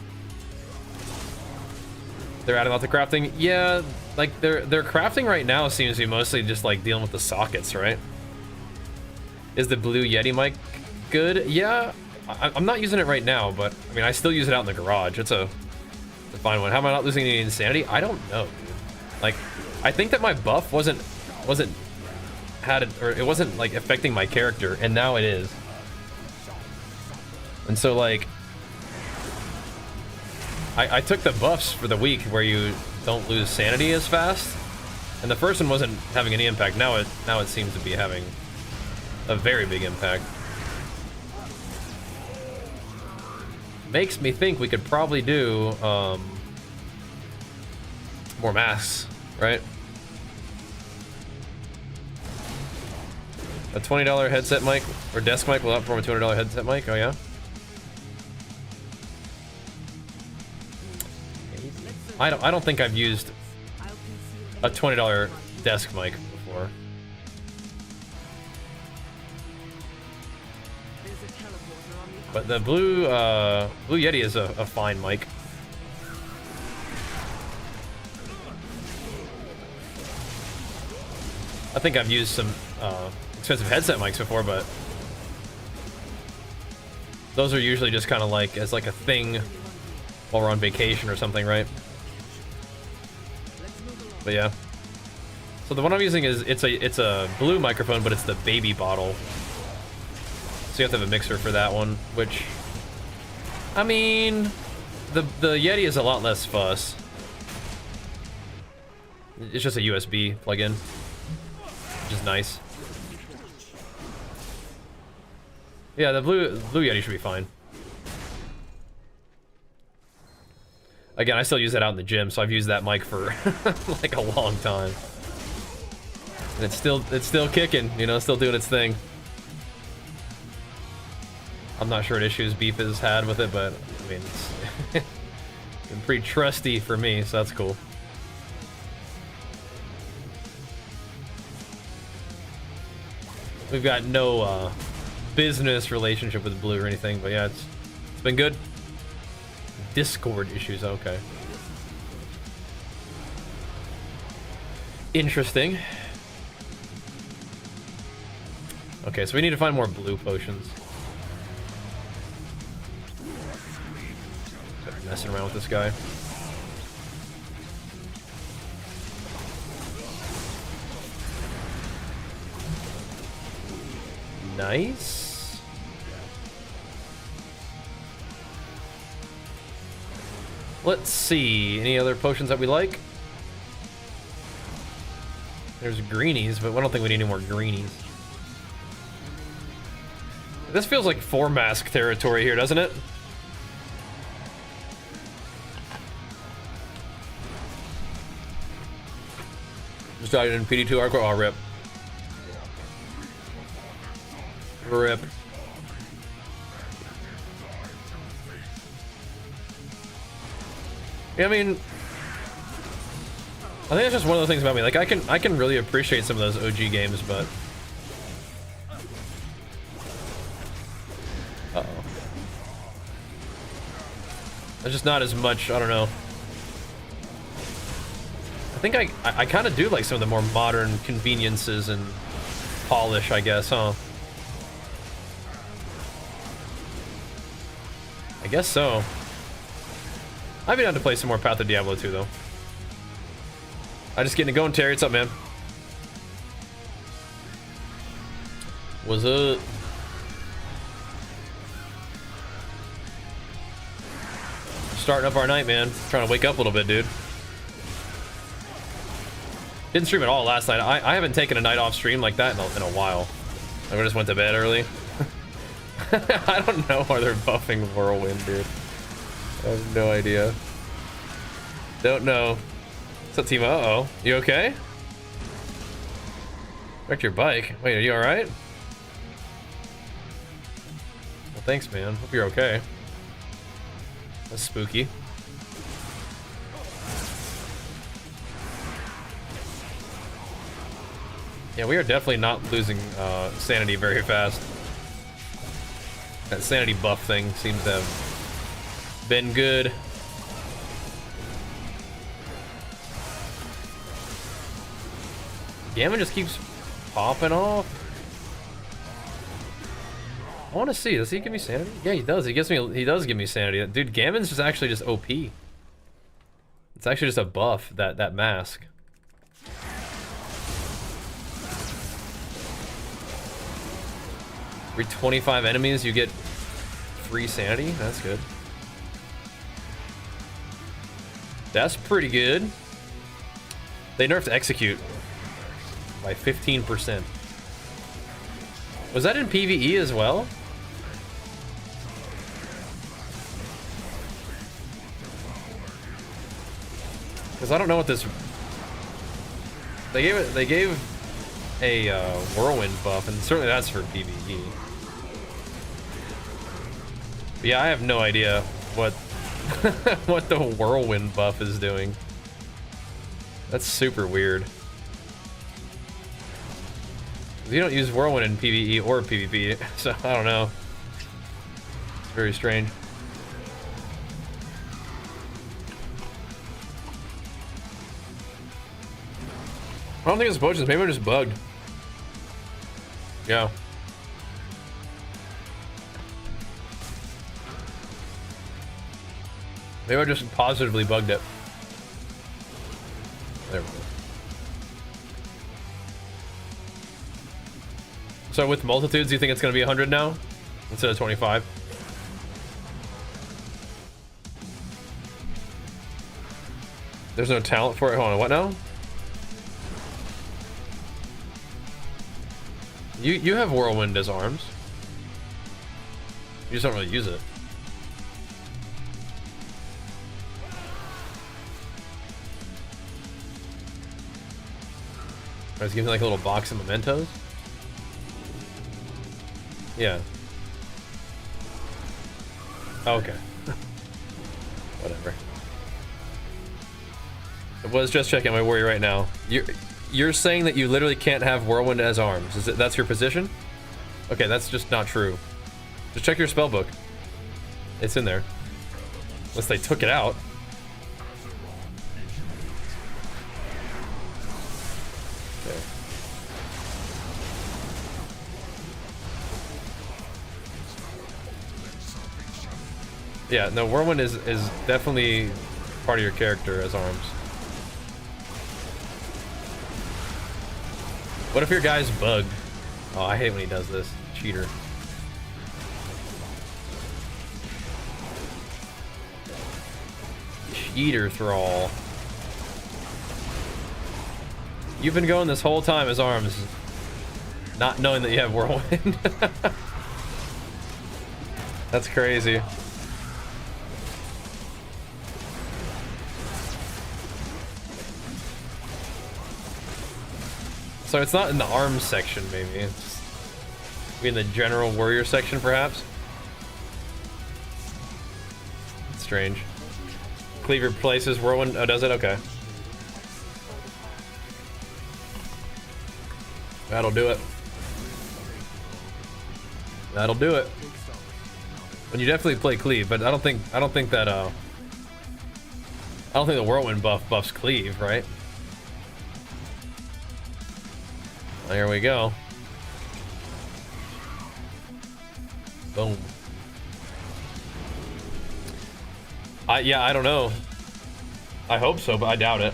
They're adding lots of crafting. Yeah, like their crafting right now seems to be mostly just like dealing with the sockets, right? Is the Blue Yeti mic good? Yeah, I'm not using it right now, but I mean I still use it out in the garage. It's a fine one. How am I not losing any insanity? I don't know, dude. Like, I think that my buff wasn't like affecting my character, and now it is. And so, like, I took the buffs for the week where you don't lose sanity as fast, and the first one wasn't having any impact. Now it seems to be having a very big impact. Makes me think we could probably do more masks, right? A $20 headset mic or desk mic will outperform a $200 headset mic. Oh yeah. I don't think I've used a $20 desk mic before. But the Blue Yeti is a fine mic. I think I've used some expensive headset mics before, but those are usually just kind of like as like a thing while we're on vacation or something, right? But yeah. So the one I'm using is it's a blue microphone, but it's the baby bottle. So you have to have a mixer for that one, which, I mean, the Yeti is a lot less fuss. It's just a USB plug-in, which is nice. Yeah, the blue Yeti should be fine. Again, I still use that out in the gym, so I've used that mic for like a long time. And it's still kicking, you know, still doing its thing. I'm not sure what issues Beef has had with it, but I mean, it's been pretty trusty for me, so that's cool. We've got no business relationship with Blue or anything, but yeah, it's been good. Discord issues, okay. Interesting. Okay, so we need to find more blue potions. Messing around with this guy. Nice. Let's see. Any other potions that we like? There's greenies, but I don't think we need any more greenies. This feels like 4 mask territory here, doesn't it? Just died in PD2 hardcore. Oh, rip. Rip. Yeah, I mean, I think that's just one of the things about me. Like, I can really appreciate some of those OG games, but uh-oh. There's just not as much, I don't know. I think I kind of do like some of the more modern conveniences and polish, I guess, huh? I guess so. I'd be down to play some more Path of Diablo 2, though. I just getting it going, Terry. What's up, man? What's up? Starting up our night, man. Trying to wake up a little bit, dude. Didn't stream at all last night. I haven't taken a night off stream like that in a while. I just went to bed early. I don't know why they're buffing Whirlwind, dude. I have no idea. Don't know. What's up, Timo? Uh-oh. You okay? Wrecked your bike. Wait, are you alright? Well, thanks, man. Hope you're okay. That's spooky. Yeah, we are definitely not losing sanity very fast. That sanity buff thing seems to have been good. Gammon just keeps popping off. I want to see. Does he give me sanity? Yeah, he does. He does give me sanity. Dude, Gammon's just actually just OP. It's actually just a buff, that mask. Every 25 enemies, you get free sanity. That's good. That's pretty good. They nerfed execute by 15%. Was that in PvE as well? Because I don't know what this. They gave a whirlwind buff, and certainly that's for PvE. But yeah, I have no idea what what the whirlwind buff is doing. That's super weird. You don't use whirlwind in PvE or PvP, so I don't know. It's very strange. I don't think it's potions. Maybe I'm just bugged. Yeah. Maybe I just positively bugged it. There we go. So with multitudes, do you think it's going to be 100 now instead of 25? There's no talent for it. Hold on, what now? You have whirlwind as arms. You just don't really use it. I was giving like a little box of mementos. Yeah. Okay. Whatever. I was just checking my worry right now. You're saying that you literally can't have whirlwind as arms. That's your position? Okay, that's just not true. Just check your spell book. It's in there. Unless they took it out. Okay. Yeah, no, whirlwind is definitely part of your character as arms. What if your guy's bugged? Oh, I hate when he does this. cheater. Cheater thrall. You've been going this whole time as arms, not knowing that you have whirlwind. That's crazy. So it's not in the arms section, maybe. It's in the general warrior section, perhaps. That's strange. Cleave replaces whirlwind. Oh, does it? Okay. That'll do it. That'll do it. And you definitely play cleave, but I don't think that I don't think the whirlwind buffs cleave, right? There we go. Boom. Yeah, I don't know. I hope so, but I doubt it.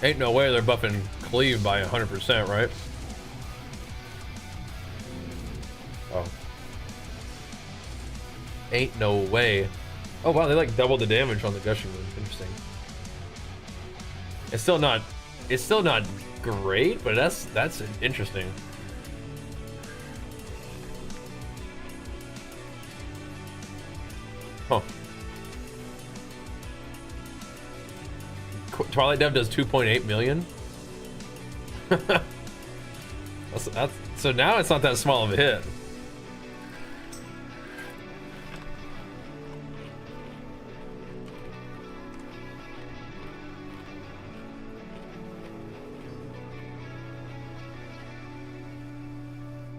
Ain't no way they're buffing cleave by 100%, right? Oh. Ain't no way. Oh wow, they like doubled the damage on the gushing wound. Interesting. It's still not great, but that's interesting. Huh. Twilight Dev does 2.8 million. So now it's not that small of a hit.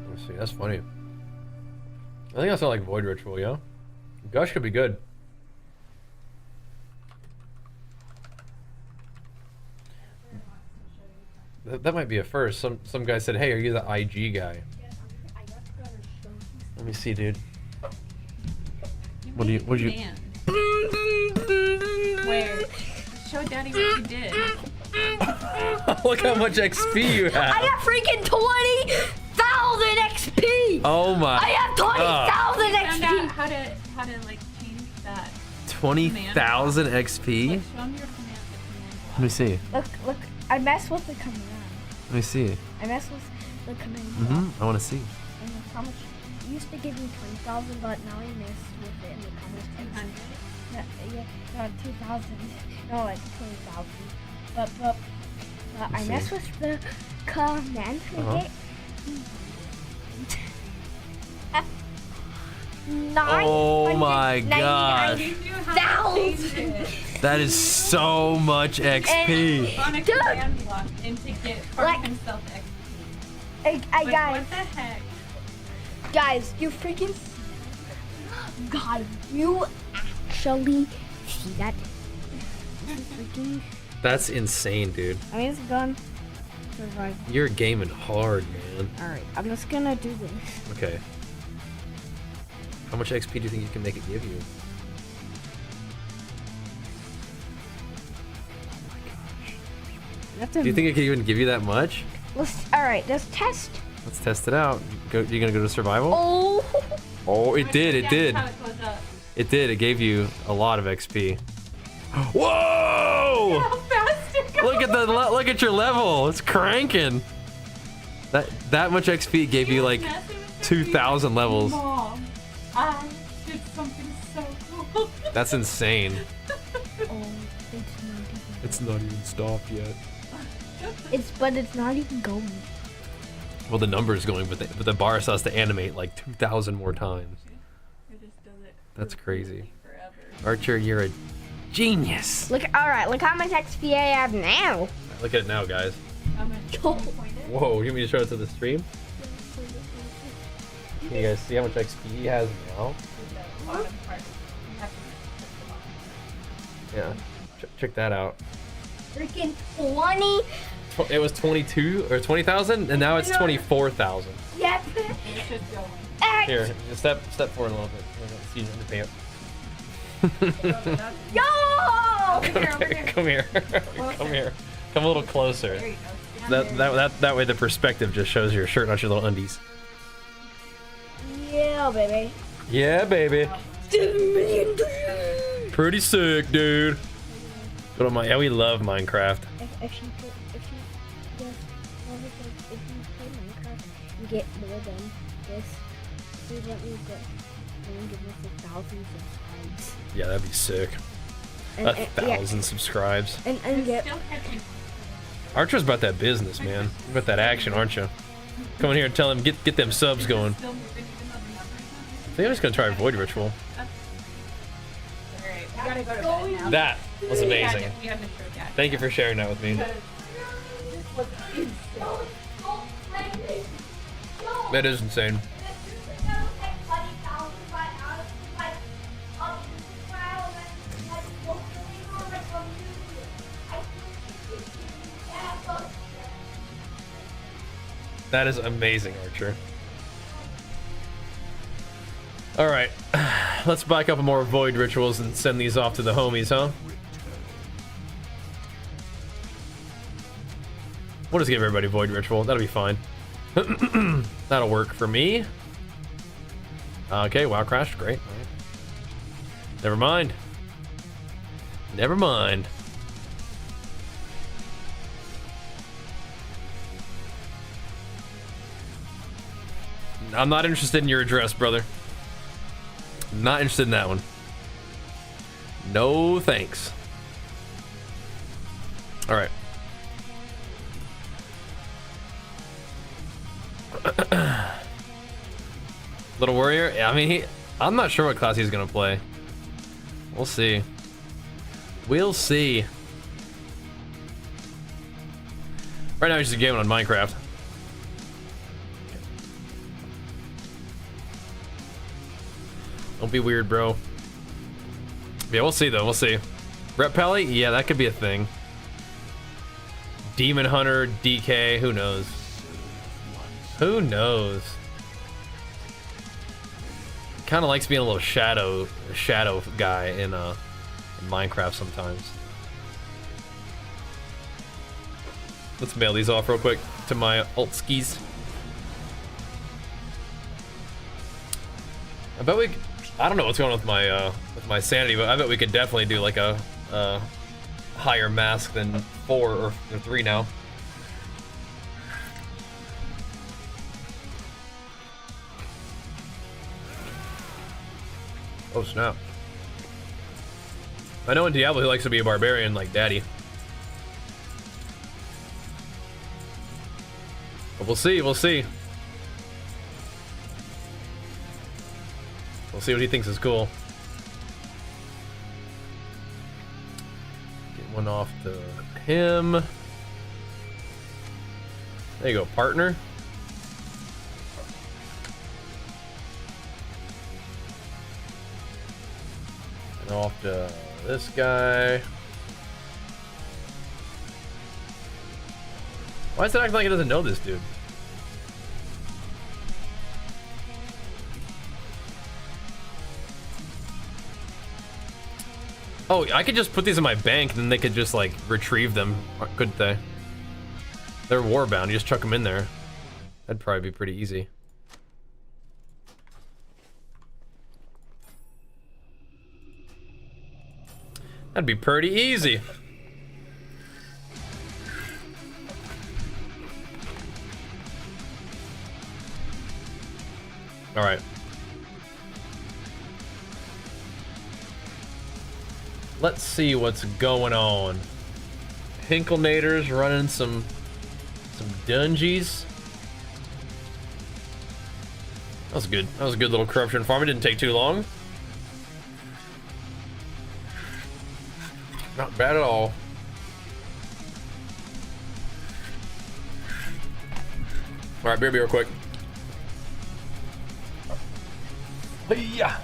Let's see, that's funny. I think that's not like Void Ritual, yeah? Gush could be good. That might be a first. Some guy said, "Hey, are you the IG guy?" Let me see, dude. What do you? Where? Show Daddy what you did. Look how much XP you have. I have freaking 20,000 XP. Oh my. I have 20,000 Found XP. out how to like change that. 20,000 XP. Like, show them your command. Let me see. Look. I messed with the command. Let me see. I messed with the command. I want to see. And how much? You used to give me 20,000, but now I messed with it in the comments. 200. No, 2,000. No, like 20,000. But I messed with the command with it. Oh my gosh. You knew how to change it. That is so much XP. On a command block and to get from himself XP. Like, guys. What the heck? Guys, you freaking. God, you actually see that? Freaking. That's insane, dude. I mean, it's gone. Survive. You're gaming hard, man. Alright, I'm just gonna do this. Okay. How much XP do you think you can make it give you? Do you think it can even give you that much? Alright, let's test. Let's test it out. You gonna go to survival? Oh! Oh, it did, it did. How it goes up. It did, it gave you a lot of XP. Whoa! How fast it goes. Look at your level. It's cranking. That much XP gave you like 2,000 levels. Mom, I did something so cool. That's insane. Oh, It's not even stopped yet. but it's not even going. Well, the number is going, but the bar still has to animate like 2,000 more times. It just does it. That's crazy. Forever. Archer, you're a genius. Alright, look how much XP I have now. Look at it now, guys. I'm gonna point it. Whoa, you want me to show it to the stream? Can you guys see how much XP he has now? The bottom part. You have to press the bottom. Yeah, check that out. Freaking it was 22 or 20,000, and now it's 24,000. Yep. It's just going. Here, just step forward a little bit. See your underpants. Yo! Over here. Come here. Come here. Come a little closer. There you go. That way the perspective just shows your shirt, not your little undies. Yeah, baby. Yeah, baby. $1 million. Pretty sick, dude. Go to yeah, we love Minecraft. If you play Minecraft and get more than this, please let me give us 1,000 subscribes. Yeah, that'd be sick. And, 1,000 subscribes. And get. Still catching. Archer's about that business, man. You're about that action, aren't you? Come in here and tell him get them subs going. Still moving even though the numbers. I think I'm just gonna try Void Ritual. Alright, we gotta go to bed now. That was amazing. We had to show that. Thank you for sharing that with me. That is insane. That is amazing, Archer. Alright, let's buy a couple more Void Rituals and send these off to the homies, huh? We'll just give everybody Void Ritual. That'll be fine. That'll work for me. Okay, WoW crashed. Great. Never mind. Never mind. I'm not interested in your address, brother. Not interested in that one. No thanks. All right. Little Warrior? Yeah, I mean, I'm not sure what class he's gonna play. We'll see. We'll see. Right now he's just gaming on Minecraft. Don't be weird, bro. Yeah, we'll see though, we'll see. Rep Pally? Yeah, that could be a thing. Demon Hunter, DK, who knows? Who knows? Kind of likes being a little shadow guy in Minecraft sometimes. Let's mail these off real quick to my alt skis. I bet we. I don't know what's going on with my sanity, but I bet we could definitely do like a higher mask than 4 or 3 now. Oh snap. I know in Diablo he likes to be a barbarian like Daddy. But we'll see, we'll see. We'll see what he thinks is cool. Get one off to him. There you go, partner. And off to this guy. Why does it act like it doesn't know this dude? Oh, I could just put these in my bank, and then they could just like retrieve them, couldn't they? They're warbound. You just chuck them in there. That'd probably be pretty easy. That'd be pretty easy. All right. Let's see what's going on. Hinklenators running some dungeons. That was good. That was a good little corruption farm. It didn't take too long. Not bad at all. All right, beer real quick. Yeah.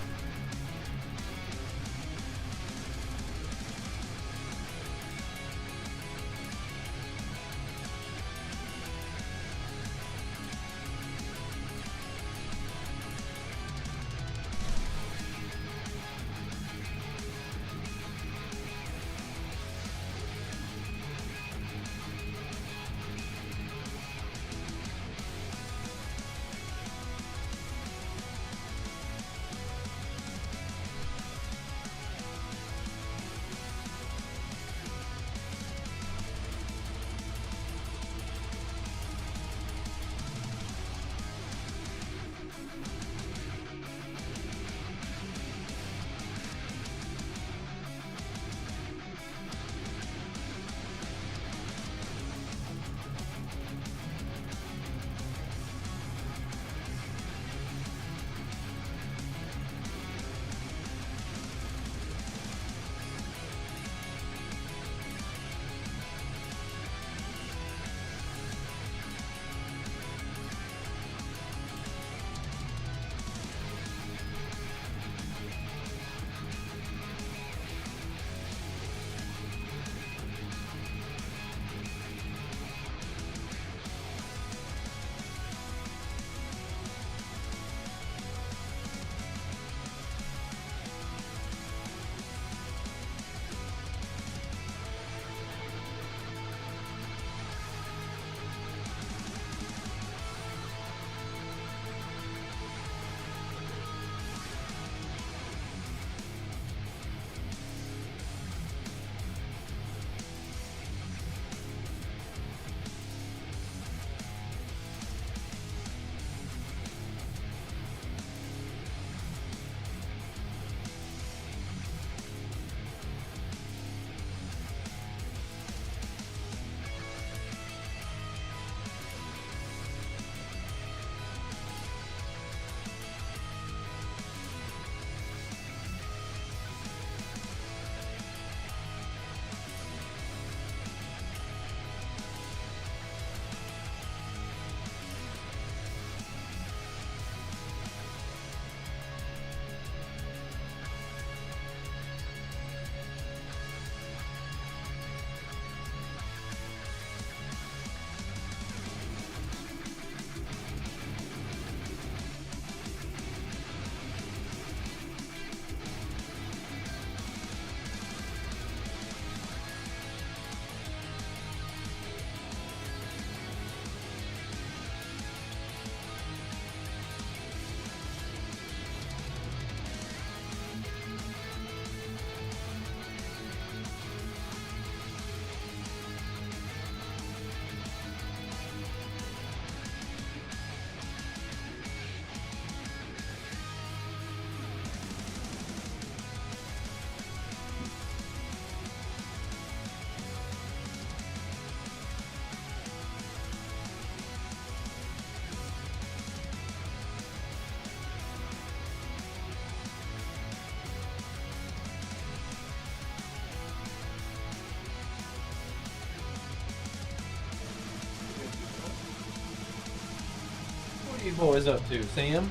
boys up to, Sam?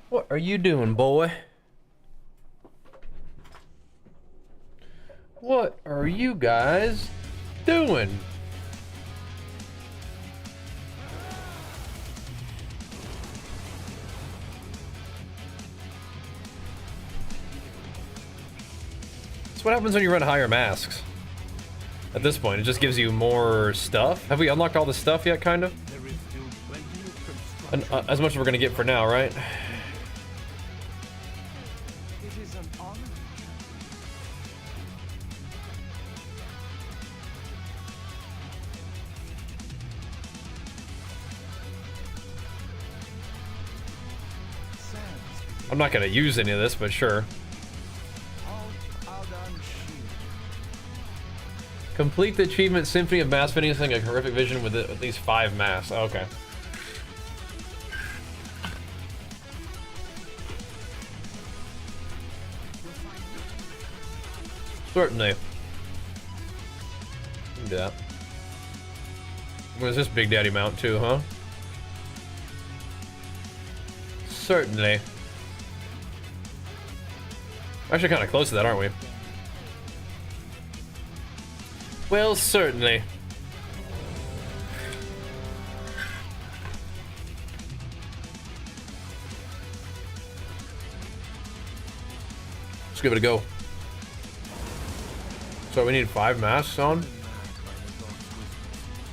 What are you doing, boy? What are you guys doing? That's what happens when you run higher masks. At this point, it just gives you more stuff. Have we unlocked all the stuff yet, kind of? And, as much as we're gonna get for now, right? I'm not gonna use any of this, but sure. Complete the achievement Symphony of Mass finishing a horrific vision with at least 5 masks. Oh, okay. Certainly. We can do that. Where's this Big Daddy mount too, huh? Certainly. Actually kind of close to that, aren't we? Well, certainly. Let's give it a go. So we need 5 masks on.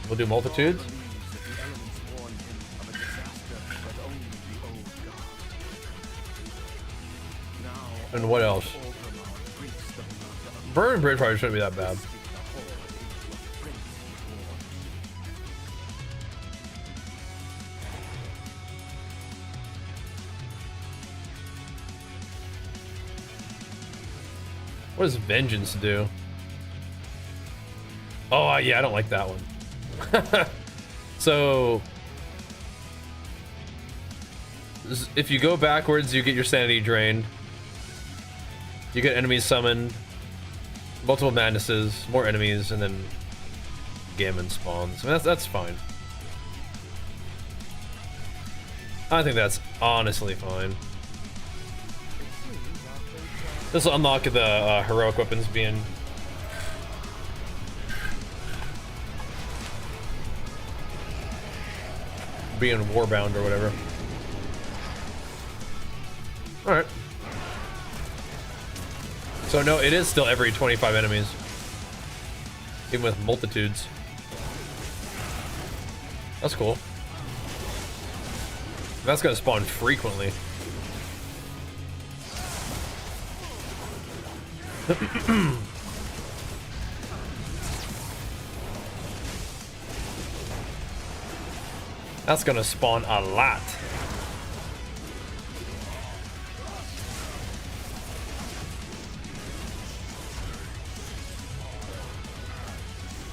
We'll do multitudes. And what else? Burn Bridge probably shouldn't be that bad. What does Vengeance do? Oh, yeah, I don't like that one. So, if you go backwards, you get your sanity drained. You get enemies summoned, multiple madnesses, more enemies, and then Gammon spawns. I mean, that's fine. I think that's honestly fine. This will unlock the heroic weapons being warbound or whatever. All right. So no, it is still every 25 enemies, even with multitudes. That's cool. That's gonna spawn frequently. That's gonna spawn a lot.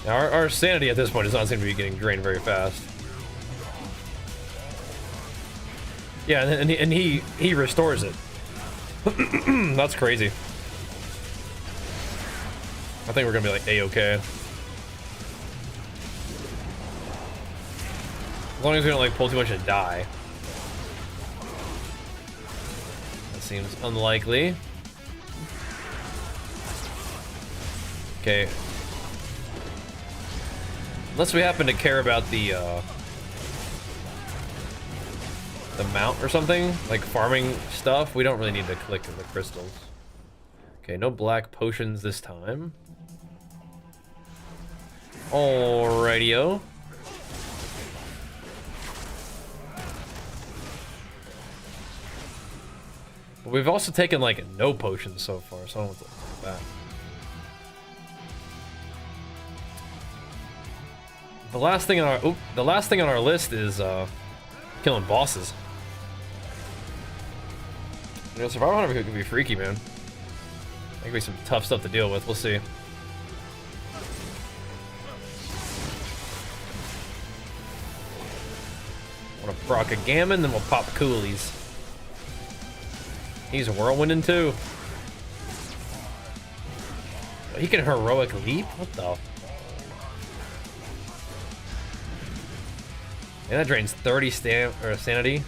Now our sanity at this point does not seem to be getting drained very fast. Yeah, and he restores it. That's crazy. I think we're gonna be like A-okay. As long as we don't like pull too much and die. That seems unlikely. Okay. Unless we happen to care about the mount or something, like farming stuff, we don't really need to click the crystals. Okay, no black potions this time. Alrighty-o. But we've also taken like no potions so far, so I don't know what's that. The last thing on our list is killing bosses. You know, Survival Hunter could be freaky, man. That could be some tough stuff to deal with. We'll see. Want to proc a Gammon, then we'll pop Coolies. He's whirlwinding too. He can heroic leap? What the? And that drains 30 sanity.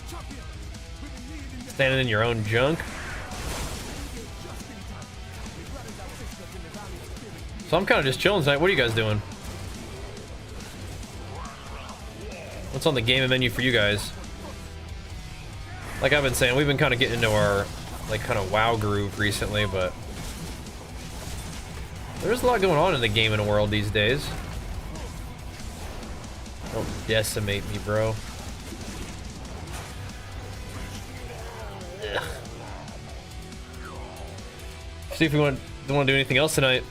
Standing in your own junk. So I'm kind of just chilling tonight. What are you guys doing? What's on the gaming menu for you guys? Like I've been saying, we've been kind of getting into our like kind of WoW groove recently, but there's a lot going on in the gaming world these days. Don't decimate me, bro. Ugh. See if we want to do anything else tonight.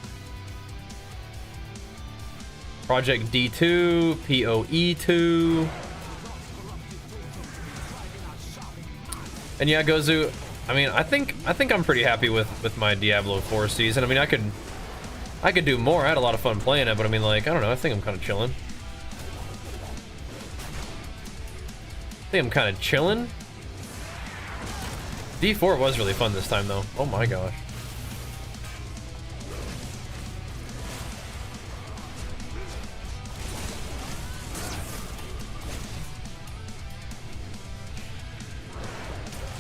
Project D2, PoE2. And yeah, Gozu, I mean, I think I'm pretty happy with my Diablo 4 season. I mean, I could do more. I had a lot of fun playing it, but I mean, like, I don't know. I think I'm kind of chilling. D4 was really fun this time, though. Oh my gosh.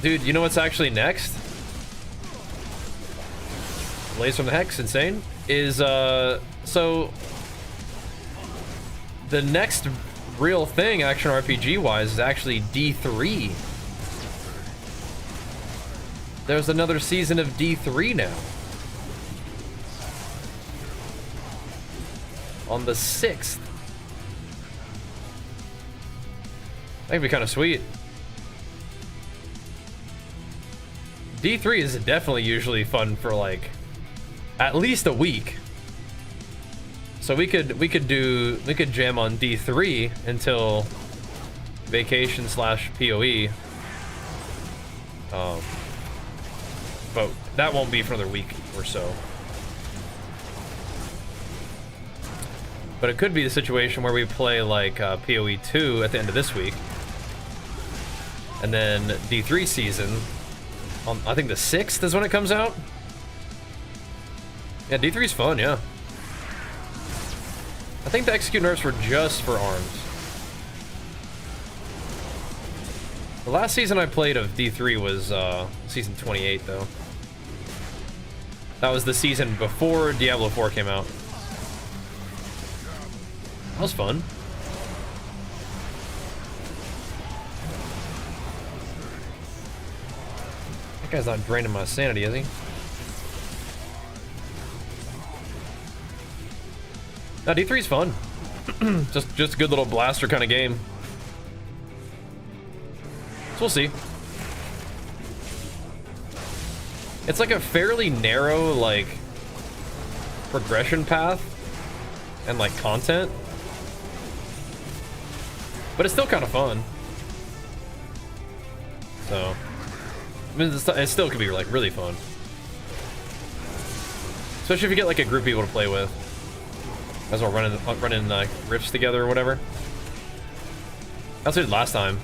Dude, you know what's actually next? Blaze from the Hex, insane. Is, so... the next real thing, action RPG-wise, is actually D3. There's another season of D3 now. On the 6th. That'd be kind of sweet. D3 is definitely usually fun for like at least a week. So we could jam on D3 until vacation / PoE. But that won't be for another week or so. But it could be the situation where we play like PoE 2 at the end of this week, and then D3 season. I think the 6th is when it comes out. Yeah, D3's fun, yeah. I think the execute nerfs were just for arms. The last season I played of D3 was season 28, though. That was the season before Diablo 4 came out. That was fun. That guy's not draining my sanity, is he? No, D3's fun. just a good little blaster kind of game. So we'll see. It's like a fairly narrow, like, progression path and like content, but it's still kind of fun. So I mean, it still could be like really fun, especially if you get like a group of people to play with. As well running rifts together or whatever. That's what we did last time.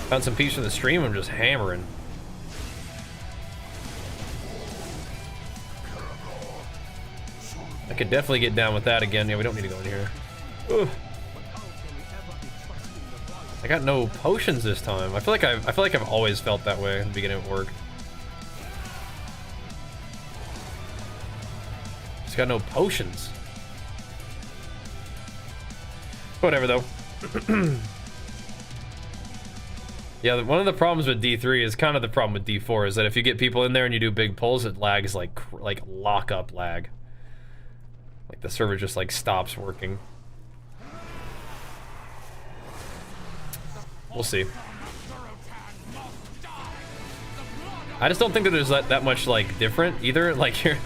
Found some peace from the stream. I'm just hammering. I could definitely get down with that again. Yeah, we don't need to go in here. Ugh. I got no potions this time. I feel like I've always felt that way at the beginning of work. Just got no potions. Whatever though. Yeah, one of the problems with D3 is kind of the problem with D4 is that if you get people in there and you do big pulls, it lags like lock-up lag. Like the server just like stops working. We'll see. I just don't think that there's that much like different either. Like you're,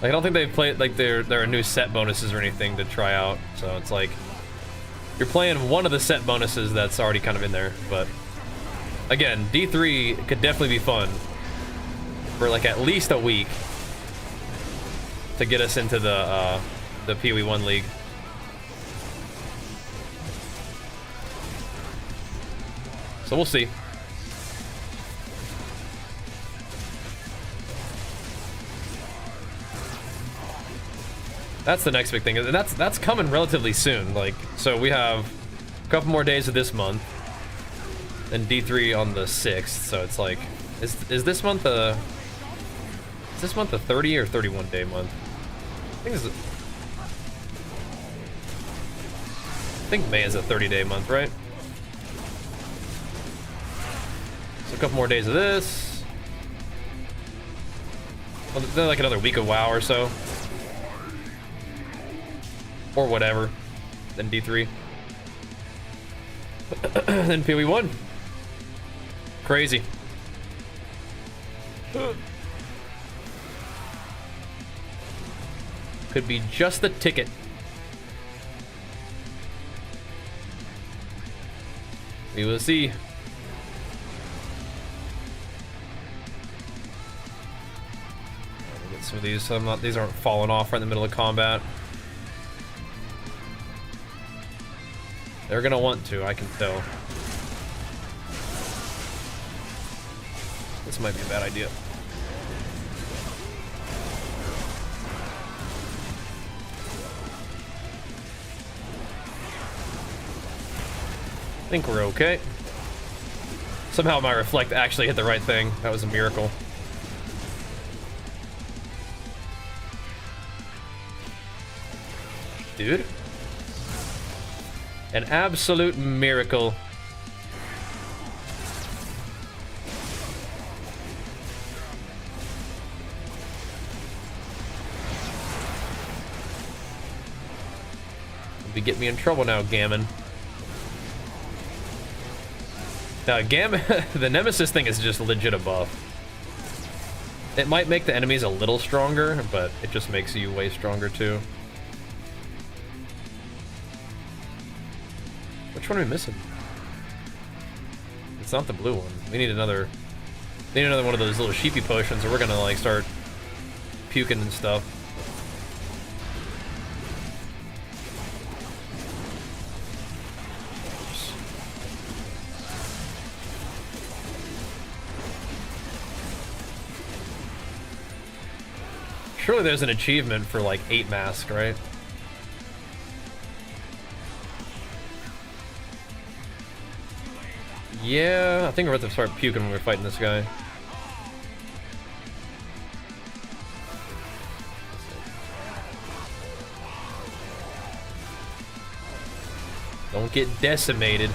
like I don't think they've played like there are new set bonuses or anything to try out. So it's like you're playing one of the set bonuses that's already kind of in there. But again, D3 could definitely be fun for like at least a week to get us into the PoE 1 league. So we'll see. That's the next big thing, and that's coming relatively soon. Like, so we have a couple more days of this month, and D3 on the 6th. So it's like, is this month a 30 or 31 day month? I think May is a 30-day month, right? So a couple more days of this. Well, then like another week of WoW or so. Or whatever. Then D3. Then PoE1. Crazy. Could be just the ticket. We will see. Get some of these. These aren't falling off right in the middle of combat. They're gonna want to, I can tell. This might be a bad idea. I think we're okay. Somehow my reflect actually hit the right thing. That was a miracle. Dude. An absolute miracle. You'll be getting me in trouble now, Gammon. Now, Gammon, the Nemesis thing is just legit a buff. It might make the enemies a little stronger, but it just makes you way stronger too. Which one are we missing? It's not the blue one. We need another one of those little sheepy potions, or we're gonna like start puking and stuff. Surely there's an achievement for like 8 mask, right? Yeah, I think we're about to start puking when we're fighting this guy. Don't get decimated.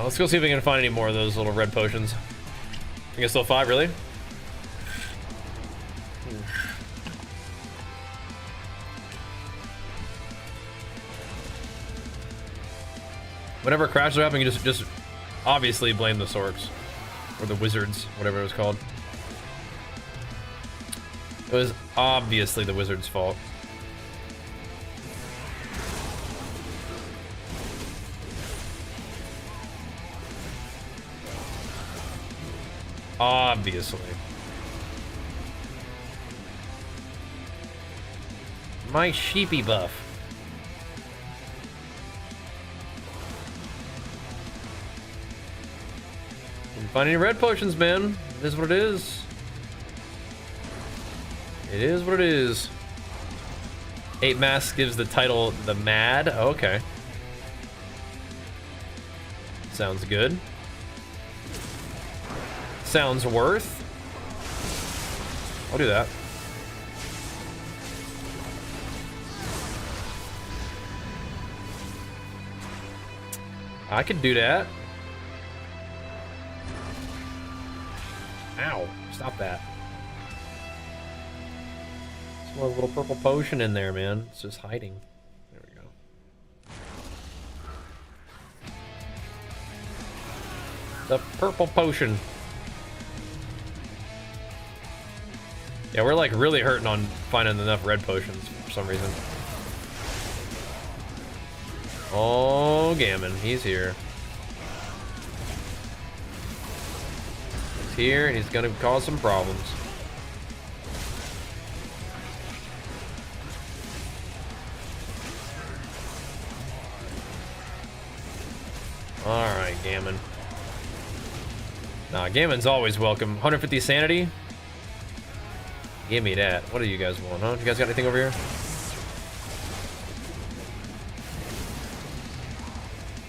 Let's go see if we can find any more of those little red potions. I think it's still 5, really? Whenever crashes are happening, you just obviously blame the Sorks. Or the Wizards, whatever it was called. It was obviously the Wizards' fault. Obviously. My sheepy buff. Didn't find any red potions, man. It is what it is. It is what it is. 8 masks gives the title the Mad. Oh, okay. Sounds good. Sounds worth. I'll do that. I could do that. Ow. Stop that. There's more little purple potion in there, man. It's just hiding. There we go. The purple potion. Yeah, we're like really hurting on finding enough red potions for some reason. Oh, Gammon, he's here. He's here, and he's gonna cause some problems. Alright, Gammon. Nah, Gammon's always welcome. 150 sanity? Give me that. What do you guys want, huh? You guys got anything over here?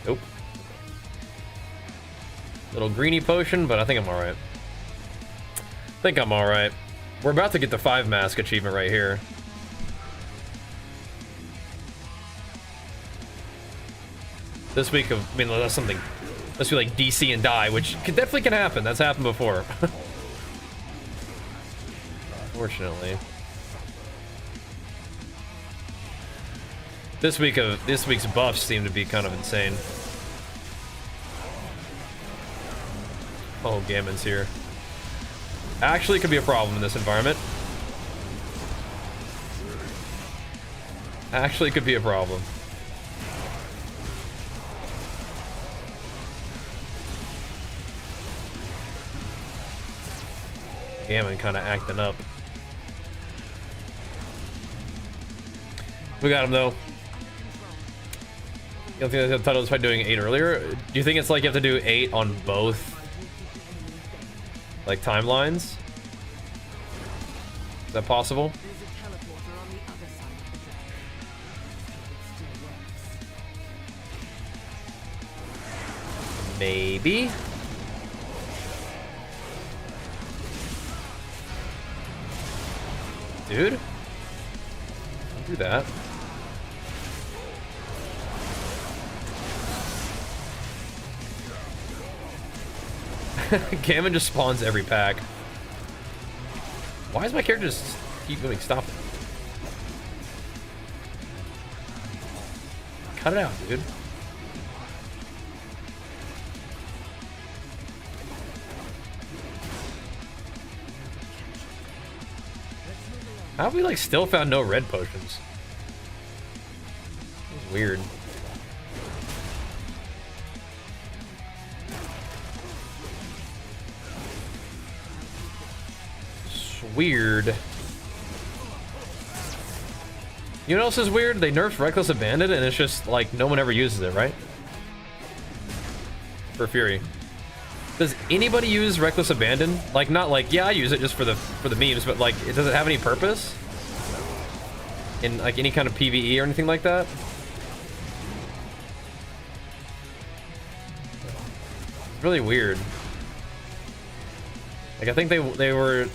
Nope. Little greeny potion, but I think I'm alright. Think I'm alright. We're about to get the 5 mask achievement right here. This week of, I mean, that's something. Let's be like DC and die, which definitely can happen. That's happened before. Fortunately. This week's buffs seem to be kind of insane. Oh, Gammon's here. Actually, could be a problem in this environment. Actually, could be a problem. Gammon kind of acting up. We got him though. You don't think the title was by doing 8 earlier? Do you think it's like you have to do 8 on both, like, timelines? Is that possible? Maybe. Dude, don't do that. Gammon just spawns every pack. Why does my character just keep moving? Stop it. Cut it out, dude. How have we, like, still found no red potions? It's weird. It's weird. You know what else is weird? They nerfed Reckless Abandon, and it's just, like, no one ever uses it, right? For Fury. Does anybody use Reckless Abandon? Like, not like, yeah, I use it just for the memes, but like, does it have any purpose? In like any kind of PvE or anything like that? It's really weird. Like, I think they were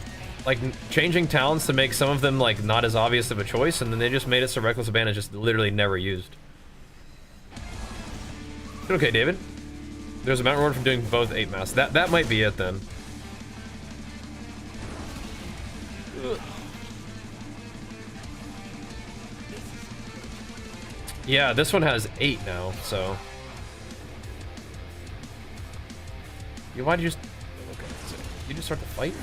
like changing talents to make some of them like not as obvious of a choice, and then they just made it so Reckless Abandon is just literally never used. Okay, David. There's a mountain reward from doing both 8 masks. That might be it then. Ugh. Yeah, this one has 8 now, so. Why'd you just? Okay, so you just start the fight?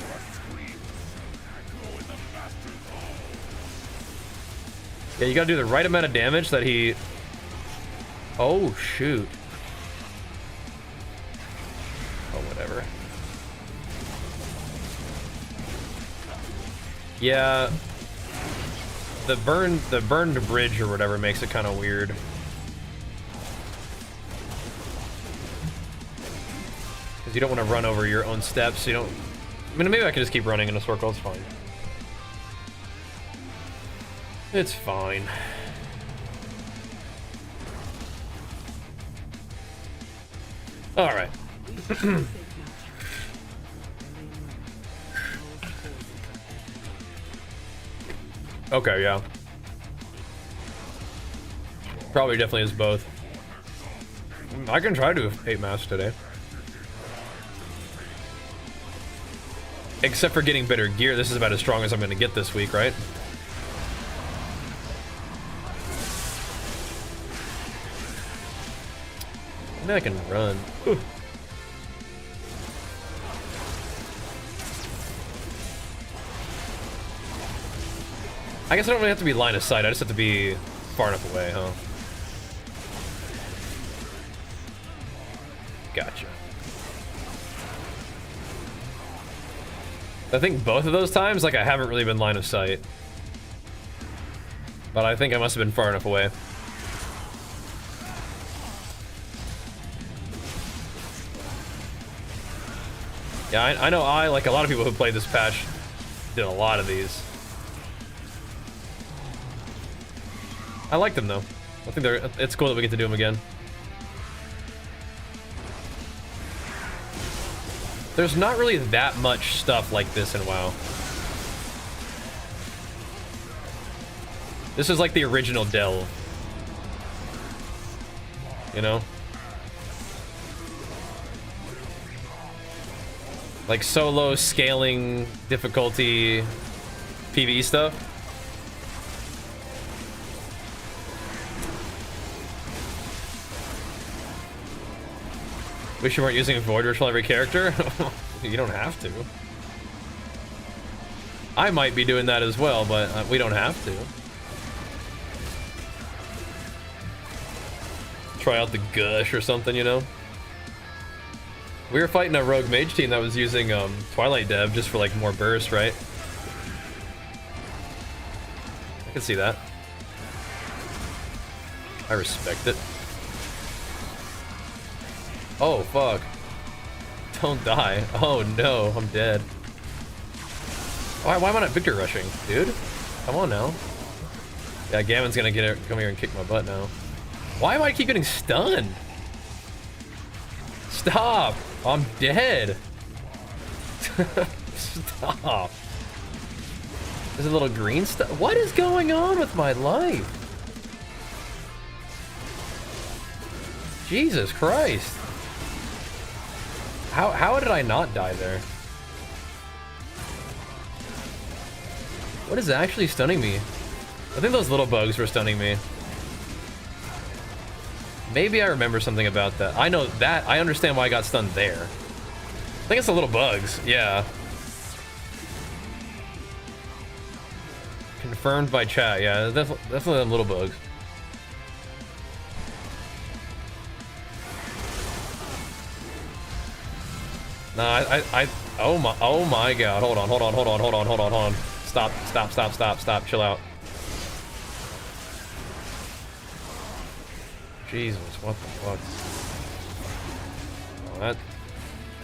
Yeah, you gotta do the right amount of damage that he. Oh shoot. Oh, whatever. Yeah, the burned bridge or whatever makes it kind of weird. Because you don't want to run over your own steps. You don't. I mean, maybe I could just keep running in a circle. It's fine. It's fine. All right. Okay, yeah. Probably definitely is both. I can try to do 8 masks today. Except for getting better gear, this is about as strong as I'm going to get this week, right? Maybe I can run. Ooh. I guess I don't really have to be line of sight. I just have to be far enough away, huh? Gotcha. I think both of those times, like, I haven't really been line of sight. But I think I must have been far enough away. Yeah, I know like a lot of people who played this patch did a lot of these. I like them though. I think it's cool that we get to do them again. There's not really that much stuff like this in WoW. This is like the original delve. You know? Like solo scaling difficulty PvE stuff. Wish you weren't using Void Ritual every character. You don't have to. I might be doing that as well, but we don't have to. Try out the gush or something, you know? We were fighting a rogue mage team that was using Twilight Dev just for like more burst, right? I can see that. I respect it. Oh, fuck. Don't die. Oh, no. I'm dead. Why am I not Victor rushing, dude? Come on now. Yeah, Gavin's gonna come here and kick my butt now. Why am I keep getting stunned? Stop. I'm dead. Stop. There's a little green stuff. What is going on with my life? Jesus Christ. How did I not die there? What is actually stunning me? I think those little bugs were stunning me. Maybe I remember something about that. I know that. I understand why I got stunned there. I think it's the little bugs. Yeah. Confirmed by chat. Yeah, definitely them little bugs. Nah, oh my god. Hold on. Stop. Chill out. Jesus, what the fuck? Well,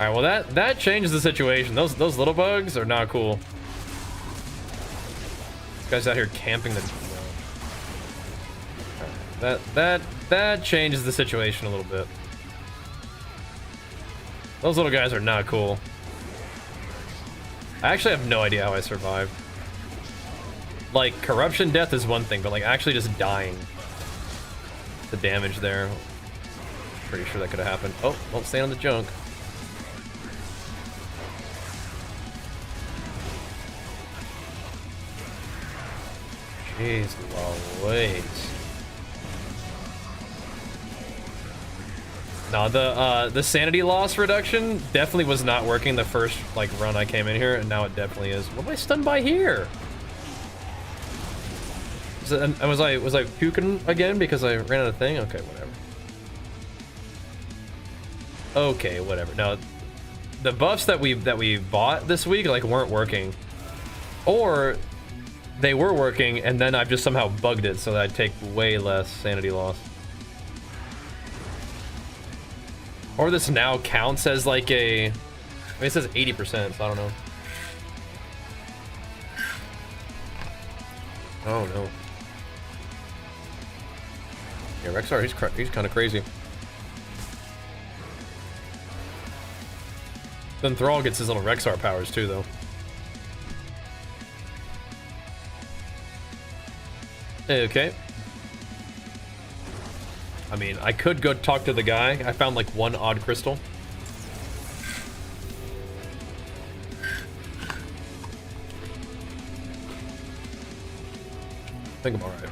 alright, well that changes the situation. Those little bugs are not cool. This guy's out here camping the that changes the situation a little bit. Those little guys are not cool. I actually have no idea how I survived. Like, corruption death is one thing, but like actually just dying. The damage there. Pretty sure that could have happened. Oh, don't stand on the junk. Jeez Louise. No, the sanity loss reduction definitely was not working the first like run I came in here, and now it definitely is. What am I stunned by here? Was I puking again because I ran out of thing? Okay, whatever. Okay, whatever. No, the buffs that we bought this week like weren't working, or they were working and then I've just somehow bugged it so that I'd take way less sanity loss. Or this now counts as like a... I mean, it says 80%, so I don't know. Oh no. Yeah, Rexar, he's kind of crazy. Then Thrall gets his little Rexar powers too, though. Okay. I mean, I could go talk to the guy. I found like one odd crystal. I think I'm alright.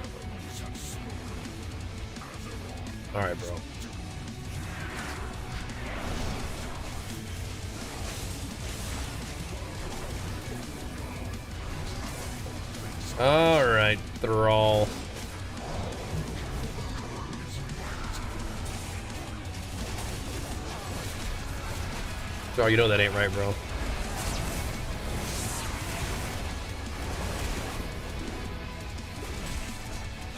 Alright, bro. Alright, Thrall. Oh, you know that ain't right, bro.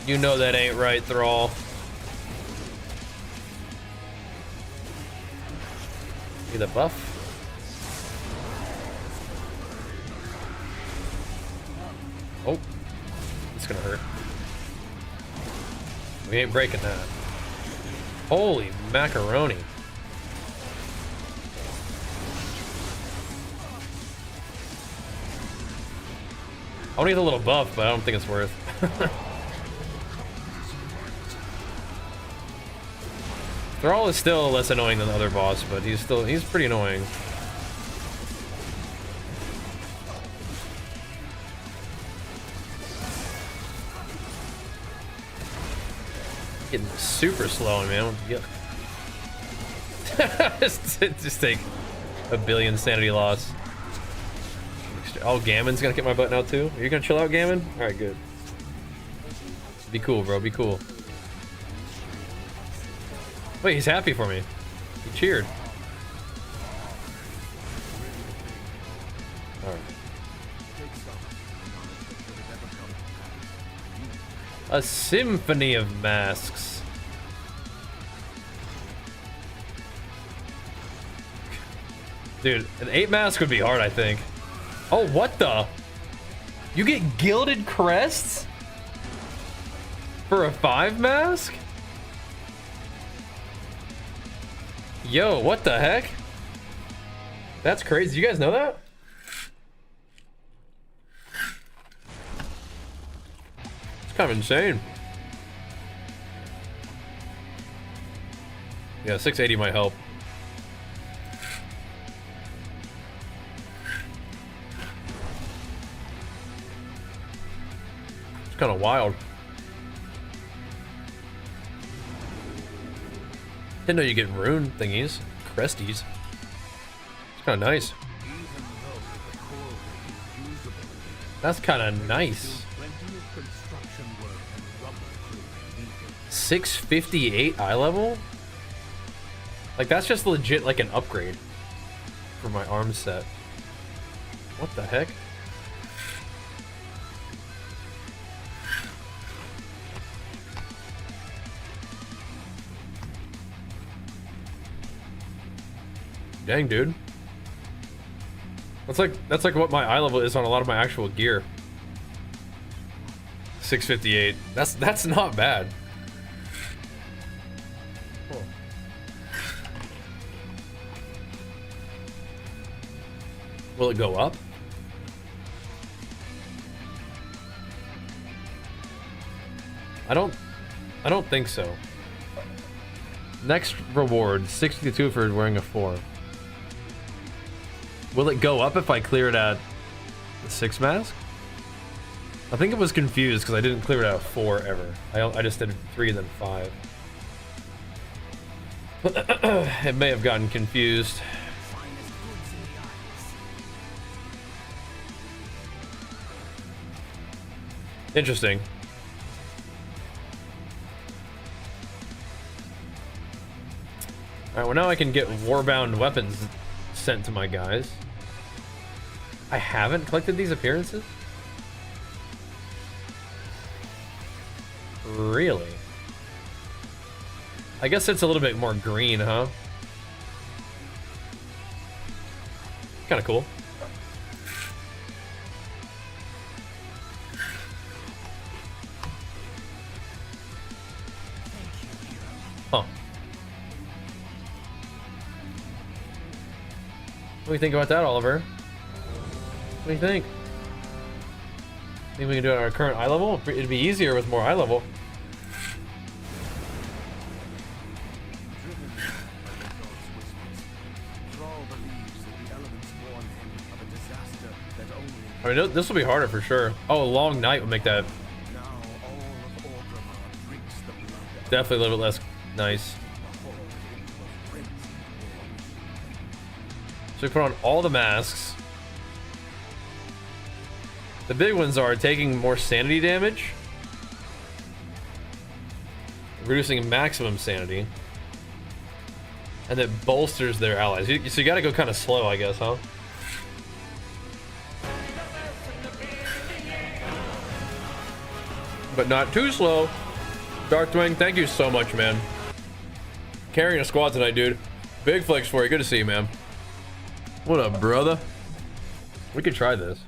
You know that ain't right, Thrall. See the buff? Oh, it's gonna hurt. We ain't breaking that. Holy macaroni. I'll need a little buff, but I don't think it's worth. Thrall is still less annoying than the other boss, but he's pretty annoying. Getting super slow, man. just take a billion sanity loss. Oh, Gammon's gonna get my butt now too. Are you gonna chill out, Gammon? All right, good. Be cool, bro. Be cool. Wait, he's happy for me. He cheered. All right. A symphony of masks. Dude, an 8 mask would be hard, I think. Oh, what the? You get gilded crests? For a 5 mask? Yo, what the heck? That's crazy. You guys know that? It's kind of insane. Yeah, 680 might help. It's kind of wild. Didn't know you get rune thingies, cresties. It's kind of nice. That's kind of nice. 658 eye level? Like, that's just legit like an upgrade for my arm set. What the heck? Dang, dude. That's like what my eye level is on a lot of my actual gear. 658. That's not bad. Cool. Will it go up? I don't think so. Next reward, 62 for wearing a 4. Will it go up if I clear it at the 6 mask? I think it was confused because I didn't clear it at 4 ever. I just did 3 then 5. It may have gotten confused. Interesting. Alright, well now I can get warbound weapons sent to my guys. I haven't collected these appearances? Really? I guess it's a little bit more green, huh? Kind of cool. Huh. What do you think about that, Oliver? What do you think? Think we can do it at our current eye level? It'd be easier with more eye level. I mean, this will be harder for sure. Oh, a long night would make that definitely a little bit less nice. So we put on all the masks. The big ones are taking more sanity damage, reducing maximum sanity, And it bolsters their allies. So you gotta go kind of slow, I guess, huh? But not too slow. Darkwing, thank you so much, man. Carrying a squad tonight, dude. Big flex for you. Good to see you, man. What up, brother? We could try this.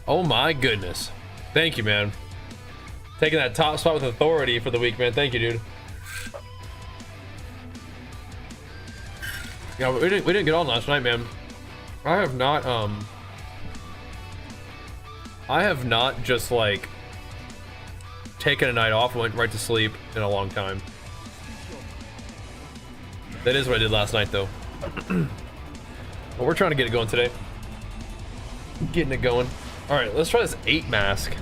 Oh my goodness. Thank you, man. Taking that top spot with authority for the week, man. Thank you, dude. Yeah, we didn't get on last night, man. I have not just like taken a night off and went right to sleep in a long time. That is what I did last night, though. But we're trying to get it going today. Getting it going. All right, let's try this 8 mask.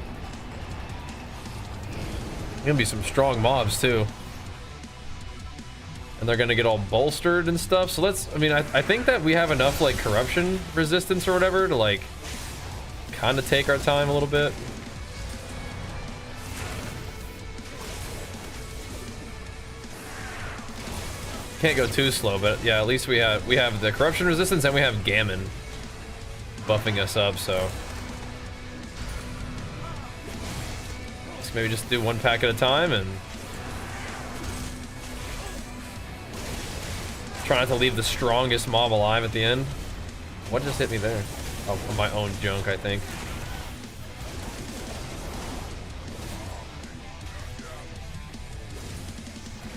Gonna be some strong mobs too, and they're gonna get all bolstered and stuff. So let's. I mean, I think that we have enough like corruption resistance or whatever to like kind of take our time a little bit. Can't go too slow, but yeah, at least we have the corruption resistance and we have Gammon buffing us up. So. Maybe just do 1 pack at a time and try not to leave the strongest mob alive at the end. What just hit me there? Oh, from my own junk, I think.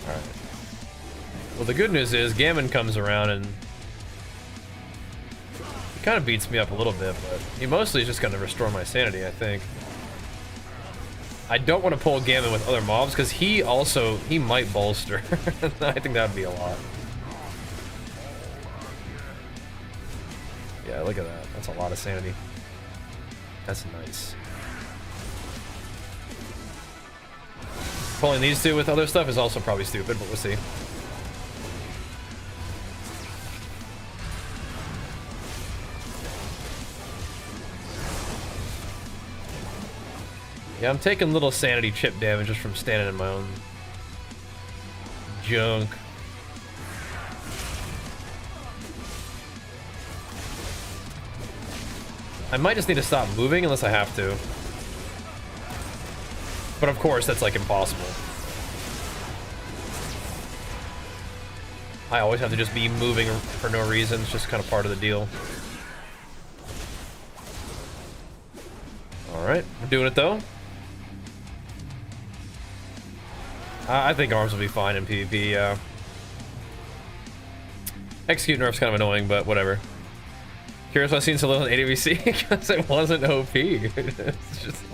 Alright. Well, the good news is Gammon comes around and he kind of beats me up a little bit, but he mostly is just going to restore my sanity, I think. I don't want to pull Gammon with other mobs because he might bolster. I think that would be a lot. Yeah, look at that. That's a lot of sanity. That's nice. Pulling these two with other stuff is also probably stupid, but we'll see. Yeah, I'm taking little sanity chip damage just from standing in my own junk. I might just need to stop moving unless I have to. But of course, that's like impossible. I always have to just be moving for no reason. It's just kind of part of the deal. Alright, we're doing it though. I think arms will be fine in PvP, Execute nerf's kind of annoying, but whatever. Curious why I've seen so little in AWC? Because it wasn't OP. It's just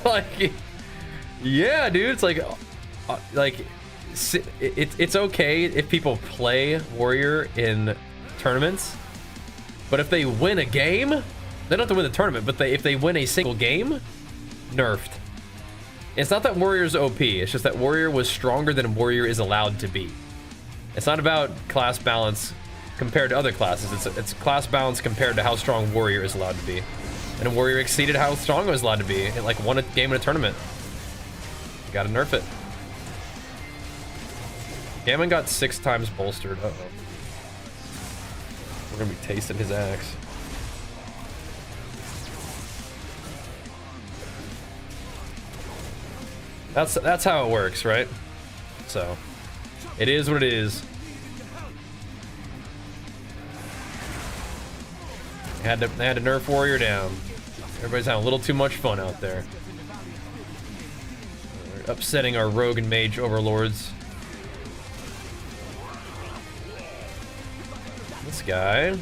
like, yeah, dude, it's like it's okay if people play Warrior in tournaments, but if they win a game, they don't have to win the tournament, but if they win a single game, nerfed. It's not that Warrior's OP, it's just that Warrior was stronger than Warrior is allowed to be. It's not about class balance compared to other classes, it's class balance compared to how strong Warrior is allowed to be. And Warrior exceeded how strong it was allowed to be. It like won a game in a tournament. Gotta nerf it. Gammon got 6 times bolstered, uh-oh. We're gonna be tasting his axe. That's how it works, right? So, it is what it is. They had to nerf Warrior down. Everybody's having a little too much fun out there. We're upsetting our rogue and mage overlords. This guy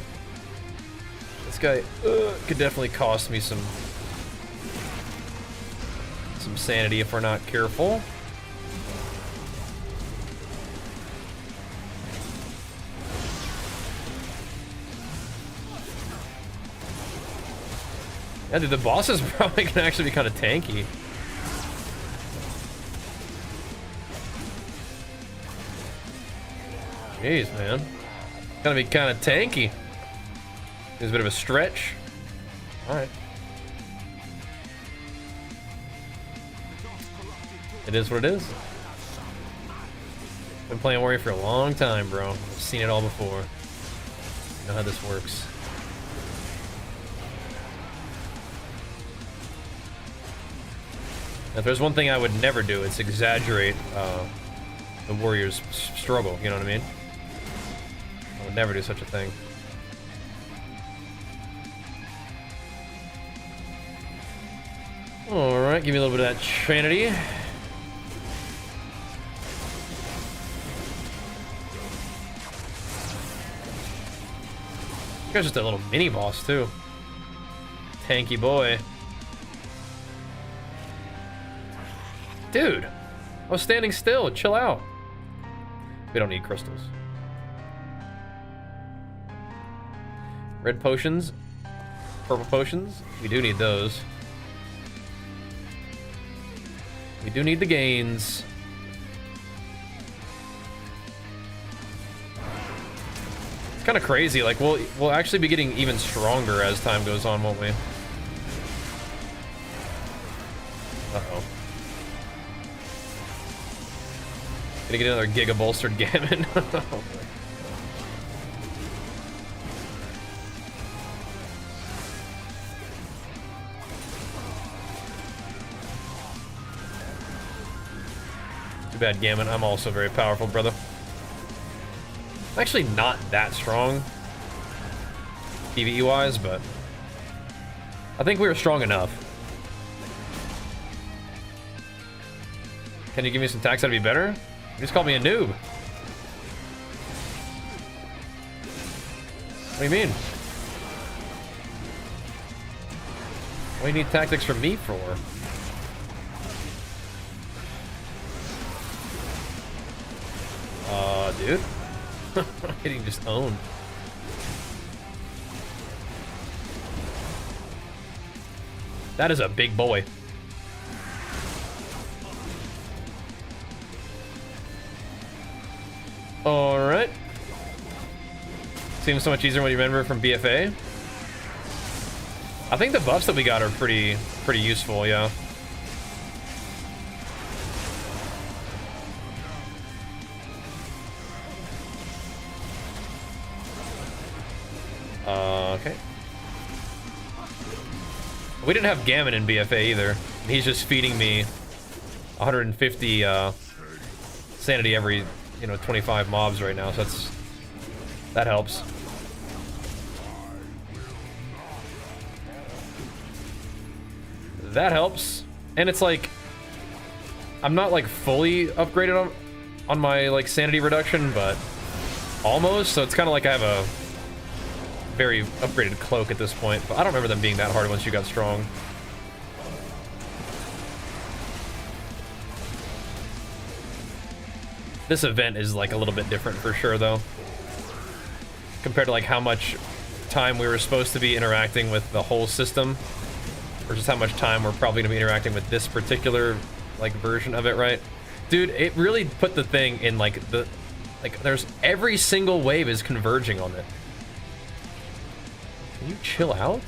could definitely cost me some sanity if we're not careful. Yeah, dude, the boss is probably gonna actually be kind of tanky. Jeez, man. Gonna be kind of tanky. There's a bit of a stretch. Alright. It is what it is. Been playing Warrior for a long time, bro. I've seen it all before. I know how this works. If there's one thing I would never do, it's exaggerate the Warrior's struggle, you know what I mean? I would never do such a thing. Alright, give me a little bit of that Trinity. This guy's just a little mini boss, too. Tanky boy. Dude, I was standing still. Chill out. We don't need crystals. Red potions. Purple potions. We do need those. We do need the gains. It's kind of crazy. Like, we'll actually be getting even stronger as time goes on, won't we? Uh-oh. Gonna get another Giga bolstered Gammon. Too bad, Gammon. I'm also very powerful, brother. I'm actually not that strong, PvE-wise, but I think we were strong enough. Can you give me some tax that'd be better? You just called me a noob. What do you mean? What do you need tactics from me for? Dude. Getting just owned. That is a big boy. Alright. Seems so much easier when you remember from BFA. I think the buffs that we got are pretty useful, yeah. Okay. We didn't have Gammon in BFA either. He's just feeding me 150 sanity every, 25 mobs right now, so that helps. That helps. And it's like, I'm not like fully upgraded on my like sanity reduction, but almost, so it's kind of like I have a very upgraded cloak at this point, but I don't remember them being that hard once you got strong. This event is like a little bit different for sure though, compared to like how much time we were supposed to be interacting with the whole system versus how much time we're probably gonna be interacting with this particular like version of it, right? Dude, it really put the thing in like there's every single wave is converging on it. Can you chill out?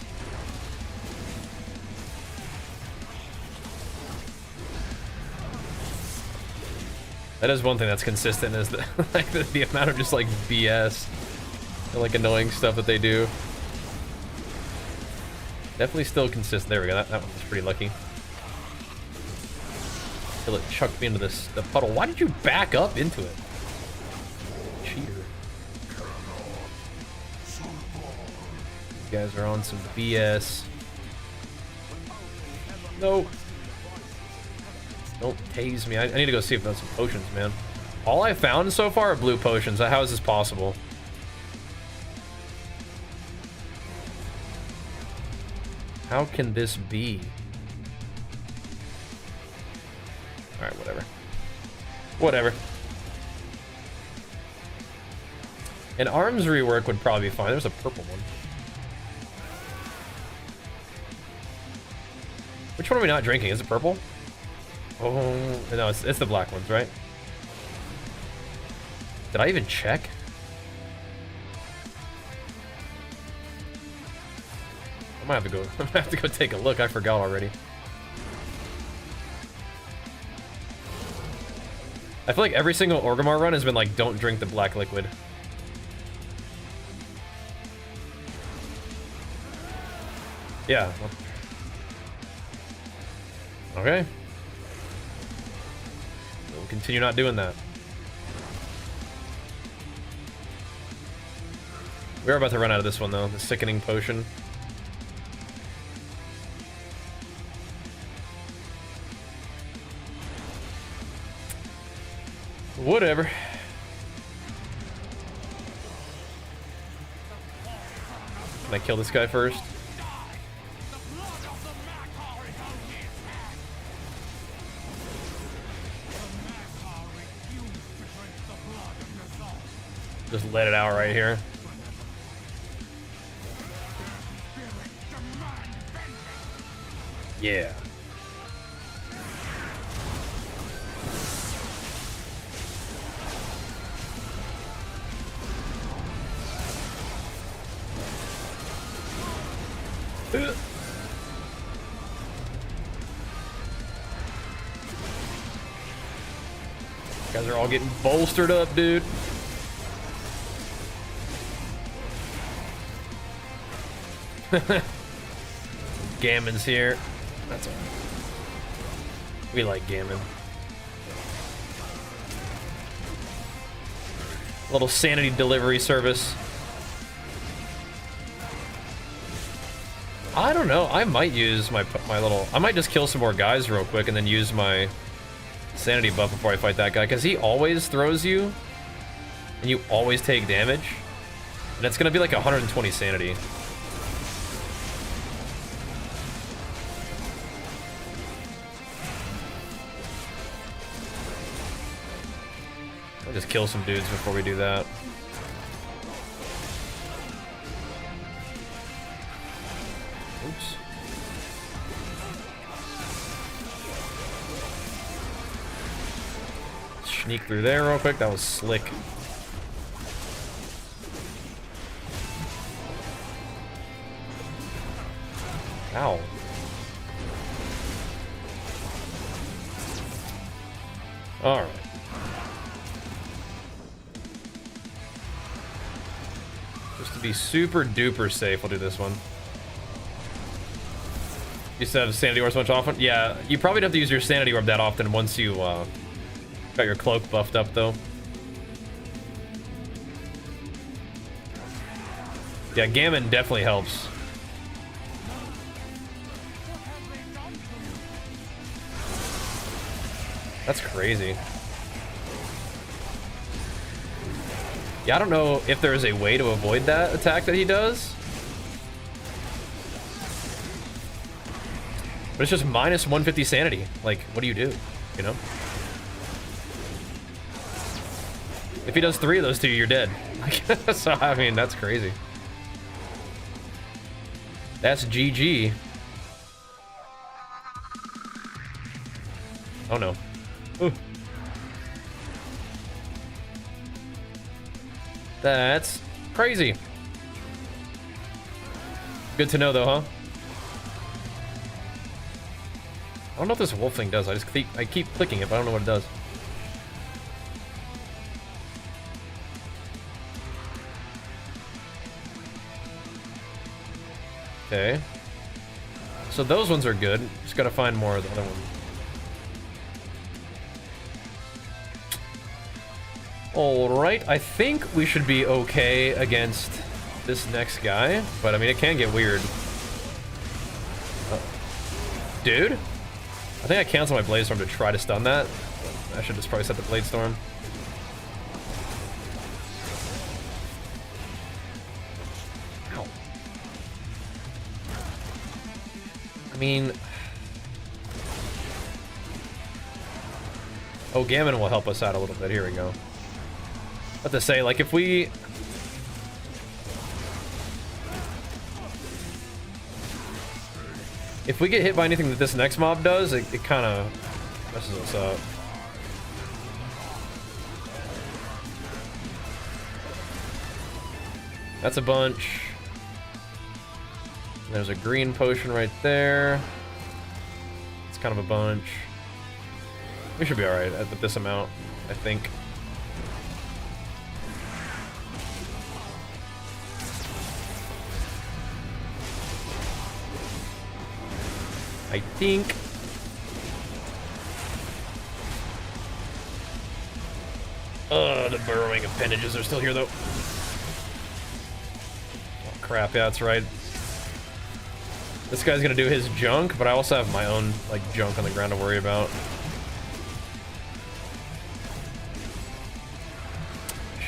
That is one thing that's consistent, is the like the amount of just like BS and like annoying stuff that they do. Definitely still consistent. There we go. That one was pretty lucky. Till it chucked me into the puddle. Why did you back up into it? Cheater. You guys are on some BS. Nope. Don't tase me. I need to go see if there's some potions, man. All I found so far are blue potions. How is this possible? How can this be? Alright, whatever. Whatever. An arms rework would probably be fine. There's a purple one. Which one are we not drinking? Is it purple? Oh, no, it's the black ones, right? Did I even check? I have to go. I'm gonna have to go take a look. I forgot already. I feel like every single Orgrimmar run has been like, don't drink the black liquid. Yeah. Okay. We'll continue not doing that. We're about to run out of this one though, the sickening potion. Whatever. Can I kill this guy first? Just let it out right here. Yeah. Guys are all getting bolstered up, dude. Gammon's here. That's all right. We like Gammon. Little sanity delivery service. I don't know. I might use my little... I might just kill some more guys real quick and then use my sanity buff before I fight that guy, because he always throws you and you always take damage. And it's going to be like 120 sanity. I'll just kill some dudes before we do that. Oops. Sneak through there real quick. That was slick. Ow. All right. Just to be super duper safe, we'll do this one. You said sanity orb so much often? Yeah, you probably don't have to use your sanity orb that often once you got your cloak buffed up, though. Yeah, Gammon definitely helps. That's crazy. Yeah, I don't know if there is a way to avoid that attack that he does. But it's just minus 150 sanity. Like, what do? You know? If he does 3 of those 2, you're dead. So, I mean, that's crazy. That's GG. Oh, no. Ooh. That's crazy. Good to know, though, huh? I don't know what this wolf thing does. I keep clicking it, but I don't know what it does. Okay. So those ones are good. Just gotta find more of the other ones. Alright, I think we should be okay against this next guy, but I mean, it can get weird. Dude? I think I canceled my Blade Storm to try to stun that. I should just probably set the Blade Storm. Ow. I mean... Oh, Gammon will help us out a little bit. Here we go. What to say, like, if we... If we get hit by anything that this next mob does, it kind of messes us up. That's a bunch. There's a green potion right there. It's kind of a bunch. We should be alright with this amount, I think. I think. The burrowing appendages are still here, though. Oh, crap, yeah, that's right. This guy's gonna do his junk, but I also have my own, like, junk on the ground to worry about.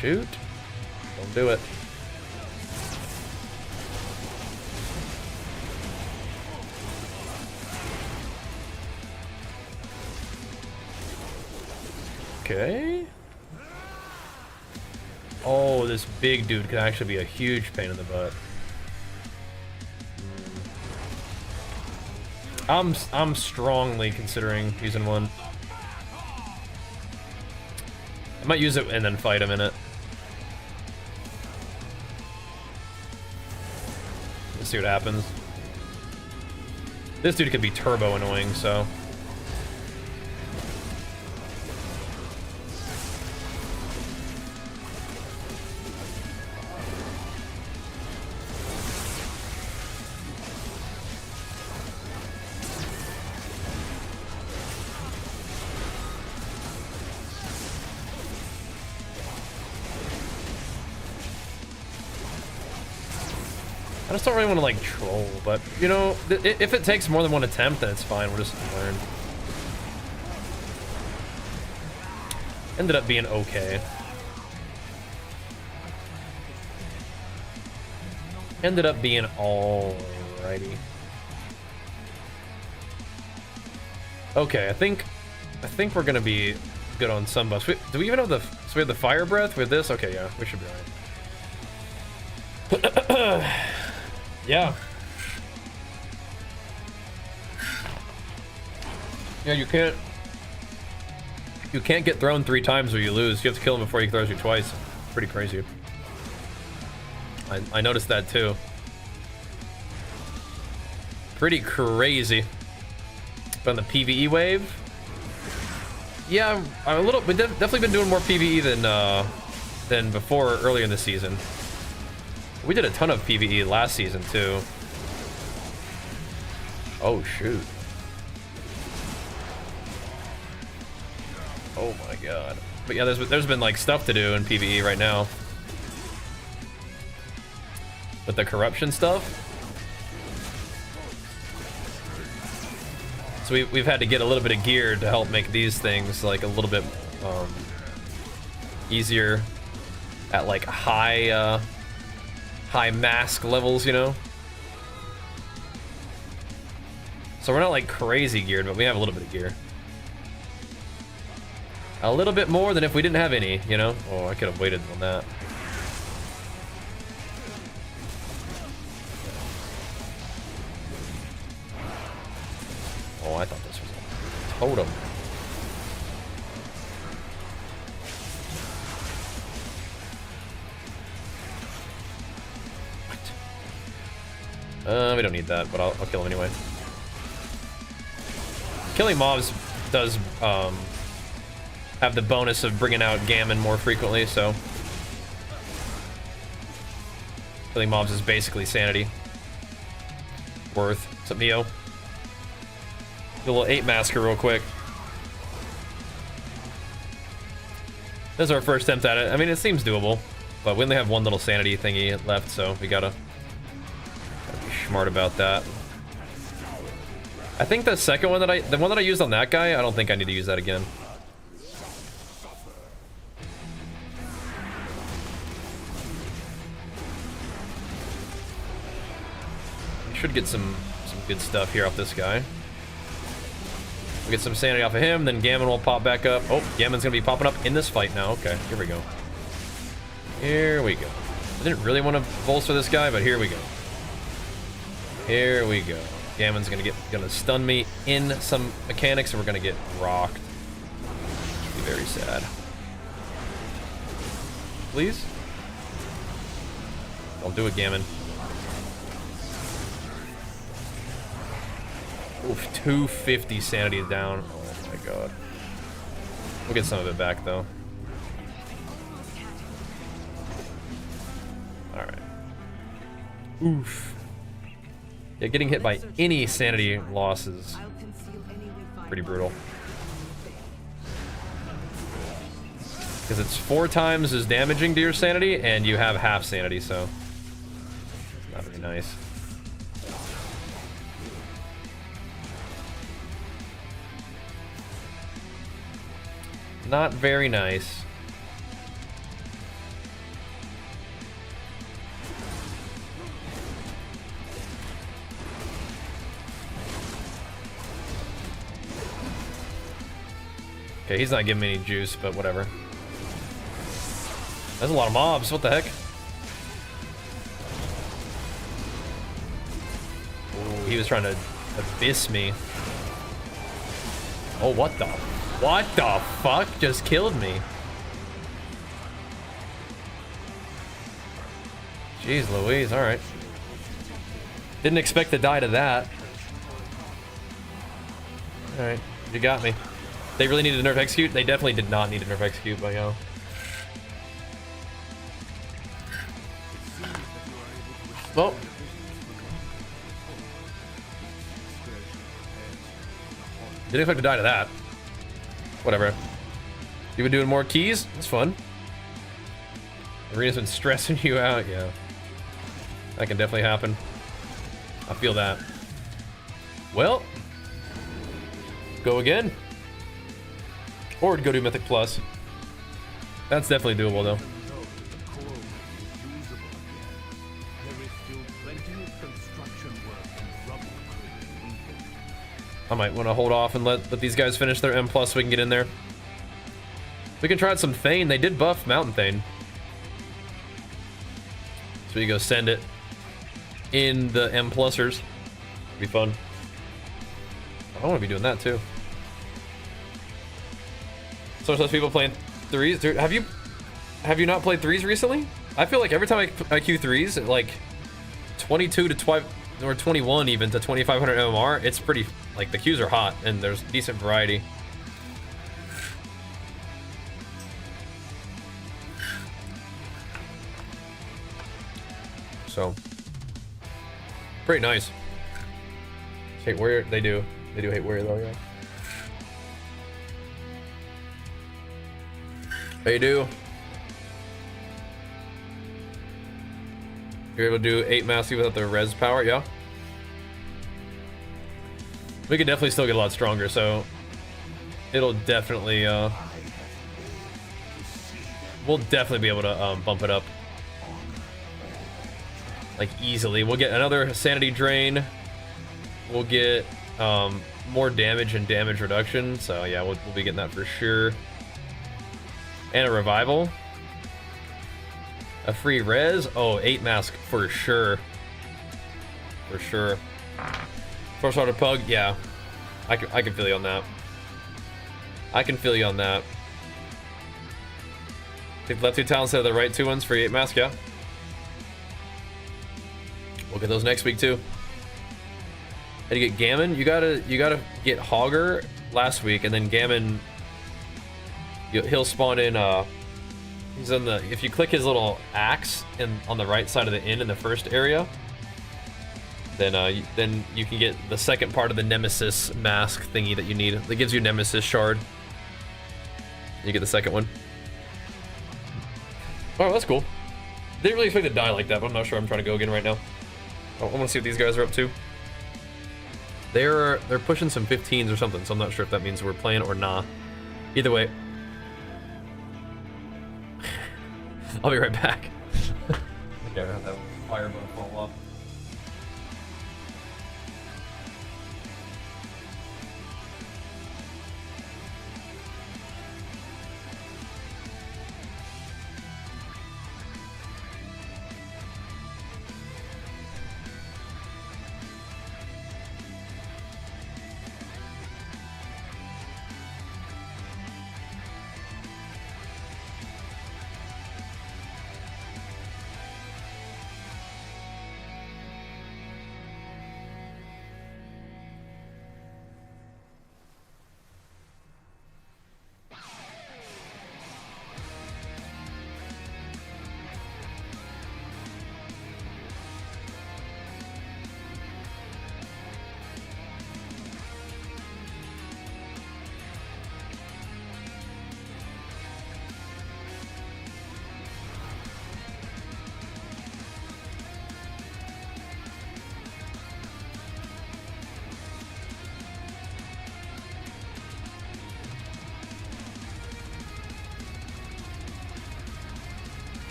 Shoot. Don't do it. Okay. Oh, this big dude could actually be a huge pain in the butt. I'm strongly considering using one. I might use it and then fight him in it. Let's see what happens. This dude could be turbo annoying, so. I just don't really want to, like, troll, but, you know, if it takes more than one attempt, then it's fine. We'll just learn. Ended up being okay. Ended up being alrighty. Okay, I think we're gonna be good on some buffs. Do we even have the... So we have the fire breath with this? Okay, yeah, we should be alright. Yeah. Yeah, you can't get thrown 3 times or you lose. You have to kill him before he throws you twice. Pretty crazy. I noticed that too. Pretty crazy. But on the PvE wave, yeah, we've definitely been doing more PvE than before earlier in the season. We did a ton of PvE last season, too. Oh, shoot. Oh, my God. But yeah, there's been, like, stuff to do in PvE right now. With the corruption stuff. So we've had to get a little bit of gear to help make these things, like, a little bit easier at, like, high mask levels, you know? So we're not like crazy geared, but we have a little bit of gear. A little bit more than if we didn't have any, you know? Oh, I could have waited on that. Oh, I thought this was a totem. We don't need that, but I'll kill him anyway. Killing mobs does have the bonus of bringing out Gammon more frequently, so killing mobs is basically sanity worth. What's up, Neo? Do a little 8 masker real quick. This is our first attempt at it. I mean, it seems doable, but we only have one little sanity thingy left, so we gotta be smart about that. I think the second one the one that I used on that guy, I don't think I need to use that again. We should get some good stuff here off this guy. We'll get some sanity off of him, then Gammon will pop back up. Oh, Gammon's gonna be popping up in this fight now. Okay, here we go. Here we go. I didn't really want to bolster this guy, but here we go. Here we go. Gammon's gonna stun me in some mechanics, and we're gonna get rocked. Be very sad. Please? Don't do it, Gammon. Oof, 250 sanity down. Oh my god. We'll get some of it back though. Alright. Oof. Yeah, getting hit by any sanity loss is pretty brutal. Because it's 4 times as damaging to your sanity, and you have half sanity, so not very nice. Not very nice. Okay, he's not giving me any juice, but whatever. There's a lot of mobs, what the heck? Ooh, he was trying to abyss me. Oh, what the fuck just killed me? Jeez Louise, alright. Didn't expect to die to that. Alright, you got me. They really needed a nerf execute? They definitely did not need a nerf execute, but yo. Well. Didn't expect to die to that. Whatever. You been doing more keys? That's fun. Arena's been stressing you out, yeah. That can definitely happen. I feel that. Well. Go again. Or go do Mythic Plus. That's definitely doable though. I might want to hold off and let these guys finish their M+ so we can get in there. We can try out some Thane. They did buff Mountain Thane. So we go send it in the M+ers. Be fun. I want to be doing that too. So there's people playing 3s. Dude, have you not played 3s recently? I feel like every time I queue 3s, like 22 to 12 or 21 even to 2500 MMR, it's pretty, like, the queues are hot and there's decent variety. So pretty nice. Hate warrior, they do hate warrior though, yeah. They do. You're able to do 8 mastery without the res power, yeah. We could definitely still get a lot stronger, so it'll definitely we'll definitely be able to bump it up like easily. We'll get another sanity drain. We'll get more damage and damage reduction. So yeah, we'll be getting that for sure. And a revival. A free res. Oh, 8 mask for sure. For sure. Force Hearted Pug, yeah. I can feel you on that. I can feel you on that. Take the left 2 talents instead of the right 2 ones for 8 mask, yeah. We'll get those next week too. How to get Gammon? You gotta get Hogger last week, and then Gammon, he'll spawn in. He's in the. If you click his little axe on the right side of the inn in the first area, then you can get the second part of the Nemesis mask thingy that you need. That gives you Nemesis shard. You get the second one. Oh, that's cool. Didn't really expect to die like that, but I'm not sure. I'm trying to go again right now. I want to see what these guys are up to. They're pushing some 15s or something, so I'm not sure if that means we're playing or nah. Either way, I'll be right back. Okay, I have that firebug fall off.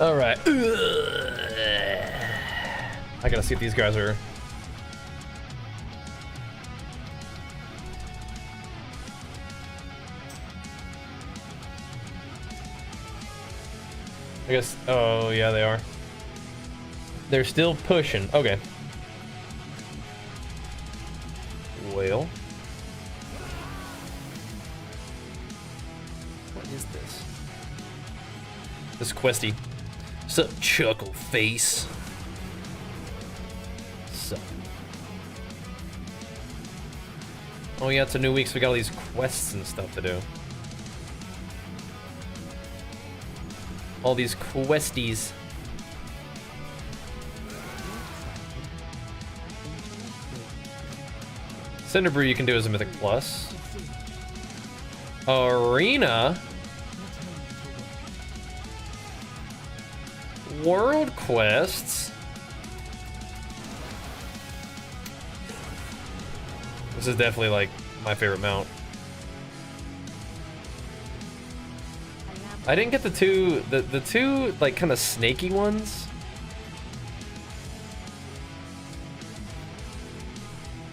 All right. I gotta see if these guys are. I guess. Oh yeah, they are. They're still pushing. Okay. Well. What is this? This questy. Sup, chuckle face. Sup. Oh yeah, it's a new week, so we got all these quests and stuff to do. All these questies. Cinderbrew you can do as a Mythic Plus. Arena. World quests. This is definitely like my favorite mount. I didn't get the two like kind of snaky ones.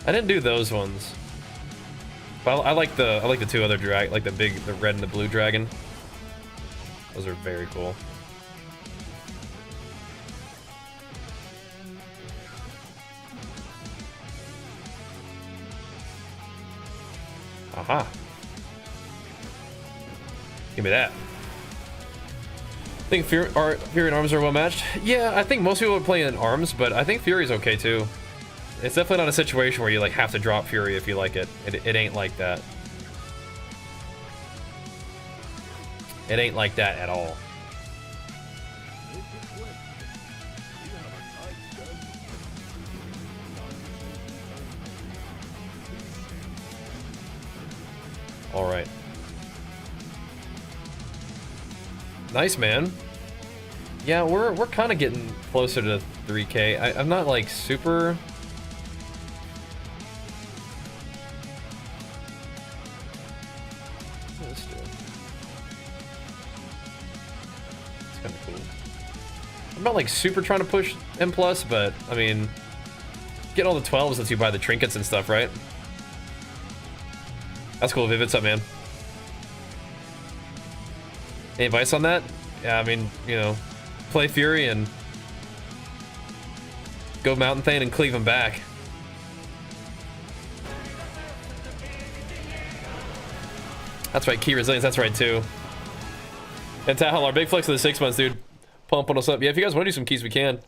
I didn't do those ones. But I like the two other like the red and the blue dragon. Those are very cool. Aha. Give me that. I think Fury and Arms are well matched. Yeah, I think most people are playing in Arms, but I think Fury's okay too. It's definitely not a situation where you like have to drop Fury if you like it. It ain't like that. It ain't like that at all. All right. Nice, man. Yeah, we're kind of getting closer to 3K. I'm not like super. Let's do it. It's kind of cool. I'm not like super trying to push M+, but I mean, getting all the 12s lets you buy the trinkets and stuff, right? That's cool, Vivid. What's up, man? Any advice on that? Yeah, I mean, you know, play Fury and go Mountain Thane and cleave him back. That's right, key resilience. That's right too. And Tahal, big flex of the 6 months, dude. Pumping us up. Yeah, if you guys want to do some keys, we can.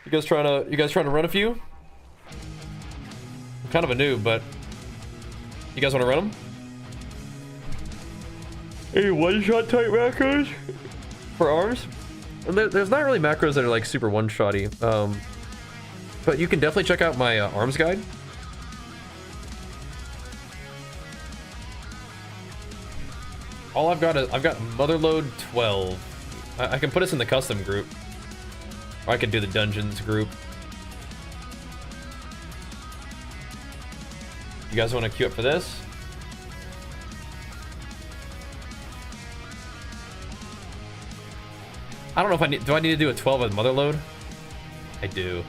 You guys trying to run a few? I'm kind of a noob, but you guys want to run them? Hey, one-shot type macros for Arms? And there's not really macros that are like super one-shotty. But you can definitely check out my Arms guide. All I've got Motherload 12. I can put us in the custom group, or I could do the dungeons group. You guys want to queue up for this? I don't know if I need. Do I need to do a 12 with Motherload? I do.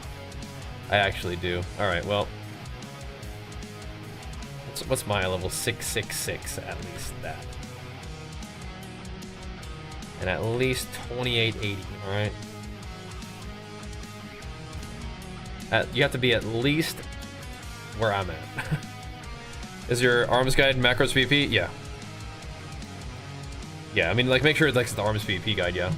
I actually do. All right. Well, what's my level? 666 at least that, and at least 2880. All right. You have to be at least where I'm at. Is your Arms guide macros VP? Yeah. Yeah. I mean, like, make sure it's like the Arms VP guide. Yeah.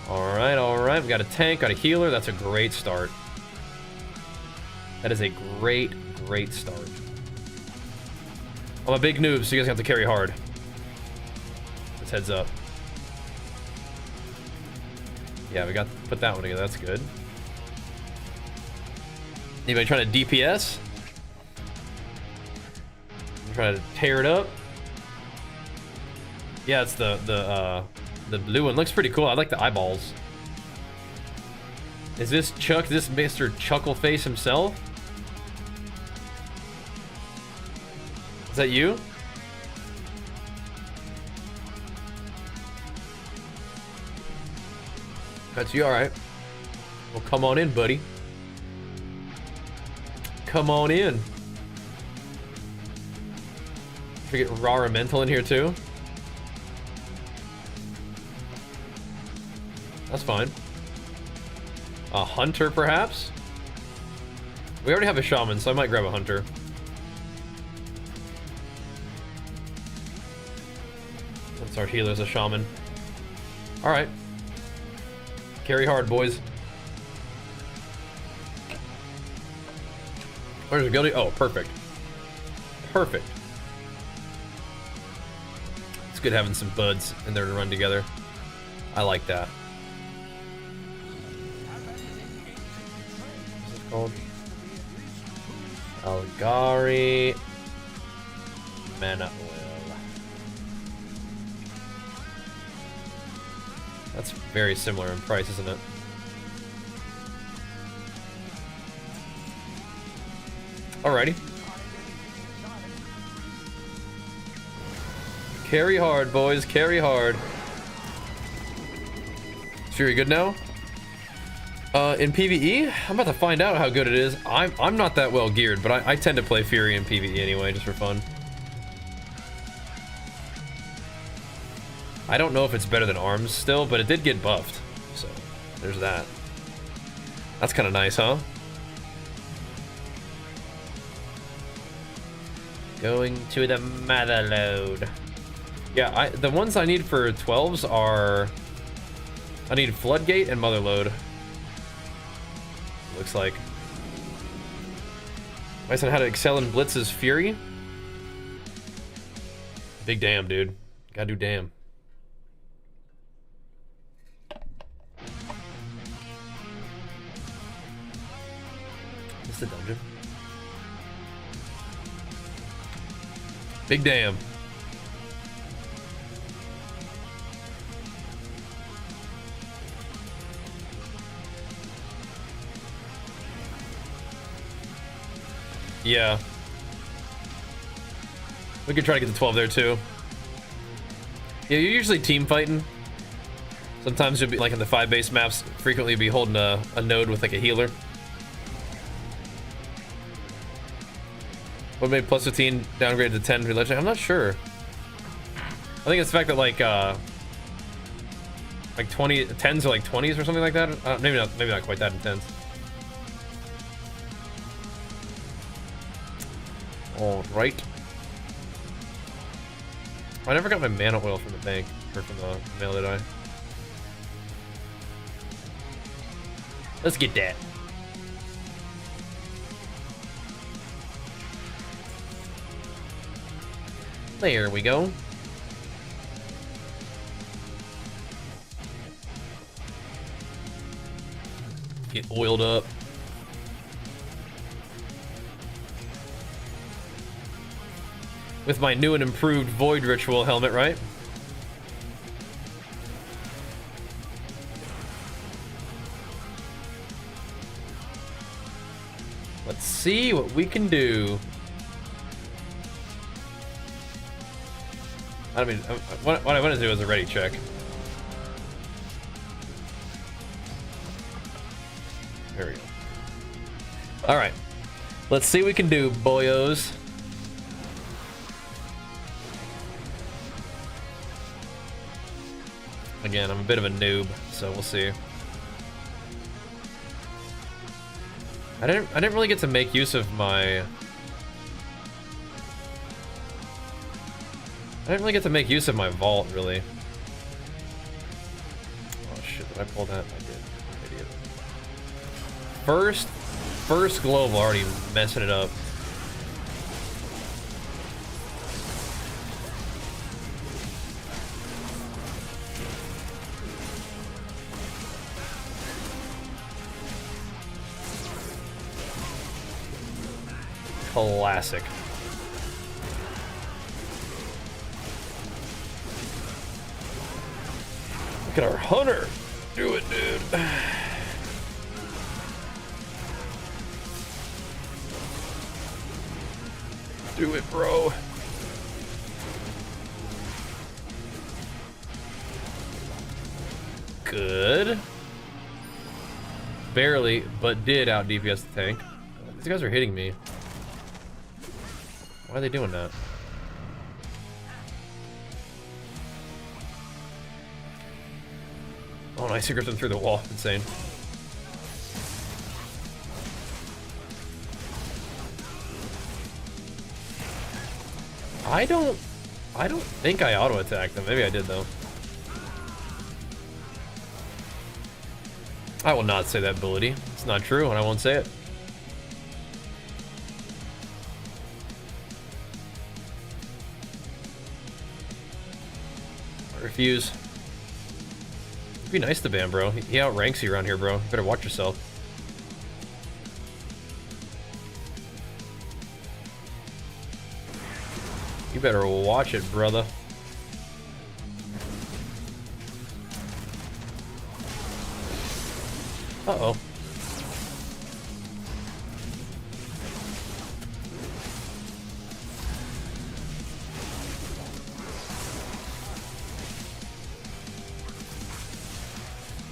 All right, we got a tank, got a healer. That's a great start. That is a great start. I'm a big noob, so you guys have to carry hard. Just heads up. Yeah, we got to put that one together. That's good. Anybody trying to DPS? I'm trying to tear it up. Yeah, it's the blue one. Looks pretty cool. I like the eyeballs. Is this Chuck? Is this Mr. Chuckleface himself? Is that you? That's you, alright. Well, come on in, buddy. Come on in. Should we get Rara Mental in here too? That's fine. A hunter, perhaps? We already have a shaman, so I might grab a hunter. Since our healer's a shaman. Alright. Carry hard, boys. Where's the guilty? Oh, perfect. Perfect. It's good having some buds in there to run together. I like that. What's it called? Algari Mana Oil. That's very similar in price, isn't it? Alrighty. Carry hard, boys. Carry hard. Fury good now? In PvE, I'm about to find out how good it is. I'm not that well geared, but I tend to play Fury in PvE anyway, just for fun. I don't know if it's better than Arms still, but it did get buffed. So, there's that. That's kind of nice, huh? Going to the Motherlode. Yeah, the ones I need for 12s are... I need Floodgate and Motherlode. Looks like. I said how to excel in Blitz's Fury. Big damn, dude. Gotta do damn. It's the dungeon. Big damn. Yeah. We could try to get the 12 there too. Yeah, you're usually team fighting. Sometimes you'll be like in the 5 base maps, frequently you'll be holding a node with like a healer. What made plus 15 downgraded to 10 religion? I'm not sure. I think it's the fact that like 20 10s are like 20s or something like that. Maybe not quite that intense. All right. I never got my mana oil from the bank or from the mail, did I? Let's get that. There we go. Get oiled up. With my new and improved Void Ritual helmet, right? Let's see what we can do. I mean, what I want to do is a ready check. There we go. All right. Let's see what we can do, boyos. Again, I'm a bit of a noob, so we'll see. I didn't really get to make use of my... I didn't really get to make use of my vault, really. Oh shit, did I pull that? I did. Idiot. First global already messing it up. Classic. Look at our hunter. Do it, dude. Do it, bro. Good. barely, but did out DPS the tank. These guys are hitting me. Why are they doing that? Oh, nice, he gripped him through the wall. Insane. I don't think I auto-attacked them. Maybe I did, though. I will not say that ability. It's not true, and I won't say it. I refuse. Be nice to Bam, bro. He outranks you around here, bro. You better watch yourself. You better watch it, brother. Uh-oh.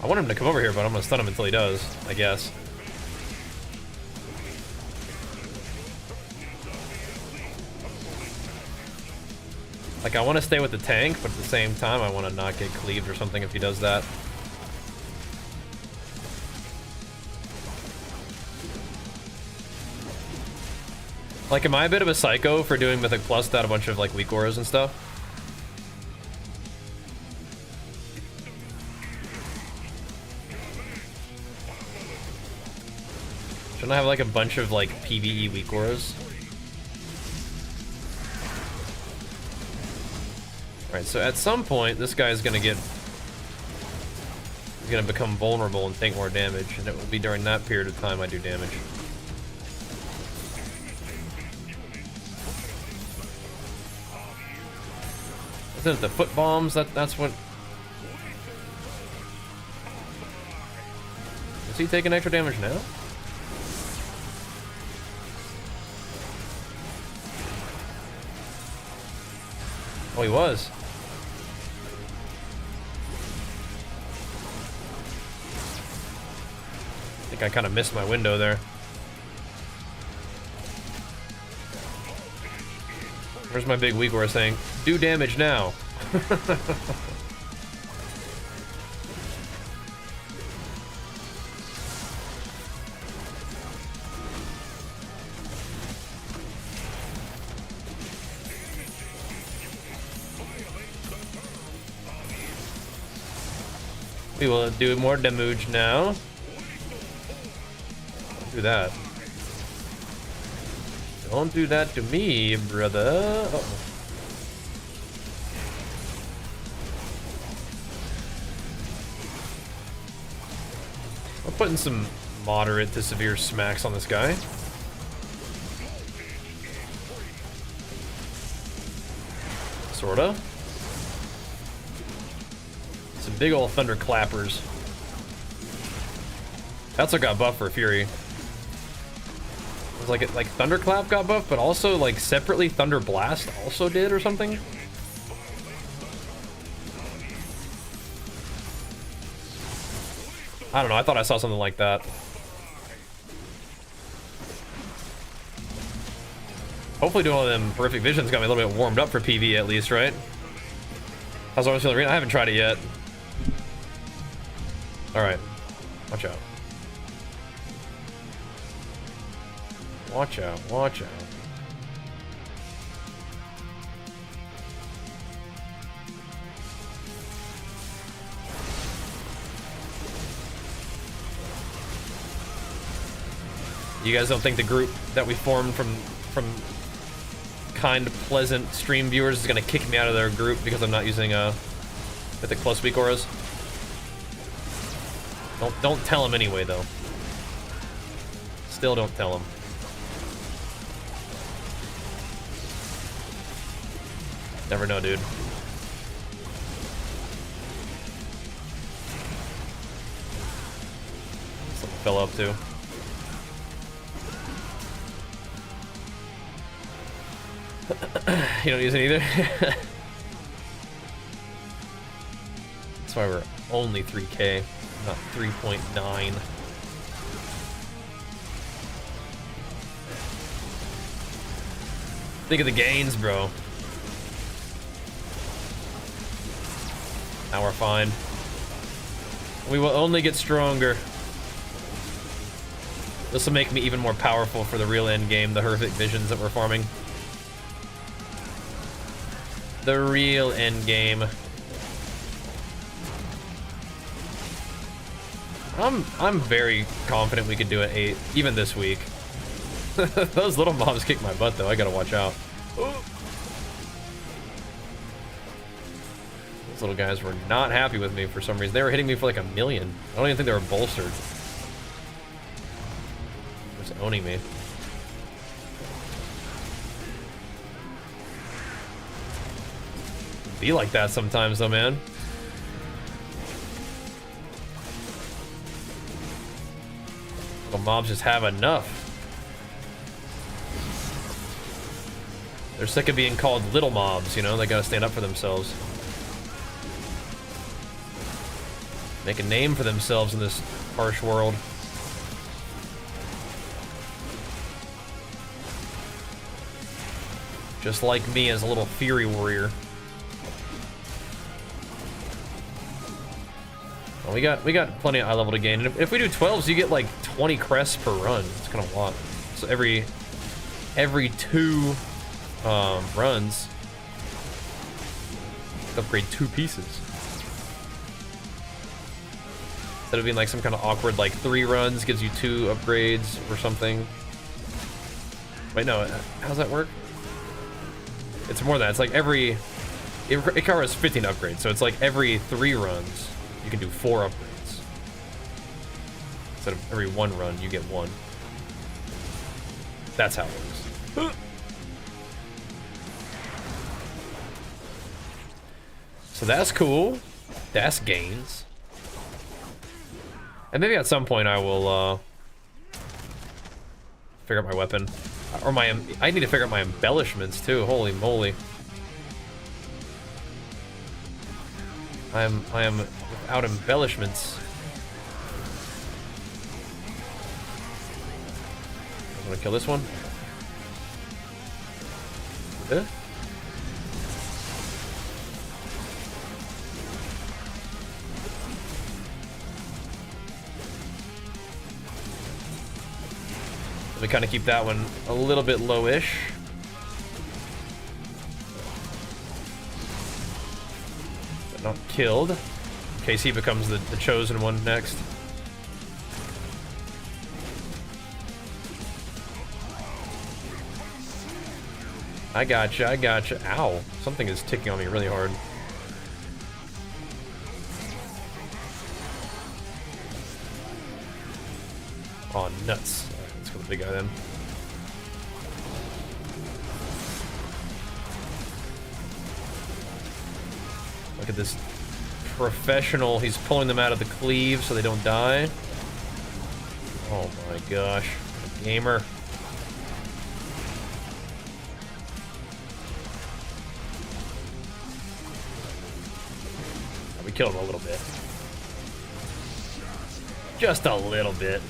I want him to come over here, but I'm gonna stun him until he does, I guess. Like, I want to stay with the tank, but at the same time, I want to not get cleaved or something if he does that. Like, am I a bit of a psycho for doing Mythic Plus without a bunch of, like, weak auras and stuff? Shouldn't I have, like, a bunch of, like, PvE weak auras? Alright, so at some point, this guy's gonna become vulnerable and take more damage, and it will be during that period of time I do damage. Isn't it the foot bombs? That's what... Is he taking extra damage now? Oh, he was. I think I kind of missed my window there. Where's my big weak aura saying, do damage now? We will do more damage now. Don't do that. Don't do that to me, brother. Uh-oh. I'm putting some moderate to severe smacks on this guy. Sorta. Some big old thunder clappers. That's what got buffed for Fury. It was like Thunderclap got buffed, but also like separately Thunder Blast also did or something. I don't know, I thought I saw something like that. Hopefully doing all them Horrific Visions got me a little bit warmed up for PV at least, right? How's the arena? I haven't tried it yet. Alright. Watch out. Watch out, watch out. You guys don't think the group that we formed from kind, pleasant stream viewers is gonna kick me out of their group because I'm not using Mythic Plus weak auras? Don't tell him anyway, though. Still don't tell him. Never know, dude. Something fell up too. You don't use it either? That's why we're only 3K, not 3.9. Think of the gains, bro. Now we're fine. We will only get stronger. This will make me even more powerful for the real end game, the Herfic visions that we're farming. The real end game. I'm very confident we could do it 8, even this week. Those little mobs kick my butt though, I gotta watch out. Ooh. Those little guys were not happy with me for some reason. They were hitting me for like 1 million. I don't even think they were bolstered. Just owning me. Be like that sometimes though, man. The mobs just have enough. They're sick of being called little mobs, you know? They gotta stand up for themselves. Make a name for themselves in this harsh world. Just like me as a little Fury Warrior. Well, we got plenty of eye level to gain. And if we do 12s, you get like 20 crests per run. It's kind of a lot. So every 2 runs, upgrade 2 pieces. Instead of being like some kind of awkward like 3 runs gives you 2 upgrades or something. Wait, no, how's that work? It's more than that. It's like it covers 15 upgrades, so it's like every 3 runs you can do 4 upgrades. Instead of every 1 run you get 1. That's how it works. So that's cool. That's gains. And maybe at some point I will figure out my weapon. Or I need to figure out my embellishments too. Holy moly. I am without embellishments. I'm gonna kill this one. We kind of keep that one a little bit lowish. But not killed. In case he becomes the chosen one next. I gotcha, I gotcha. Ow. Something is ticking on me really hard. Oh, nuts. Let's go with the big guy then. Look at this professional. He's pulling them out of the cleave so they don't die. Oh my gosh. A gamer. We killed him a little bit. Just a little bit.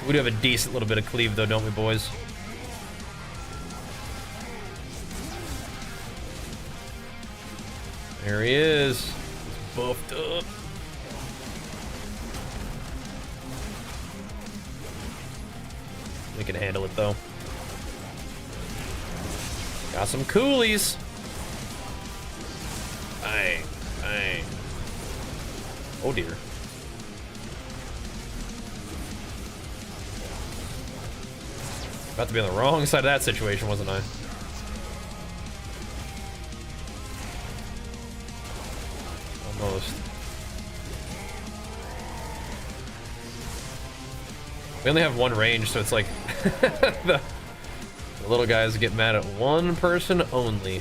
We do have a decent little bit of cleave though, don't we, boys? There he is. He's buffed up. We can handle it though. Got some coolies. Bang, bang. Oh dear. About to be on the wrong side of that situation, wasn't I? Almost. We only have one range, so it's like the little guys get mad at one person only.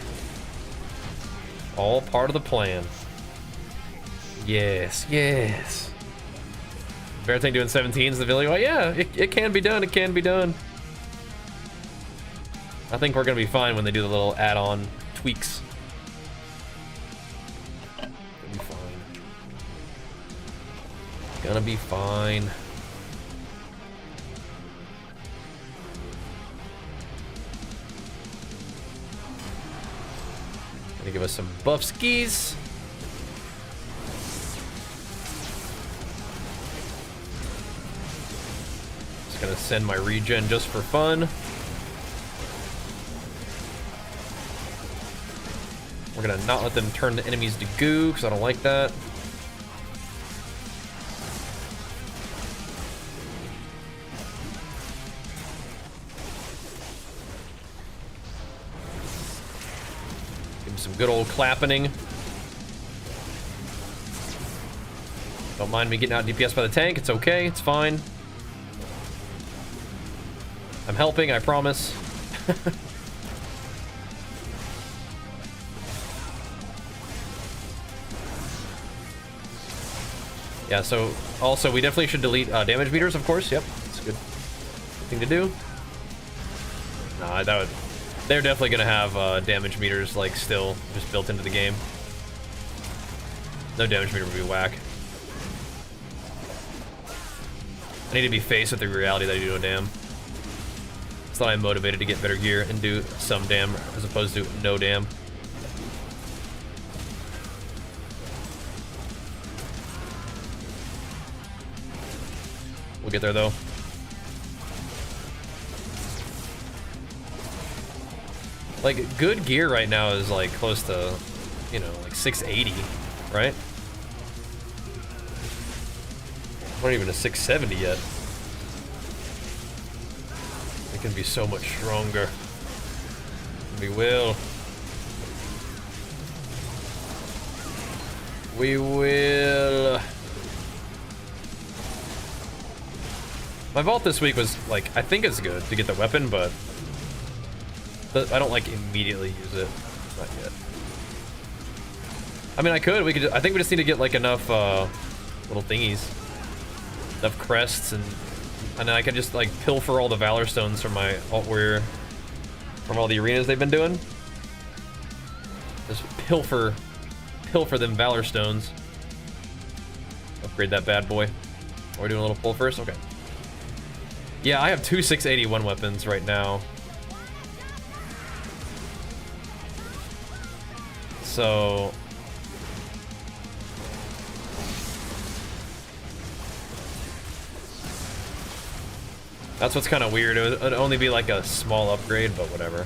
All part of the plan. Yes, yes. Bear thing doing 17s in the video. Oh, yeah, it can be done. It can be done. I think we're gonna be fine when they do the little add-on tweaks. Gonna be fine. Gonna be fine. give us some buff skis. Just gonna send my regen just for fun. We're gonna not let them turn the enemies to goo, because I don't like that. Give them some good old clapping. Don't mind me getting out DPS by the tank, it's okay, it's fine. I'm helping, I promise. Yeah, so also we definitely should delete damage meters, of course. Yep, it's a good thing to do. Nah, that would. They're definitely gonna have damage meters like still just built into the game. No damage meter would be whack. I need to be faced with the reality that I do no damn. So that I'm motivated to get better gear and do some damn as opposed to no damn. We'll get there though. Like, good gear right now is like close to, you know, like 680, right? Not even a 670 yet. It can be so much stronger. We will. We will. My vault this week was, like, I think it's good to get the weapon, but I don't, like, immediately use it. Not yet. I mean, I could. We could. I think we just need to get, like, enough little thingies. Enough crests, and then I can just, like, pilfer all the Valor Stones from my alt warrior. From all the arenas they've been doing. Just pilfer them Valor Stones. Upgrade that bad boy. Are we doing a little pull first? Okay. Yeah, I have two 681 weapons right now. So that's what's kind of weird. It'd only be like a small upgrade, but whatever.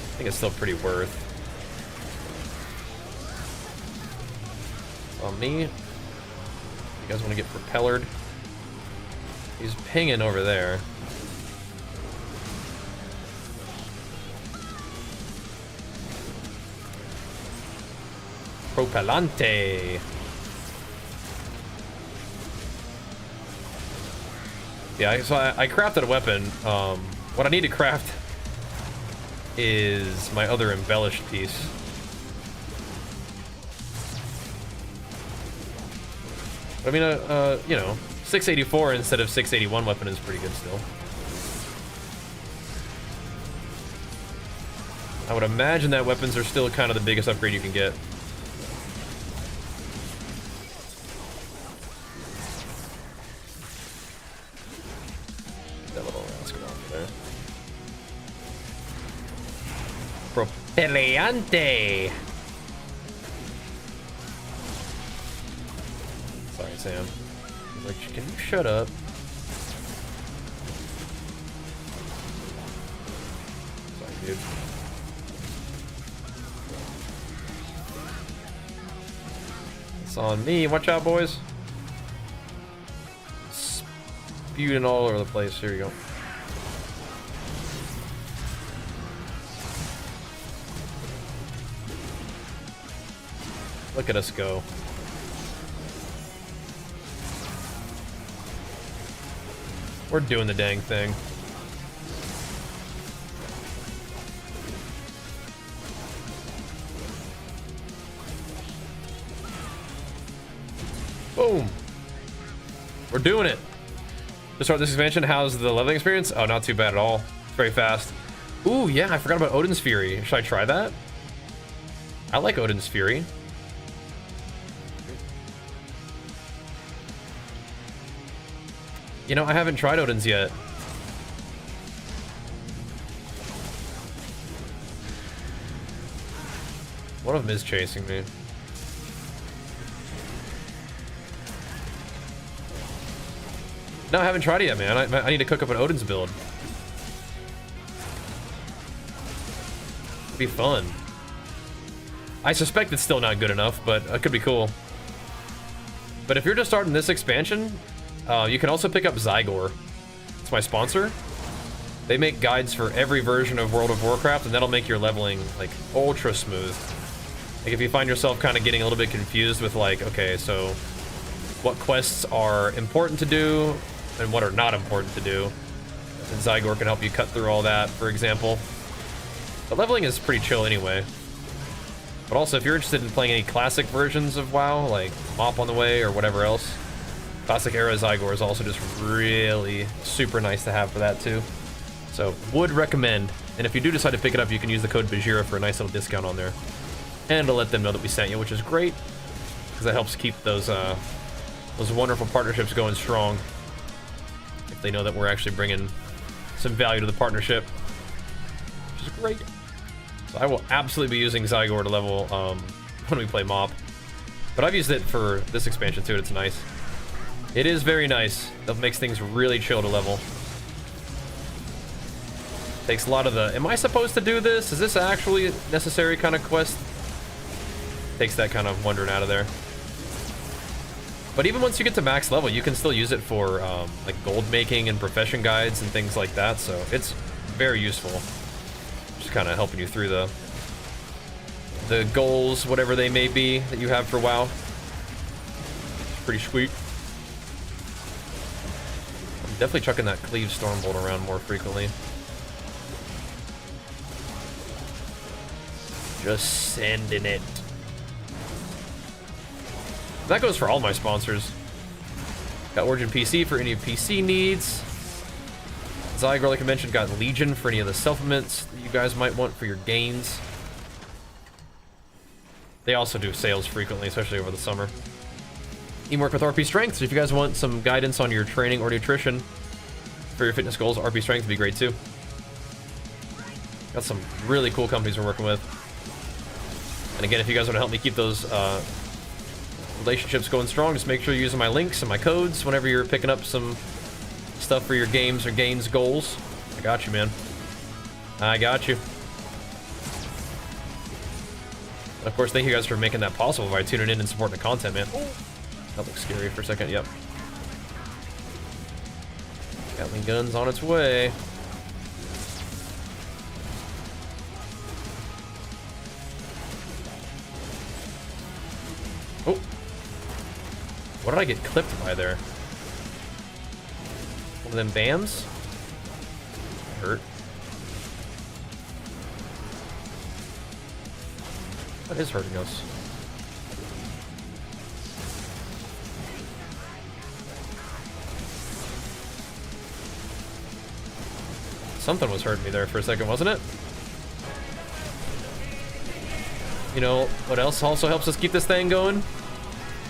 I think it's still pretty worth. On me. You guys want to get propellered? He's pinging over there. Propellante. Yeah, so I crafted a weapon. What I need to craft is my other embellished piece. I mean, you know, 684 instead of 681 weapon is pretty good still. I would imagine that weapons are still kind of the biggest upgrade you can get. That little rascal off there. Propelleante! Sorry, Sam. He's like, can you shut up? Sorry, dude. It's on me. Watch out, boys. Spewing all over the place. Here you go. Look at us go. We're doing the dang thing. Boom. We're doing it. To start this expansion, how's the leveling experience? Oh, not too bad at all. It's very fast. Ooh, yeah, I forgot about Odin's Fury. Should I try that? I like Odin's Fury. You know, I haven't tried Odin's yet. One of them is chasing me. No, I haven't tried it yet, man. I need to cook up an Odin's build. It'd be fun. I suspect it's still not good enough, but it could be cool. But if you're just starting this expansion, you can also pick up Zygor. It's my sponsor. They make guides for every version of World of Warcraft, and that'll make your leveling, like, ultra smooth. Like, if you find yourself kind of getting a little bit confused with, like, okay, so what quests are important to do and what are not important to do, and Zygor can help you cut through all that, for example. The leveling is pretty chill anyway. But also, if you're interested in playing any classic versions of WoW, like Mop on the Way or whatever else, Classic Era Zygor is also just really super nice to have for that too. So, would recommend. And if you do decide to pick it up, you can use the code Bajheera for a nice little discount on there. And to let them know that we sent you, which is great, because that helps keep those wonderful partnerships going strong. If they know that we're actually bringing some value to the partnership, which is great. So I will absolutely be using Zygor to level when we play Mop. But I've used it for this expansion too, and it's nice. It is very nice. That makes things really chill to level. Takes a lot of the, am I supposed to do this? Is this actually a necessary kind of quest? Takes that kind of wondering out of there. But even once you get to max level, you can still use it for like gold making and profession guides and things like that. So it's very useful. Just kind of helping you through the goals, whatever they may be, that you have for WoW. It's pretty sweet. I'm definitely chucking that Cleave Stormbolt around more frequently. Just sending it. That goes for all my sponsors. Got Origin PC for any PC needs. Zygor, like I mentioned, got Legion for any of the supplements that you guys might want for your gains. They also do sales frequently, especially over the summer. Teamwork with RP Strength, so if you guys want some guidance on your training or nutrition for your fitness goals, RP Strength would be great too. Got some really cool companies we're working with. And again, if you guys want to help me keep those relationships going strong, just make sure you're using my links and my codes whenever you're picking up some stuff for your games or gains goals. I got you, man. I got you. And of course, thank you guys for making that possible by tuning in and supporting the content, man. Oh, that looks scary for a second. Yep. Gatling guns on its way. Oh. What did I get clipped by there? One of them BAMs? That hurt. That is hurting us. Something was hurting me there for a second, wasn't it? You know what else also helps us keep this thing going?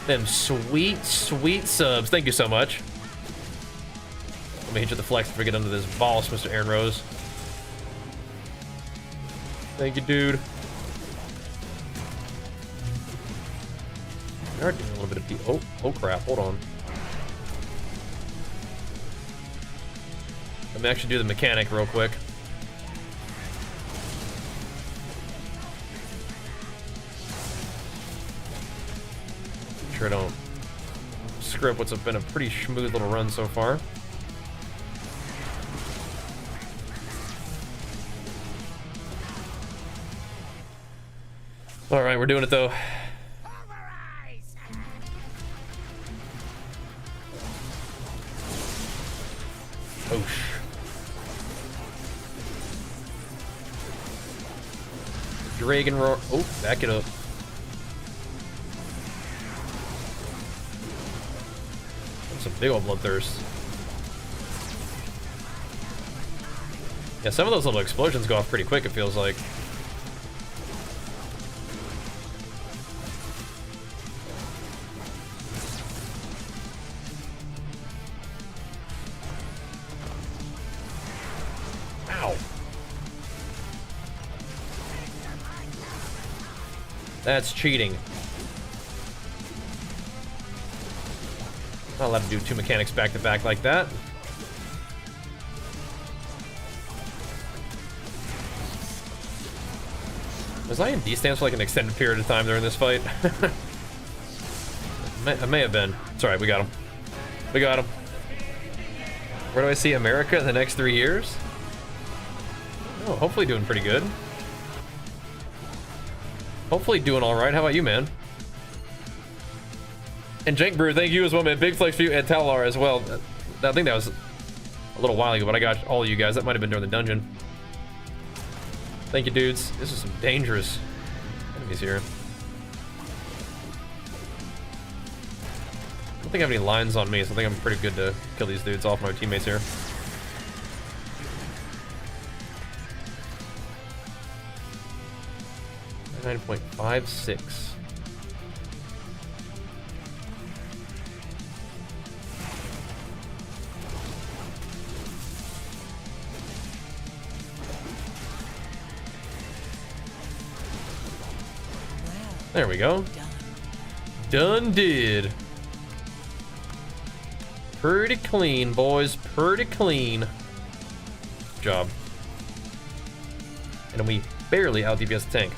Them sweet, sweet subs. Thank you so much. Let me hit you the flex before we get under this boss, Mr. Aaron Rose. Thank you, dude. We are doing a little bit of oh crap, hold on. Let me actually do the mechanic real quick. Make sure I don't screw up what's been a pretty smooth little run so far. Alright, we're doing it though. Oosh. Dragon roar. Oh, back it up. That's some big old bloodthirst. Yeah, some of those little explosions go off pretty quick, it feels like. That's cheating. Not allowed to do 2 mechanics back to back like that. Was I in D-stance for like an extended period of time during this fight? I may have been. It's alright, we got him. We got him. Where do I see America in the next 3 years? Oh, hopefully doing pretty good. Hopefully doing alright. How about you, man? And Jank Brew, thank you as well, man. Big flex for you and Talar as well. I think that was a little while ago, but I got all of you guys. That might have been during the dungeon. Thank you, dudes. This is some dangerous enemies here. I don't think I have any lines on me, so I think I'm pretty good to kill these dudes off my teammates here. .56. There we go. Done did. Pretty clean, boys. Pretty clean. Good job. And we barely out DPS the tank.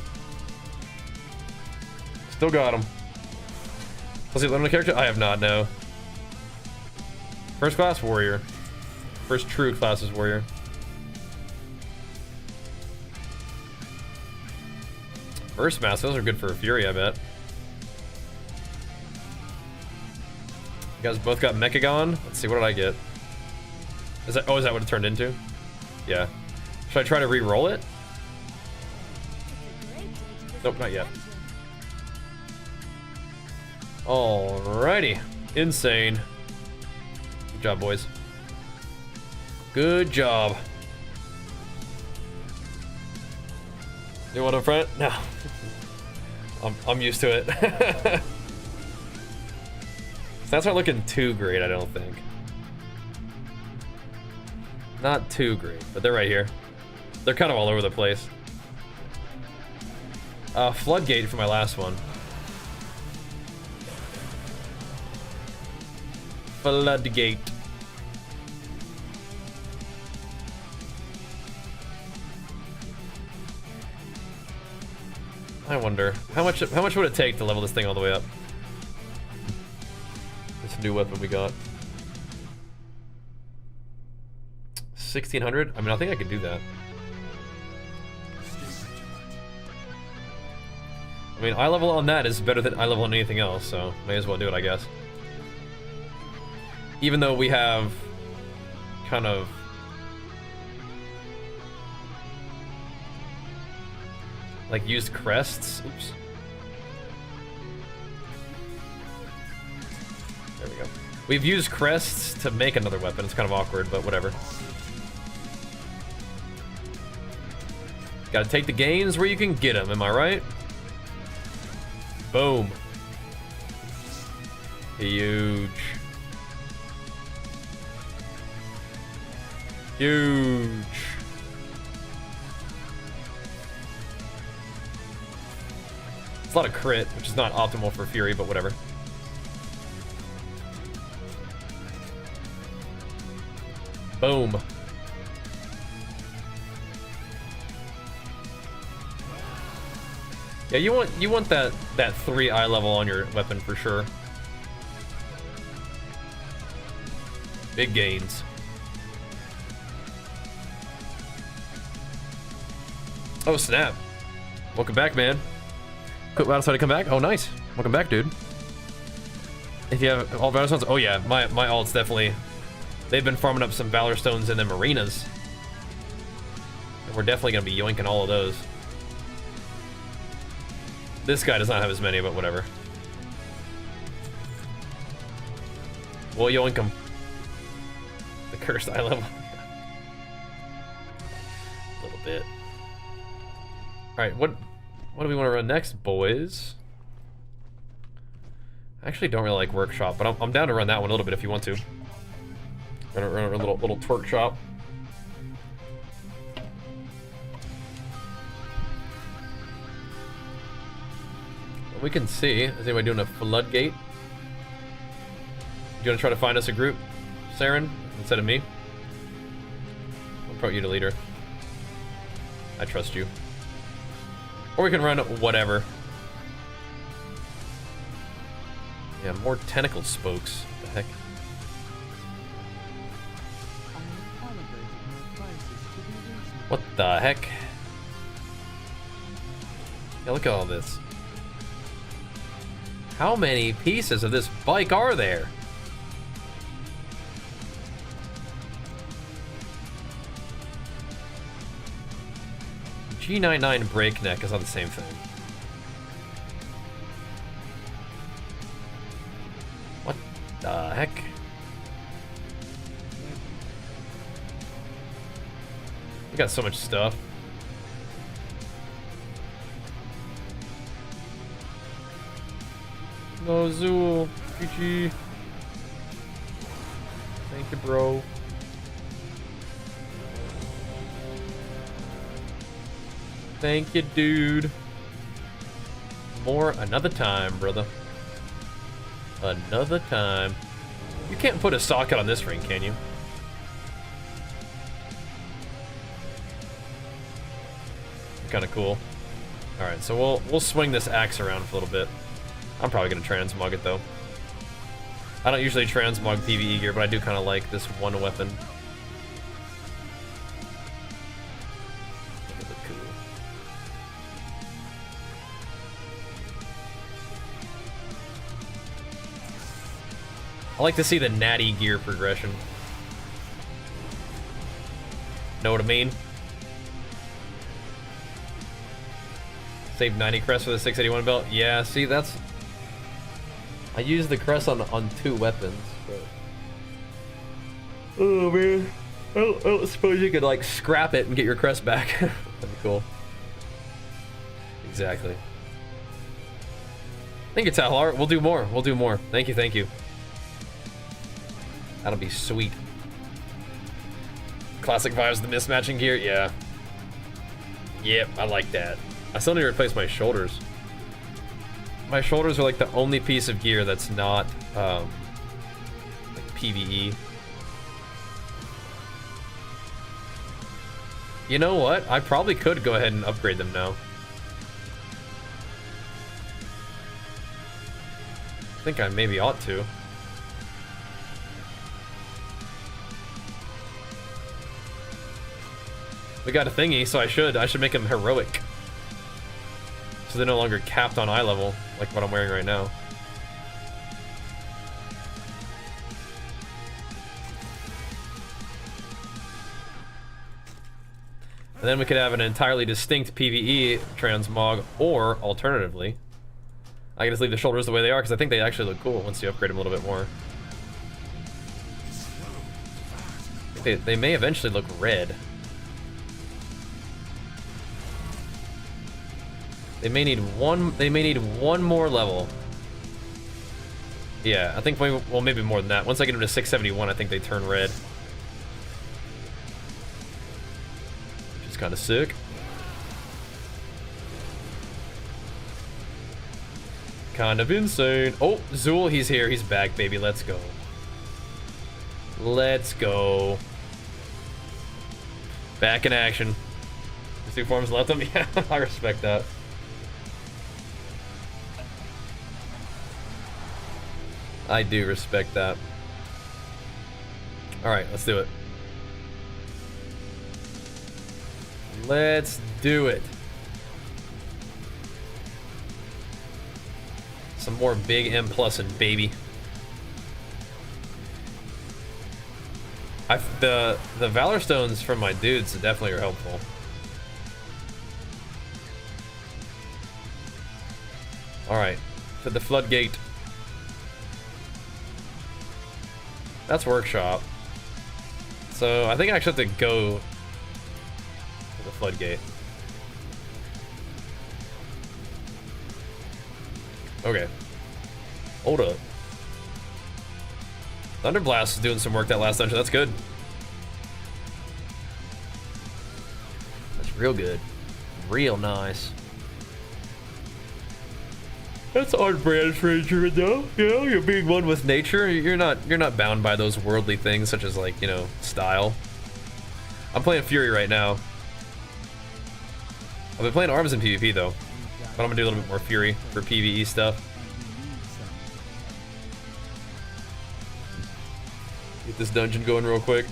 Still got him. Let's see, learn a character? I have not, no. First class warrior. First true class is warrior. First mask, those are good for a Fury, I bet. You guys both got Mechagon? Let's see, what did I get? Is that what it turned into? Yeah. Should I try to re-roll it? Nope, not yet. Alrighty. Insane. Good job, boys. Good job. You want a front? No. I'm used to it. That's not looking too great, I don't think. Not too great, but they're right here. They're kind of all over the place. Floodgate for my last one. Floodgate. I wonder how much would it take to level this thing all the way up? This new weapon we got. 1600? I mean, I think I could do that. I mean, eye level on that is better than eye level on anything else, so may as well do it, I guess. Even though we have kind of like used crests. Oops. There we go. We've used crests to make another weapon. It's kind of awkward, but whatever. Gotta take the gains where you can get them, am I right? Boom. Huge. Huge. It's a lot of crit, which is not optimal for Fury, but whatever. Boom. Yeah, you want that 3 eye level on your weapon for sure. Big gains. Oh snap! Welcome back, man. Quit battle to come back. Oh nice. Welcome back, dude. If you have all Valor Stones, oh yeah, my ults definitely. They've been farming up some Valor Stones in them arenas. And we're definitely gonna be yoinking all of those. This guy does not have as many, but whatever. We'll yoink him. The cursed eye level. A little bit. Alright, what do we want to run next, boys? I actually don't really like Workshop, but I'm down to run that one a little bit if you want to. Run a little twerk shop. we can see. Is anybody doing a floodgate? Do you want to try to find us a group, Saren, instead of me? I'll promote you to leader. I trust you. Or we can run whatever. Yeah, more tentacle spokes. What the heck? What the heck? Yeah, look at all this. How many pieces of this bike are there? G99 Breakneck is not the same thing. What the heck? We got so much stuff. No, Zool. GG. Thank you, bro. Thank you, dude. More another time, brother. Another time. You can't put a socket on this ring, can you? Kind of cool. All right, so we'll swing this axe around for a little bit. I'm probably gonna transmog it though. I don't usually transmog PvE gear, but I do kind of like this one weapon. It look cool. I like to see the natty gear progression. Know what I mean? Save 90 crests for the 681 belt. Yeah, see, that's... I use the crest on 2 weapons, but... Oh, man. I don't suppose you could, like, scrap it and get your crest back. That'd be cool. Exactly. Thank you, Tahlar. We'll do more. We'll do more. Thank you, thank you. That'll be sweet. Classic vibes, the mismatching gear. Yeah. Yep, I like that. I still need to replace my shoulders. My shoulders are like the only piece of gear that's not like PvE. You know what? I probably could go ahead and upgrade them now. I think I maybe ought to. We got a thingy, so I should make him heroic. So they're no longer capped on eye level, like what I'm wearing right now. And then we could have an entirely distinct PvE transmog, or alternatively, I can just leave the shoulders the way they are because I think they actually look cool once you upgrade them a little bit more. They may eventually look red. They may need one more level. Yeah, I think well maybe more than that. Once I get them to 671, I think they turn red. Which is kind of sick. Kind of insane. Oh, Zool, he's here. He's back, baby. Let's go. Let's go. Back in action. There's 2 forms left of him. Yeah, I respect that. I do respect that. Alright, let's do it. Let's do it. Some more big M plussing, baby. The Valor Stones from my dudes definitely are helpful. Alright, to the floodgate. That's workshop. So I think I actually have to go to the floodgate. Okay. Hold up. Thunderblast is doing some work that last dungeon. That's good. That's real good. Real nice. That's on brand for Druid though. You know, you're being one with nature. You're not bound by those worldly things such as like, you know, style. I'm playing Fury right now. I've been playing Arms in PvP though. But I'm gonna do a little bit more Fury for PvE stuff. Get this dungeon going real quick.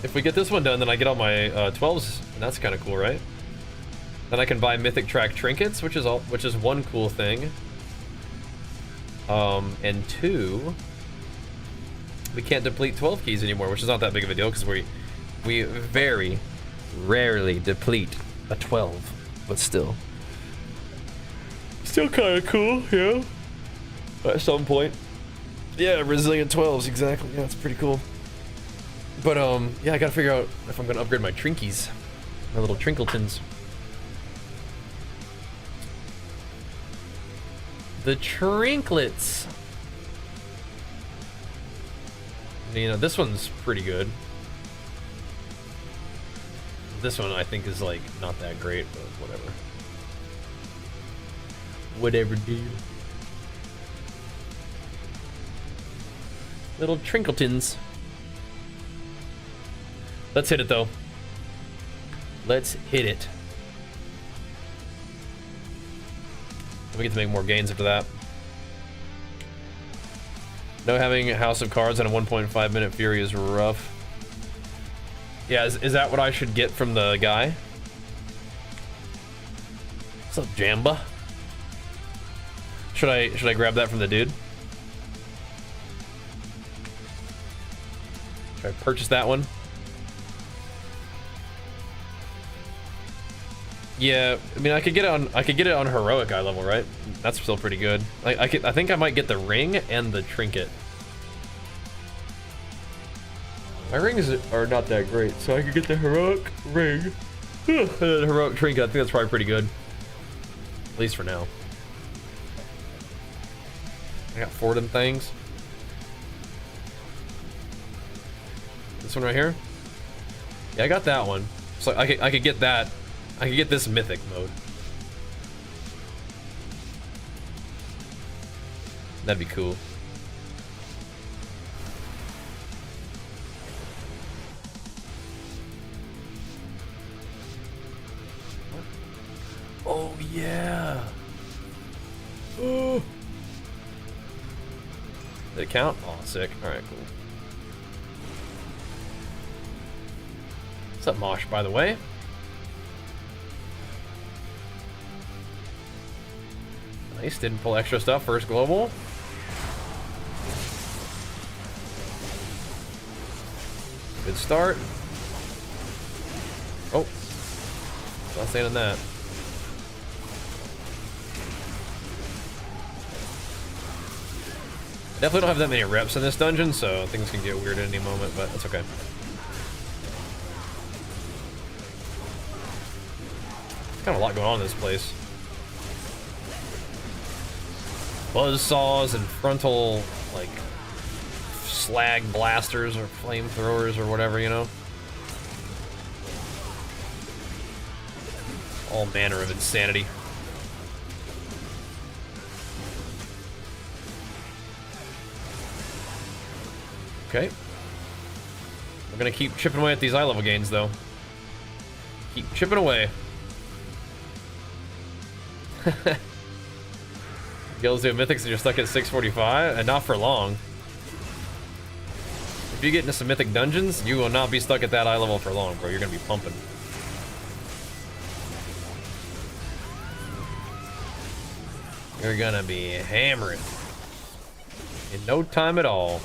If we get this one done, then I get all my 12s, and that's kind of cool, right? Then I can buy Mythic track trinkets, which is one cool thing. And 2, we can't deplete 12 keys anymore, which is not that big of a deal because we very rarely deplete a 12, but still kind of cool, yeah. At some point, yeah, resilient 12s, exactly. Yeah, it's pretty cool. But yeah, I gotta figure out if I'm gonna upgrade my trinkies, my little trinkletons. The trinklets. You know, this one's pretty good. This one I think is like not that great, but whatever. Whatever, dude. Little trinkletons. Let's hit it though. Let's hit it. We get to make more gains after that. No having House of Cards on a 1.5 minute Fury is rough. Yeah, is that what I should get from the guy? What's up, Jamba? Should I grab that from the dude? Should I purchase that one? Yeah, I mean I could get it on heroic eye level, right? That's still pretty good. I think I might get the ring and the trinket. My rings are not that great, so I could get the heroic ring and the heroic trinket. I think that's probably pretty good. At least for now. I got 4 of them things. This one right here? Yeah, I got that one. So I could get that. I could get this mythic mode. That'd be cool. Oh yeah. Oh. Did it count? Oh, sick. All right, cool. What's up, Mosh? By the way. Nice, didn't pull extra stuff. First global. Good start. Oh, not saying on that. Definitely don't have that many reps in this dungeon, so things can get weird at any moment, but that's okay. There's kind of a lot going on in this place. Buzzsaws and frontal, like, slag blasters or flamethrowers or whatever, you know? All manner of insanity. Okay. We're gonna keep chipping away at these eye level gains, though. Keep chipping away. Guilds do mythics and you're stuck at 645, and not for long. If you get into some mythic dungeons, you will not be stuck at that eye level for long, bro. You're gonna be pumping. You're gonna be hammering in no time at all.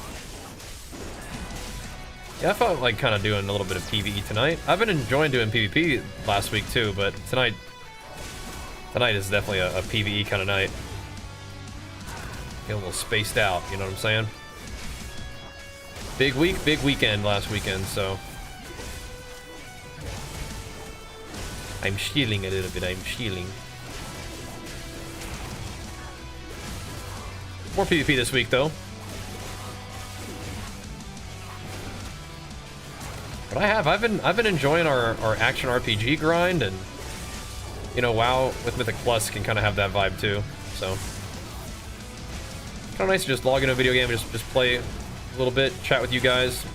Yeah, I felt like kind of doing a little bit of PvE tonight. I've been enjoying doing PvP last week too, but tonight is definitely a PvE kind of night. Get a little spaced out, you know what I'm saying? Big week, big weekend last weekend, so I'm shielding a little bit, I'm shielding. More PvP this week though. But I've been enjoying our action RPG grind, and you know, WoW with Mythic Plus can kind of have that vibe too. So kind of nice to just log into a video game and just play a little bit, chat with you guys,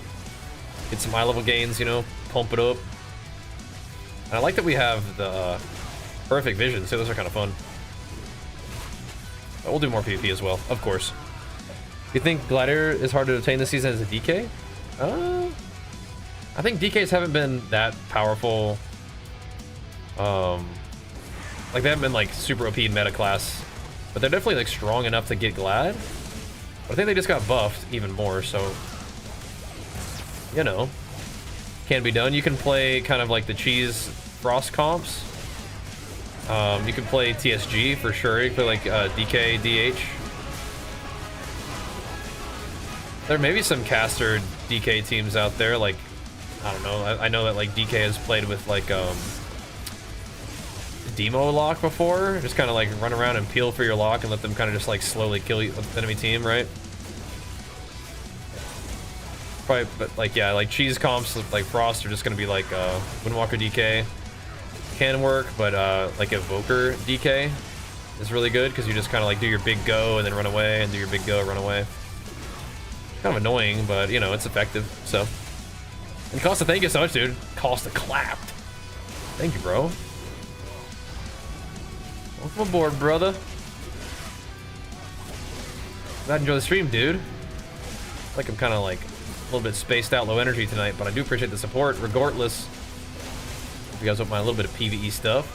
get some high level gains, you know, pump it up. And I like that we have the perfect vision, so those are kind of fun. But we'll do more PvP as well, of course. You think Gladiator is hard to obtain this season as a DK? I think DKs haven't been that powerful. Like they haven't been like super OP in meta class, but they're definitely like strong enough to get Glad. But I think they just got buffed even more, so you know, can be done. You can play kind of like the cheese frost comps. You can play TSG for sure. You can play like DK, DH. There may be some caster DK teams out there, like, I don't know, I know that like DK has played with like Demo lock before, just kind of like run around and peel for your lock and let them kind of just like slowly kill you, the enemy team, right? Probably, but like, yeah, like cheese comps like Frost are just gonna be like Windwalker DK can work, but like Evoker DK is really good because you just kind of like do your big go and then run away and do your big go, run away. Kind of annoying, but you know, it's effective. So, and Costa, thank you so much, dude. Costa clapped. Thank you, bro. Welcome aboard, brother. Glad you enjoy the stream, dude. Like I'm kind of like a little bit spaced out, low energy tonight, but I do appreciate the support, regardless. If you guys don't mind a little bit of PvE stuff.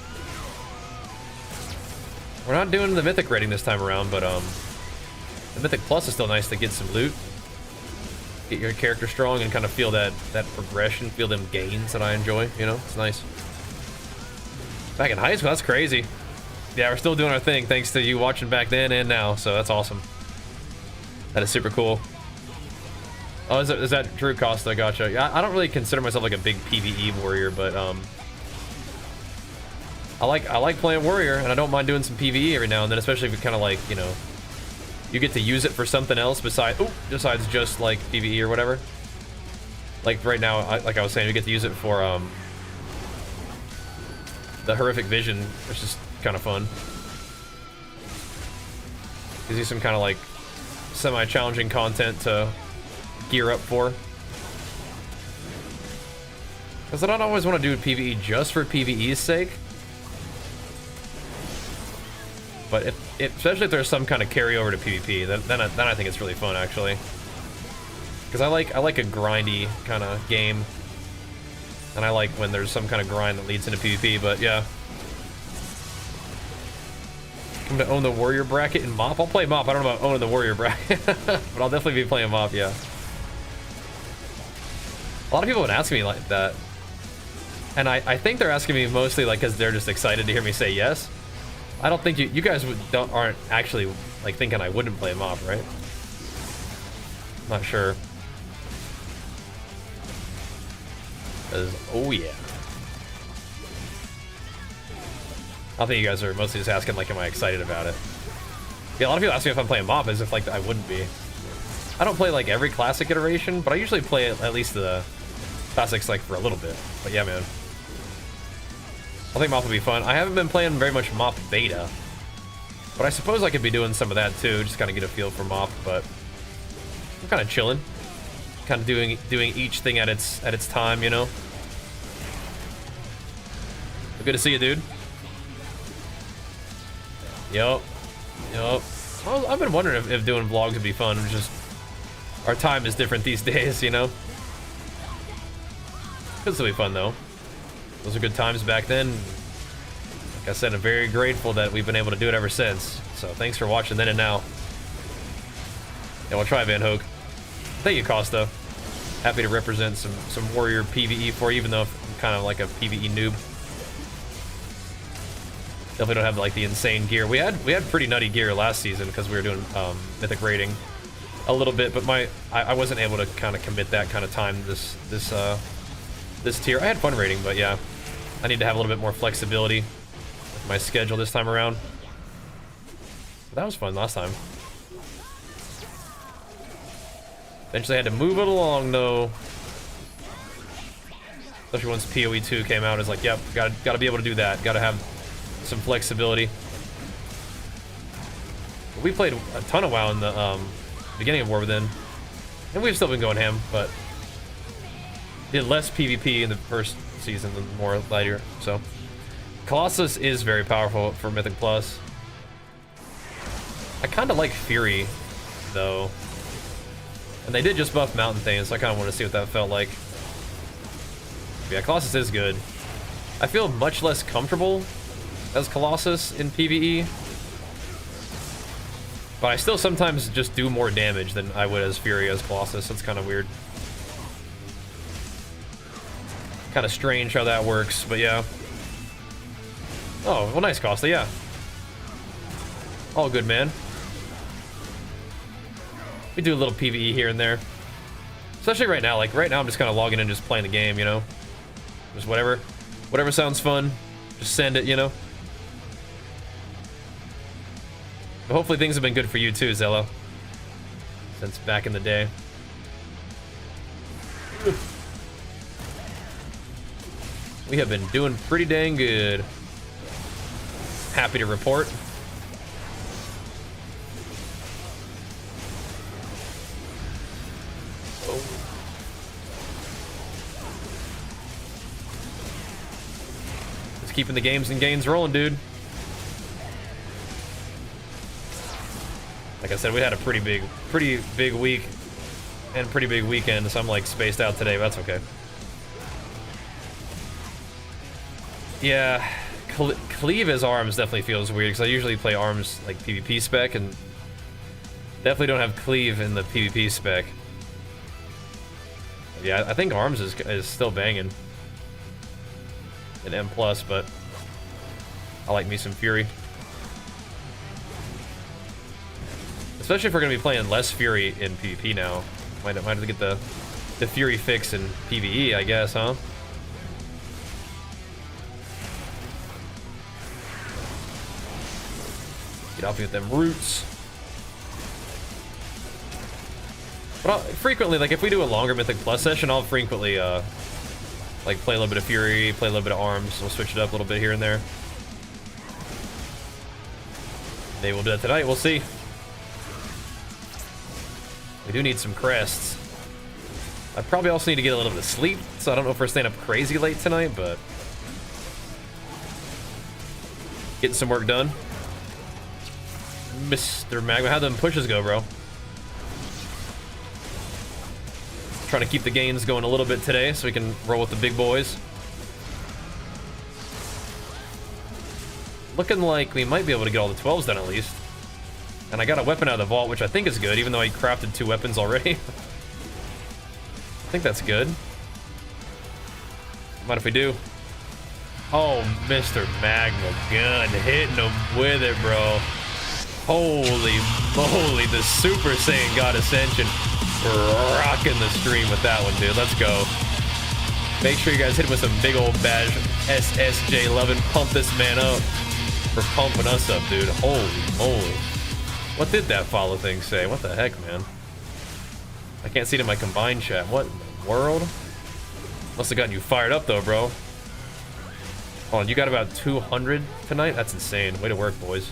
We're not doing the Mythic rating this time around, but the Mythic Plus is still nice to get some loot. Get your character strong and kind of feel that progression, feel them gains that I enjoy, you know? It's nice. Back in high school, that's crazy. Yeah, we're still doing our thing thanks to you watching back then and now, so that's awesome. That is super cool. Oh, is that true, Costa? Gotcha. Yeah, I don't really consider myself like a big PvE warrior, but I like playing warrior, and I don't mind doing some PvE every now and then, especially if you kind of like, you know, you get to use it for something else besides just like PvE or whatever. Like right now, like I was saying, we get to use it for the horrific vision, which is kind of fun. Gives you some kind of like semi-challenging content to gear up for. Because I don't always want to do PvE just for PvE's sake. But especially if there's some kind of carryover to PvP, then I think it's really fun, actually. Because I like a grindy kind of game, and I like when there's some kind of grind that leads into PvP. But yeah, I'm gonna own the warrior bracket in MoP. I'll play MoP. I don't know about owning the warrior bracket, but I'll definitely be playing MoP. Yeah. A lot of people would ask me like that, and I think they're asking me mostly like because they're just excited to hear me say yes. I don't think you guys aren't actually like thinking I wouldn't play MoP, right? Not sure. Oh yeah. I think you guys are mostly just asking like, am I excited about it? Yeah, a lot of people ask me if I'm playing MoP as if like I wouldn't be. I don't play like every classic iteration, but I usually play at least the classics like for a little bit. But yeah, man. I think MoP will be fun. I haven't been playing very much MoP beta, but I suppose I could be doing some of that too, just kind of get a feel for MoP. But I'm kind of chilling, kind of doing each thing at its time, you know. But good to see you, dude. Yup. Well, I've been wondering if doing vlogs would be fun. It's just our time is different these days, you know. Could still be fun though. Those are good times back then. Like I said, I'm very grateful that we've been able to do it ever since. So thanks for watching then and now. Yeah, we'll try Van Hook. Thank you, Costa. Happy to represent some warrior PvE for you, even though I'm kind of like a PvE noob. Definitely don't have like the insane gear. We had pretty nutty gear last season because we were doing Mythic rating a little bit, but I wasn't able to kind of commit that kind of time this tier. I had fun rating, but yeah, I need to have a little bit more flexibility with my schedule this time around. But that was fun last time. Eventually I had to move it along though. Especially once PoE 2 came out, it's like, yep, gotta be able to do that. Gotta have some flexibility. We played a ton of WoW in the beginning of War Within, and we've still been going ham, but did less PvP in the first season than more lighter. So Colossus is very powerful for Mythic Plus. I kind of like Fury, though. And they did just buff Mountain Thane, so I kind of want to see what that felt like. But yeah, Colossus is good. I feel much less comfortable as Colossus in PvE. But I still sometimes just do more damage than I would as Fury as Colossus. That's kind of weird. Kind of strange how that works, but yeah. Oh, well, nice, Costa, yeah. All good, man. We do a little PvE here and there. Especially right now. Like, right now I'm just kind of logging in and just playing the game, you know? Just whatever sounds fun. Just send it, you know? But hopefully things have been good for you too, Zello. Since back in the day. We have been doing pretty dang good. Happy to report. Oh. Just keeping the games and gains rolling, dude. Like I said, we had a pretty big week and pretty big weekend, so I'm like spaced out today, but that's okay. Yeah, Cleave as arms definitely feels weird, because I usually play arms like PvP spec, and definitely don't have Cleave in the PvP spec. But yeah, I think arms is still banging in M+, but I like me some Fury. Especially if we're going to be playing less Fury in PvP now. Might have to get the Fury fix in PvE, I guess, huh? Get off me with them roots. But frequently, like, if we do a longer Mythic Plus session, I'll frequently, like, play a little bit of Fury, play a little bit of arms. We'll switch it up a little bit here and there. Maybe we'll do that tonight. We'll see. We do need some crests. I probably also need to get a little bit of sleep, so I don't know if we're staying up crazy late tonight, but getting some work done. Mr. Magma, how'd them pushes go, bro? Trying to keep the gains going a little bit today so we can roll with the big boys. Looking like we might be able to get all the 12s done at least. And I got a weapon out of the vault, which I think is good, even though I crafted 2 weapons already. I think that's good. What if we do? Oh, Mr. Magma gun, hitting him with it, bro. Holy moly, the Super Saiyan God Ascension. Rocking the stream with that one, dude. Let's go. Make sure you guys hit him with some big old badge SSJ11. Pump this man up for pumping us up, dude. Holy moly. What did that follow thing say? What the heck, man? I can't see it in my combined chat. What in the world? Must have gotten you fired up, though, bro. Hold on, you got about 200 tonight? That's insane. Way to work, boys.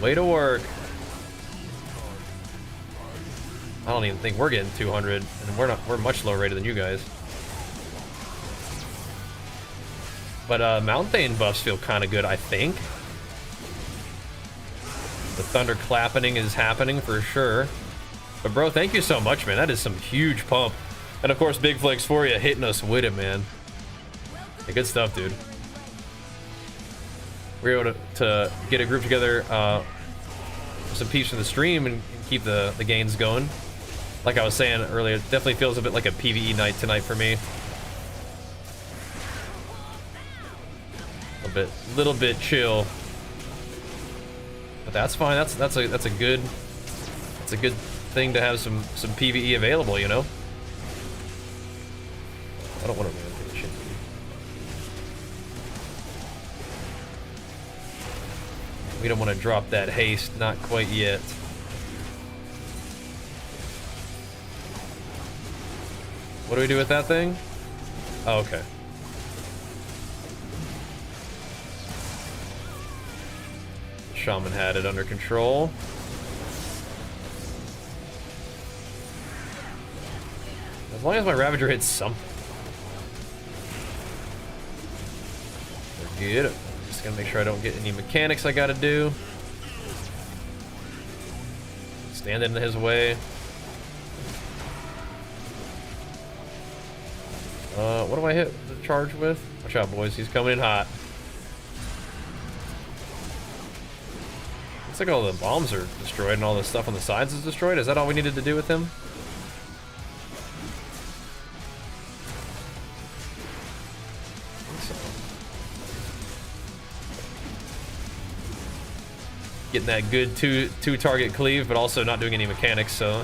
Way to work. I don't even think we're getting 200, and we're much lower rated than you guys. But Mountain Thane buffs feel kind of good, I think. The thunder clapping is happening for sure. But bro, thank you so much, man. That is some huge pump. And of course, Big Flex for you hitting us with it, man. Hey, good stuff, dude. We were able to get a group together, some peeps from the stream and keep the gains going. Like I was saying earlier, it definitely feels a bit like a PvE night tonight for me. Little bit chill. But that's fine. That's a good thing to have some PvE available, you know. I don't want to ruin this shit. We don't want to drop that haste, not quite yet. What do we do with that thing? Oh, okay. Shaman had it under control. As long as my Ravager hits something. We're good. I'm just gonna make sure I don't get any mechanics I gotta do. Stand in his way. What do I hit the charge with? Watch out, boys. He's coming in hot. Looks like all the bombs are destroyed and all the stuff on the sides is destroyed. Is that all we needed to do with him? I think so. Getting that good two target cleave, but also not doing any mechanics, so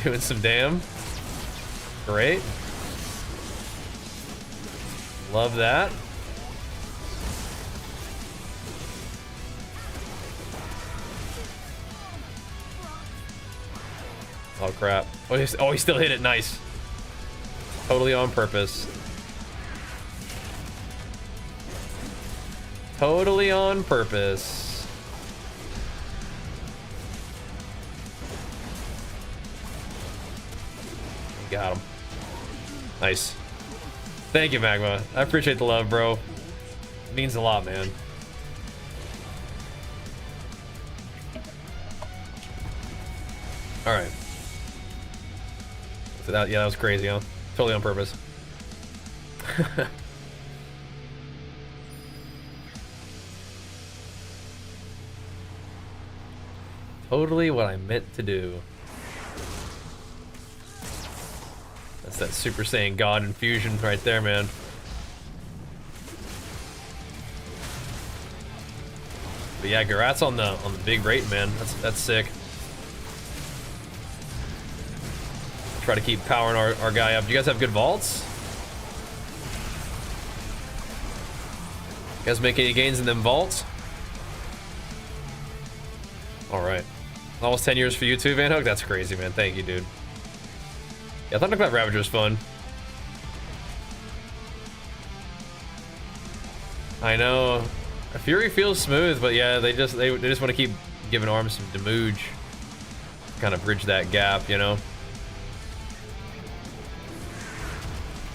doing some damn. Great. Love that. Oh crap. Oh, he still hit it. Nice. Totally on purpose. Totally on purpose. Got him. Nice. Thank you, Magma. I appreciate the love, bro. It means a lot, man. All right. So that, yeah, that was crazy, huh? Totally on purpose. Totally what I meant to do. That's that Super Saiyan God infusion right there, man. But yeah, congrats on the big rate, man. That's sick. Try to keep powering our guy up. Do you guys have good vaults? You guys make any gains in them vaults? All right. Almost 10 years for you too, Van Hook. That's crazy, man. Thank you, dude. Yeah, Thunderclap Ravager was fun. I know. Fury feels smooth, but yeah, they just want to keep giving arms some damage. Kind of bridge that gap, you know.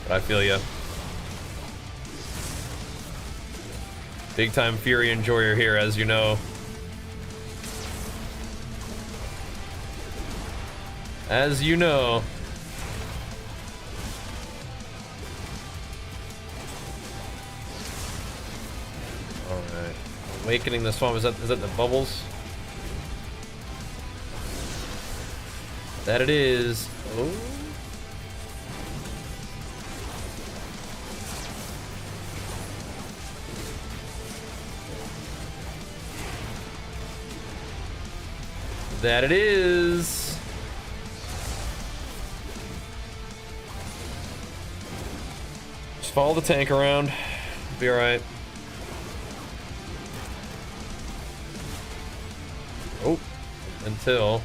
But I feel ya. Big time Fury enjoyer here, as you know. As you know. Alright. Awakening the Swamp. Is that the bubbles? That it is. Oh. That it is. Just follow the tank around. Be alright. Oh, until.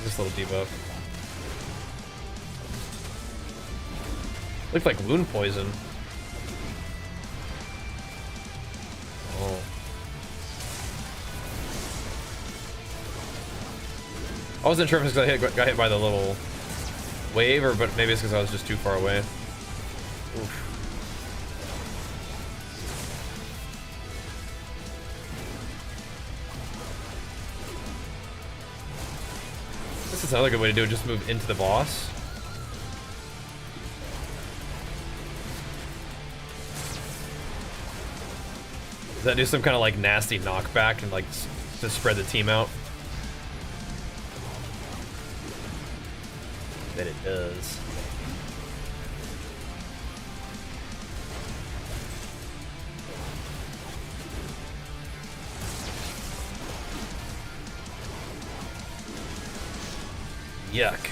Just a little debuff. Looks like wound poison. Oh. I wasn't sure if it's because I got hit by the little wave, or but maybe it's because I was just too far away. Oof. This is another good way to do it. Just move into the boss. Does that do some kind of like nasty knockback and like to spread the team out? That it does. Yuck.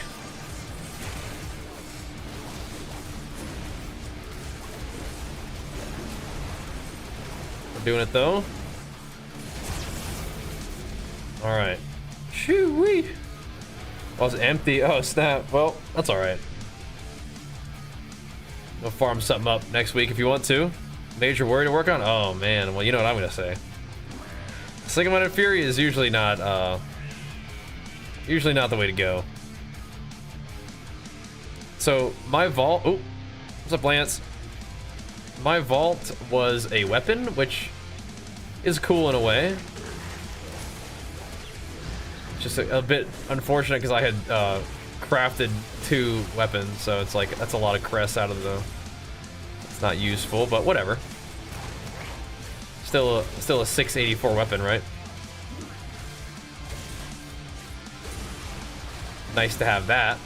We're doing it though. All right. Shoo-wee. Was empty. Oh, snap. Well, that's all right. We'll farm something up next week if you want to. Major worry to work on? Oh, man. Well, you know what I'm going to say. Single-minded Fury is usually not the way to go. So, my vault... Oh, what's up, Lance? My vault was a weapon, which is cool in a way. Just a bit unfortunate because I had crafted 2 weapons, so it's like that's a lot of crests out of the. It's not useful, but whatever. Still a 684 weapon, right? Nice to have that.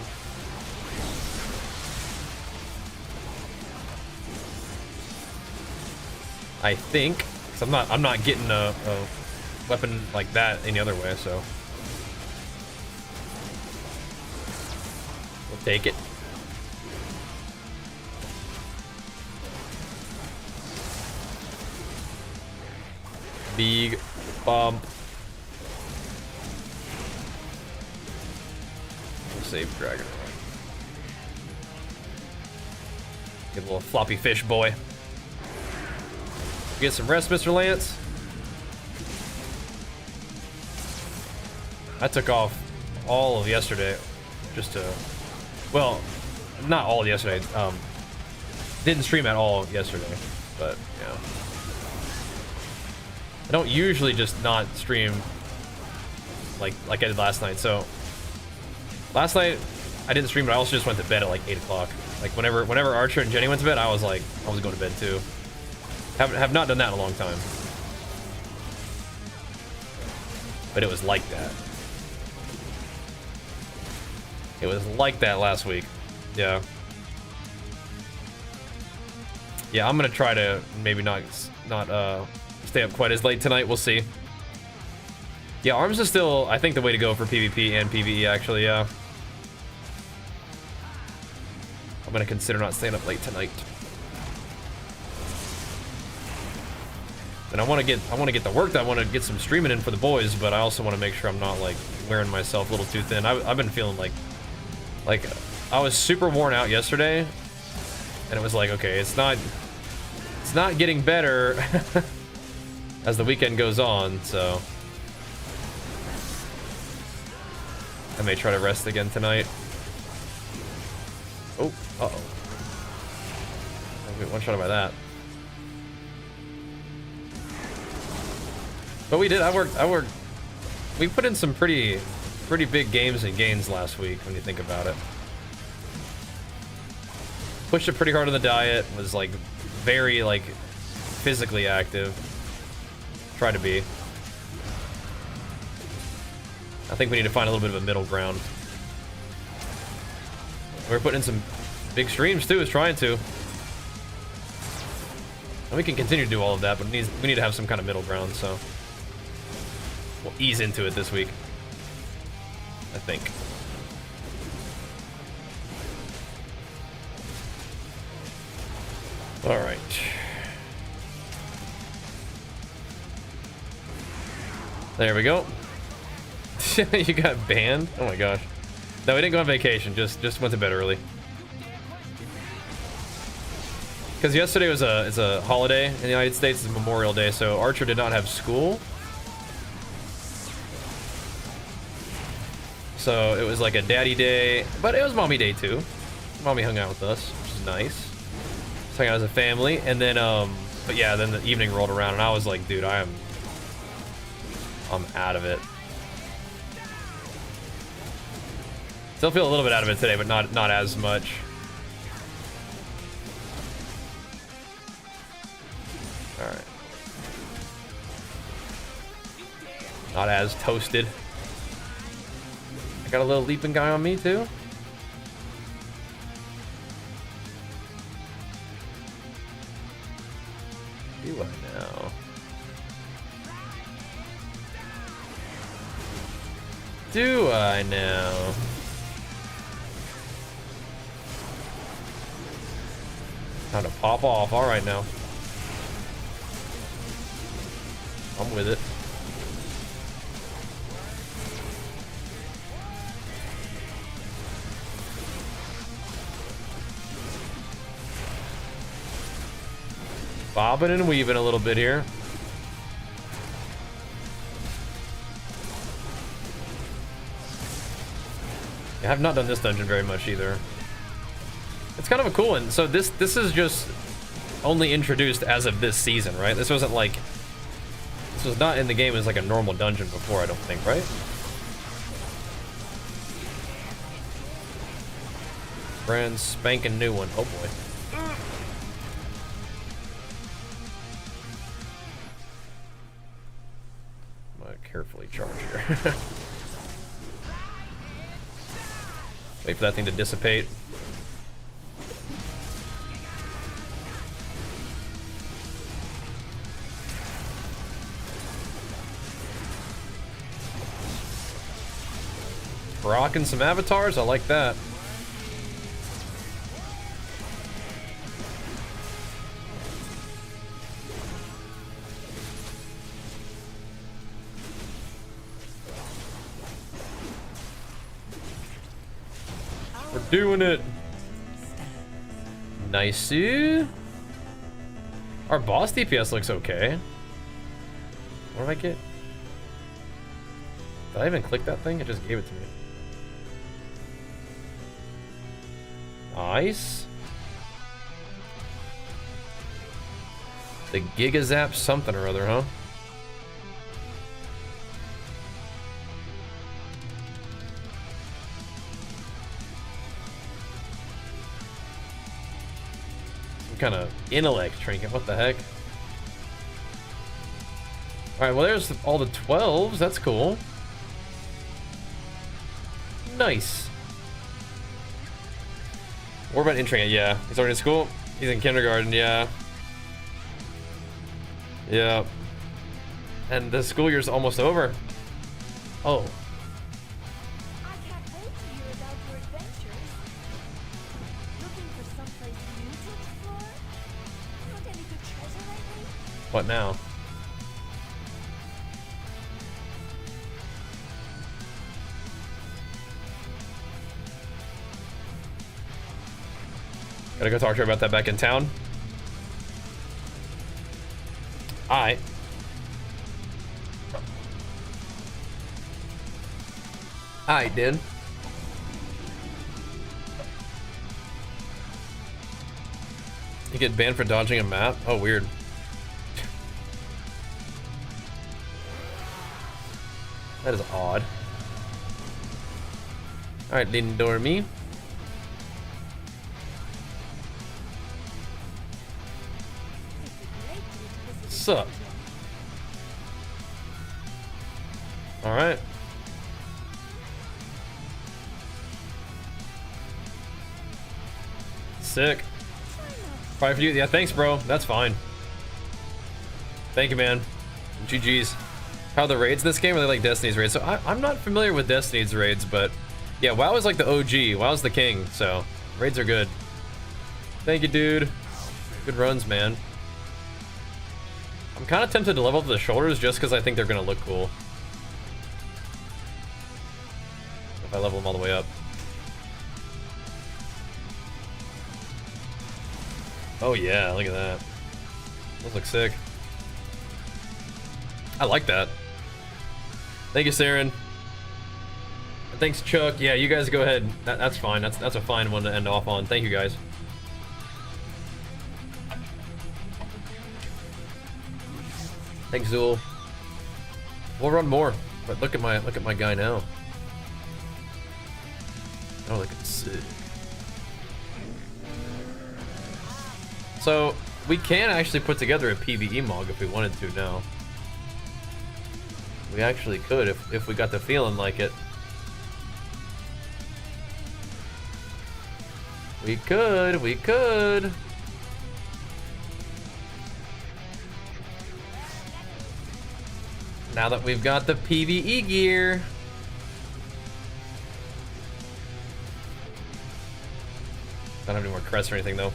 I think, 'cause I'm not getting a weapon like that any other way, so. Take it. Big bump. We'll save Dragon. Get a little floppy fish boy. Get some rest, Mr. Lance. I took off all of yesterday just to. Well, not all yesterday. Didn't stream at all yesterday, but yeah. I don't usually just not stream like I did last night. So last night I didn't stream, but I also just went to bed at like 8 o'clock. Like whenever Archer and Jenny went to bed, I was going to bed too. Have not done that in a long time, but it was like that. It was like that last week. Yeah. Yeah, I'm gonna try to maybe not stay up quite as late tonight. We'll see. Yeah, arms is still, I think, the way to go for PvP and PvE, actually, yeah. I'm gonna consider not staying up late tonight. And I wanna get the work done. I wanna get some streaming in for the boys, but I also wanna make sure I'm not like wearing myself a little too thin. I've been feeling like I was super worn out yesterday, and it was like, okay, it's not getting better as the weekend goes on, so I may try to rest again tonight. Oh, uh-oh. I'll get one shot by that. But we did, I worked. We put in some pretty big games and gains last week when you think about it. Pushed it pretty hard on the diet, was like very like physically active. Try to be. I think we need to find a little bit of a middle ground. We're putting in some big streams too, is trying to. And we can continue to do all of that, but we need to have some kind of middle ground, so we'll ease into it this week, I think. All right. There we go. You got banned? Oh my gosh. No, we didn't go on vacation. Just went to bed early. Because yesterday was it's a holiday in the United States. It's Memorial Day, so Archer did not have school. So it was like a daddy day, but it was mommy day too. Mommy hung out with us, which is nice. Just hung out as a family, and then but yeah, then the evening rolled around, and I was like, dude, I'm out of it. Still feel a little bit out of it today, but not as much. All right. Not as toasted. I got a little leaping guy on me too. Do I now? Do I now? Time to pop off. All right now. I'm with it. Bobbing and weaving a little bit here. I have not done this dungeon very much either. It's kind of a cool one. So this is just only introduced as of this season, right? This wasn't like, this was not in the game as like a normal dungeon before, I don't think, right? Brand spanking new one. Oh boy. I'm gonna carefully charge here. Wait for that thing to dissipate. Rocking some avatars, I like that. We're doing it. Nice. Our boss DPS looks okay. What did I get? Did I even click that thing? It just gave it to me. Nice. The Gigazap something or other, huh? Some kind of intellect trinket. What the heck? Alright, well there's all the 12s. That's cool. Nice. What about entering it? Yeah. He's already in school? He's in kindergarten, yeah. Yeah. And the school year's almost over. Oh. I can't wait to hear about your adventures. Looking for someplace new to explore? Found any good treasure lately? What now? Gotta go talk to her about that back in town. Alright. Alright, dude. You get banned for dodging a map? Oh, weird. That is odd. Alright, Lindormy. Sup? All right. Sick. Five for you. Yeah, thanks, bro. That's fine. Thank you, man. GG's. How are the raids in this game? Are they like Destiny's raids? So I'm not familiar with Destiny's raids, but yeah, WoW is like the OG. WoW's the king, so raids are good. Thank you, dude. Good runs, man. I'm kind of tempted to level up the shoulders just because I think they're going to look cool. If I level them all the way up. Oh yeah, look at that. Those look sick. I like that. Thank you, Saren. And thanks, Chuck. Yeah, you guys go ahead. That's fine. That's a fine one to end off on. Thank you, guys. Thanks, Zool. We'll run more, but look at my guy now. Oh, look at sick. So we can actually put together a PvE mog if we wanted to now. We actually could if we got the feeling like it. We could. Now that we've got the PvE gear. I don't have any more crests or anything though.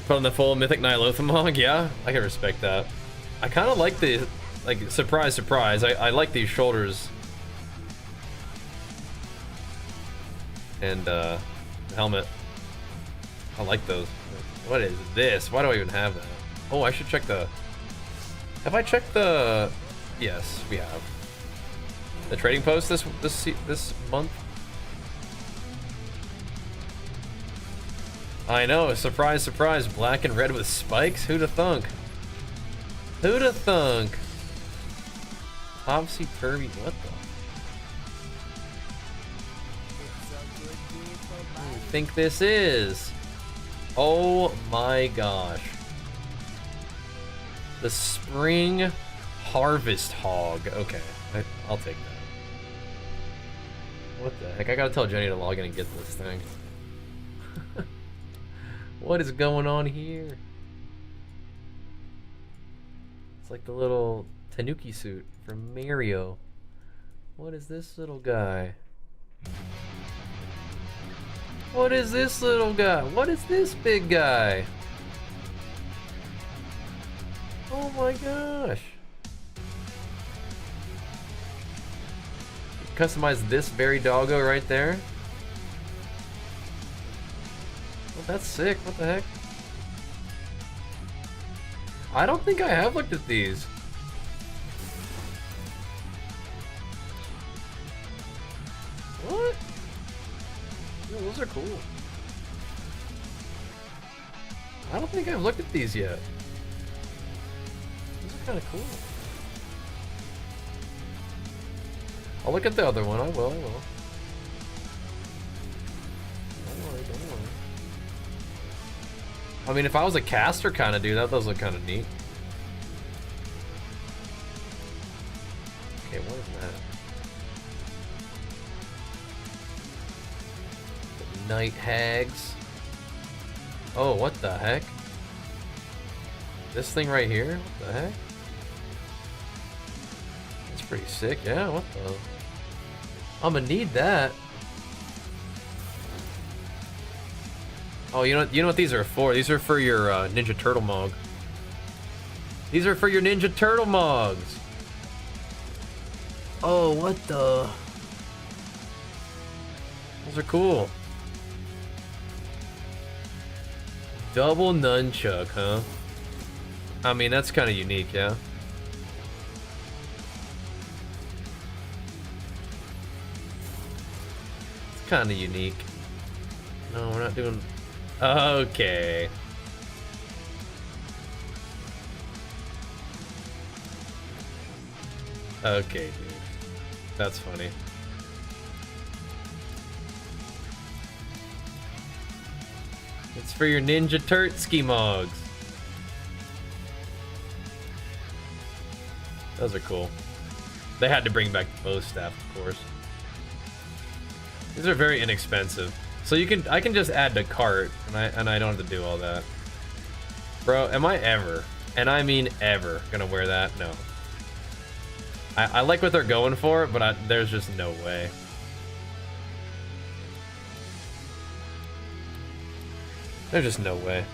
Put on the full Mythic Nylothmog, yeah, I can respect that. I kind of like the, like, surprise, surprise. I like these shoulders. And, helmet. I like those. What is this? Why do I even have that? Oh, I should check the... Have I checked the... Yes, we have. The trading post this month? I know, surprise, surprise, black and red with spikes? Who'da thunk? Who'da thunk? Topsy-turvy, what the? What do you think this is? Oh my gosh. The Spring Harvest Hog. Okay, I'll take that. What the heck? I gotta tell Jenny to log in and get this thing. What is going on here? It's like the little Tanuki suit from Mario. What is this little guy? What is this little guy? What is this big guy? Oh my gosh. Customize this very doggo right there. Well, that's sick. What the heck? I don't think I have looked at these. What? Yeah, those are cool. I don't think I've looked at these yet. These are kind of cool. I'll look at the other one. I will. Don't worry. I mean, if I was a caster kind of dude, that does look kind of neat. Okay, what is that? The Night Hags. Oh, what the heck? This thing right here? What the heck? That's pretty sick. Yeah, what the... I'm gonna need that. Oh, you know what these are for? These are for your Ninja Turtle Mog. These are for your Ninja Turtle Mogs. Oh, what the... Those are cool. Double nunchuck, huh? I mean, that's kind of unique, yeah? It's kind of unique. No, we're not doing... Okay. Okay, dude. That's funny. It's for your Ninja Turtski Mogs. Those are cool. They had to bring back the bow staff, of course. These are very inexpensive. So I can just add to cart, and I don't have to do all that. Bro, am I ever, and I mean ever, gonna wear that? No. I like what they're going for, but there's just no way. There's just no way.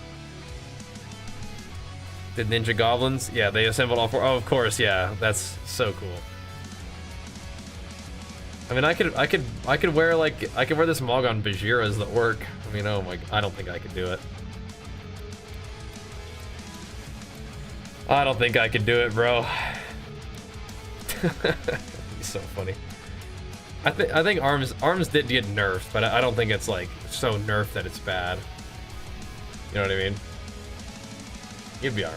Did Ninja Goblins? Yeah, they assembled all four. Oh, of course, yeah. That's so cool. I mean, I could wear I could wear this Mog on Bajheera as the orc. I mean, oh my, I don't think I could do it. I don't think I could do it, bro. He's so funny. I think arms did get nerfed, but I don't think it's like so nerfed that it's bad. You know what I mean? You'd be all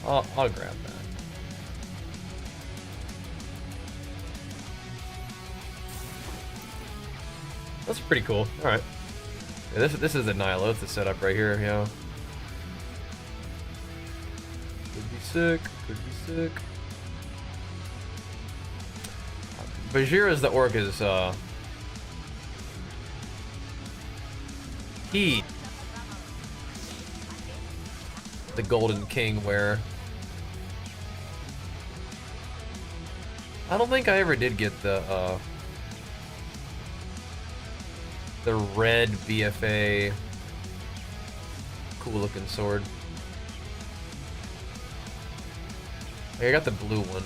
right. I'll grab that. That's pretty cool. All right. Yeah, this is the Nyloth setup right here. Yeah. Could be sick. Could be sick. Bajheera's the orc is he the Golden King wear. I don't think I ever did get the red BFA cool looking sword. I got the blue one.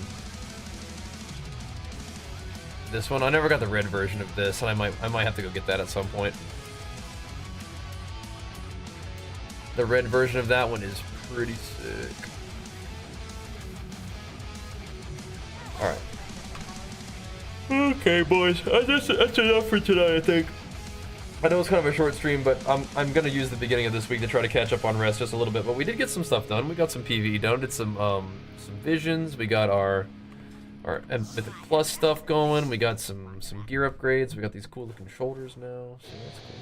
This one, I never got the red version of this, and I might have to go get that at some point. The red version of that one is pretty sick. All right. Okay, boys. That's enough for tonight, I think. I know it's kind of a short stream, but I'm gonna use the beginning of this week to try to catch up on rest just a little bit. But we did get some stuff done. We got some PvE done. Did some visions. We got our Mythic Plus stuff going. We got some gear upgrades. We got these cool looking shoulders now. So that's cool.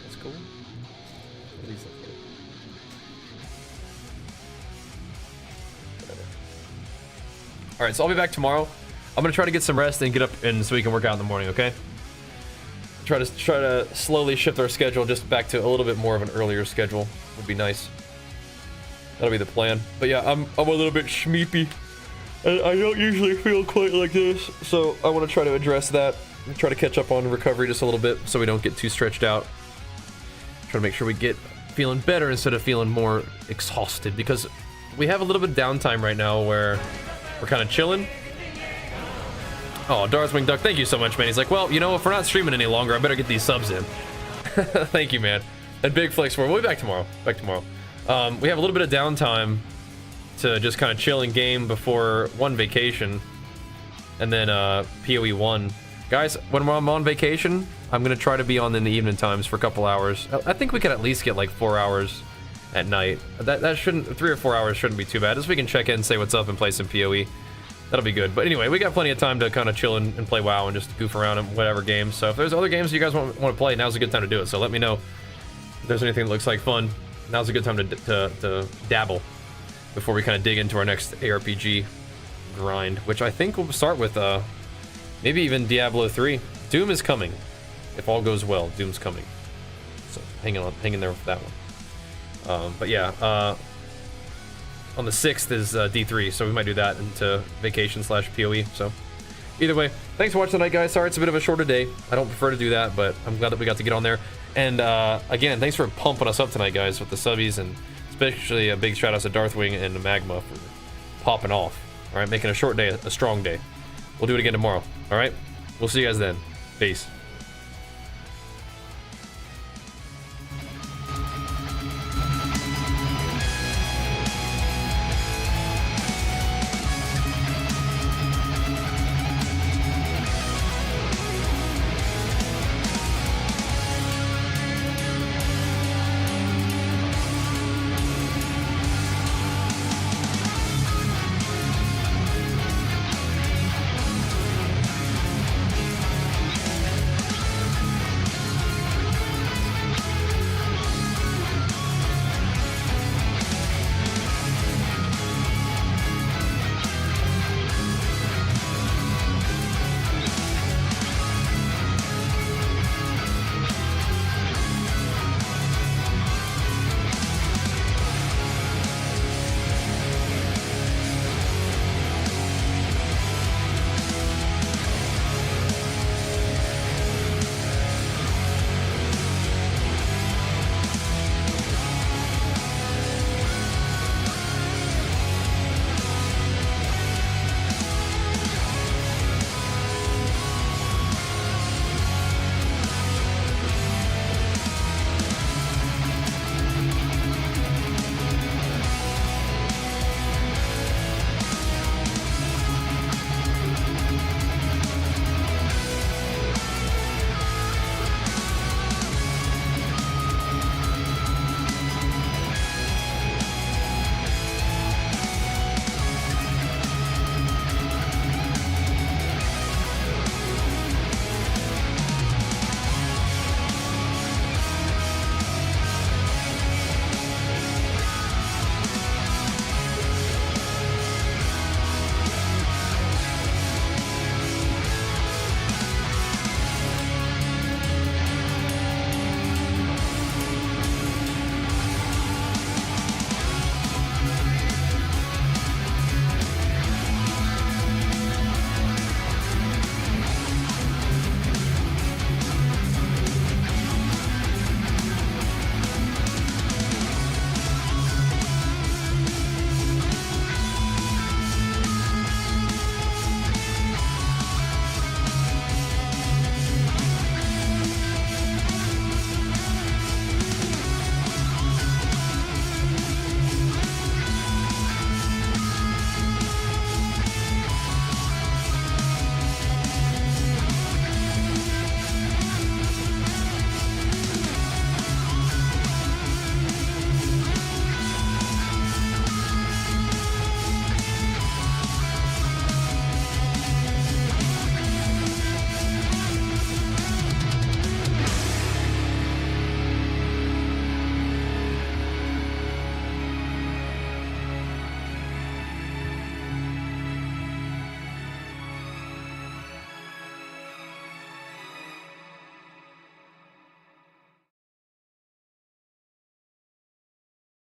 That's cool. What are these look like? Whatever. All right, so I'll be back tomorrow. I'm gonna try to get some rest and get up and so we can work out in the morning, okay? Try to slowly shift our schedule just back to a little bit more of an earlier schedule. Would be nice. That'll be the plan. But yeah, I'm a little bit schmeepy. And I don't usually feel quite like this, so I want to try to address that and try to catch up on recovery just a little bit so we don't get too stretched out. Try to make sure we get feeling better instead of feeling more exhausted, because we have a little bit of downtime right now where we're kind of chilling. Oh, Darthwing Duck, thank you so much, man. He's like, well, you know, if we're not streaming any longer, I better get these subs in. Thank you, man. And Big Flex, we'll be back tomorrow. We have a little bit of downtime to just kind of chill in game before one vacation, and then PoE 1. Guys, when I'm on vacation, I'm gonna try to be on in the evening times for a couple hours. I think we could at least get like 4 hours at night. That shouldn't, 3 or 4 hours shouldn't be too bad. Just so we can check in, say what's up, and play some PoE. That'll be good. But anyway, we got plenty of time to kind of chill and play WoW and just goof around in whatever games. So if there's other games you guys want to play, now's a good time to do it. So let me know if there's anything that looks like fun. Now's a good time to dabble before we kind of dig into our next ARPG grind, which I think we'll start with maybe even Diablo 3. Doom is coming. If all goes well, Doom's coming. So hang in there with that one. But yeah, on the 6th is D3, so we might do that into vacation / PoE. So either way, thanks for watching tonight, guys. Sorry it's a bit of a shorter day. I don't prefer to do that, but I'm glad that we got to get on there. And again, thanks for pumping us up tonight, guys, with the subbies, and especially a big shout out to Darthwing and Magma for popping off. All right, making a short day a strong day. We'll do it again tomorrow. All right, we'll see you guys then. Peace.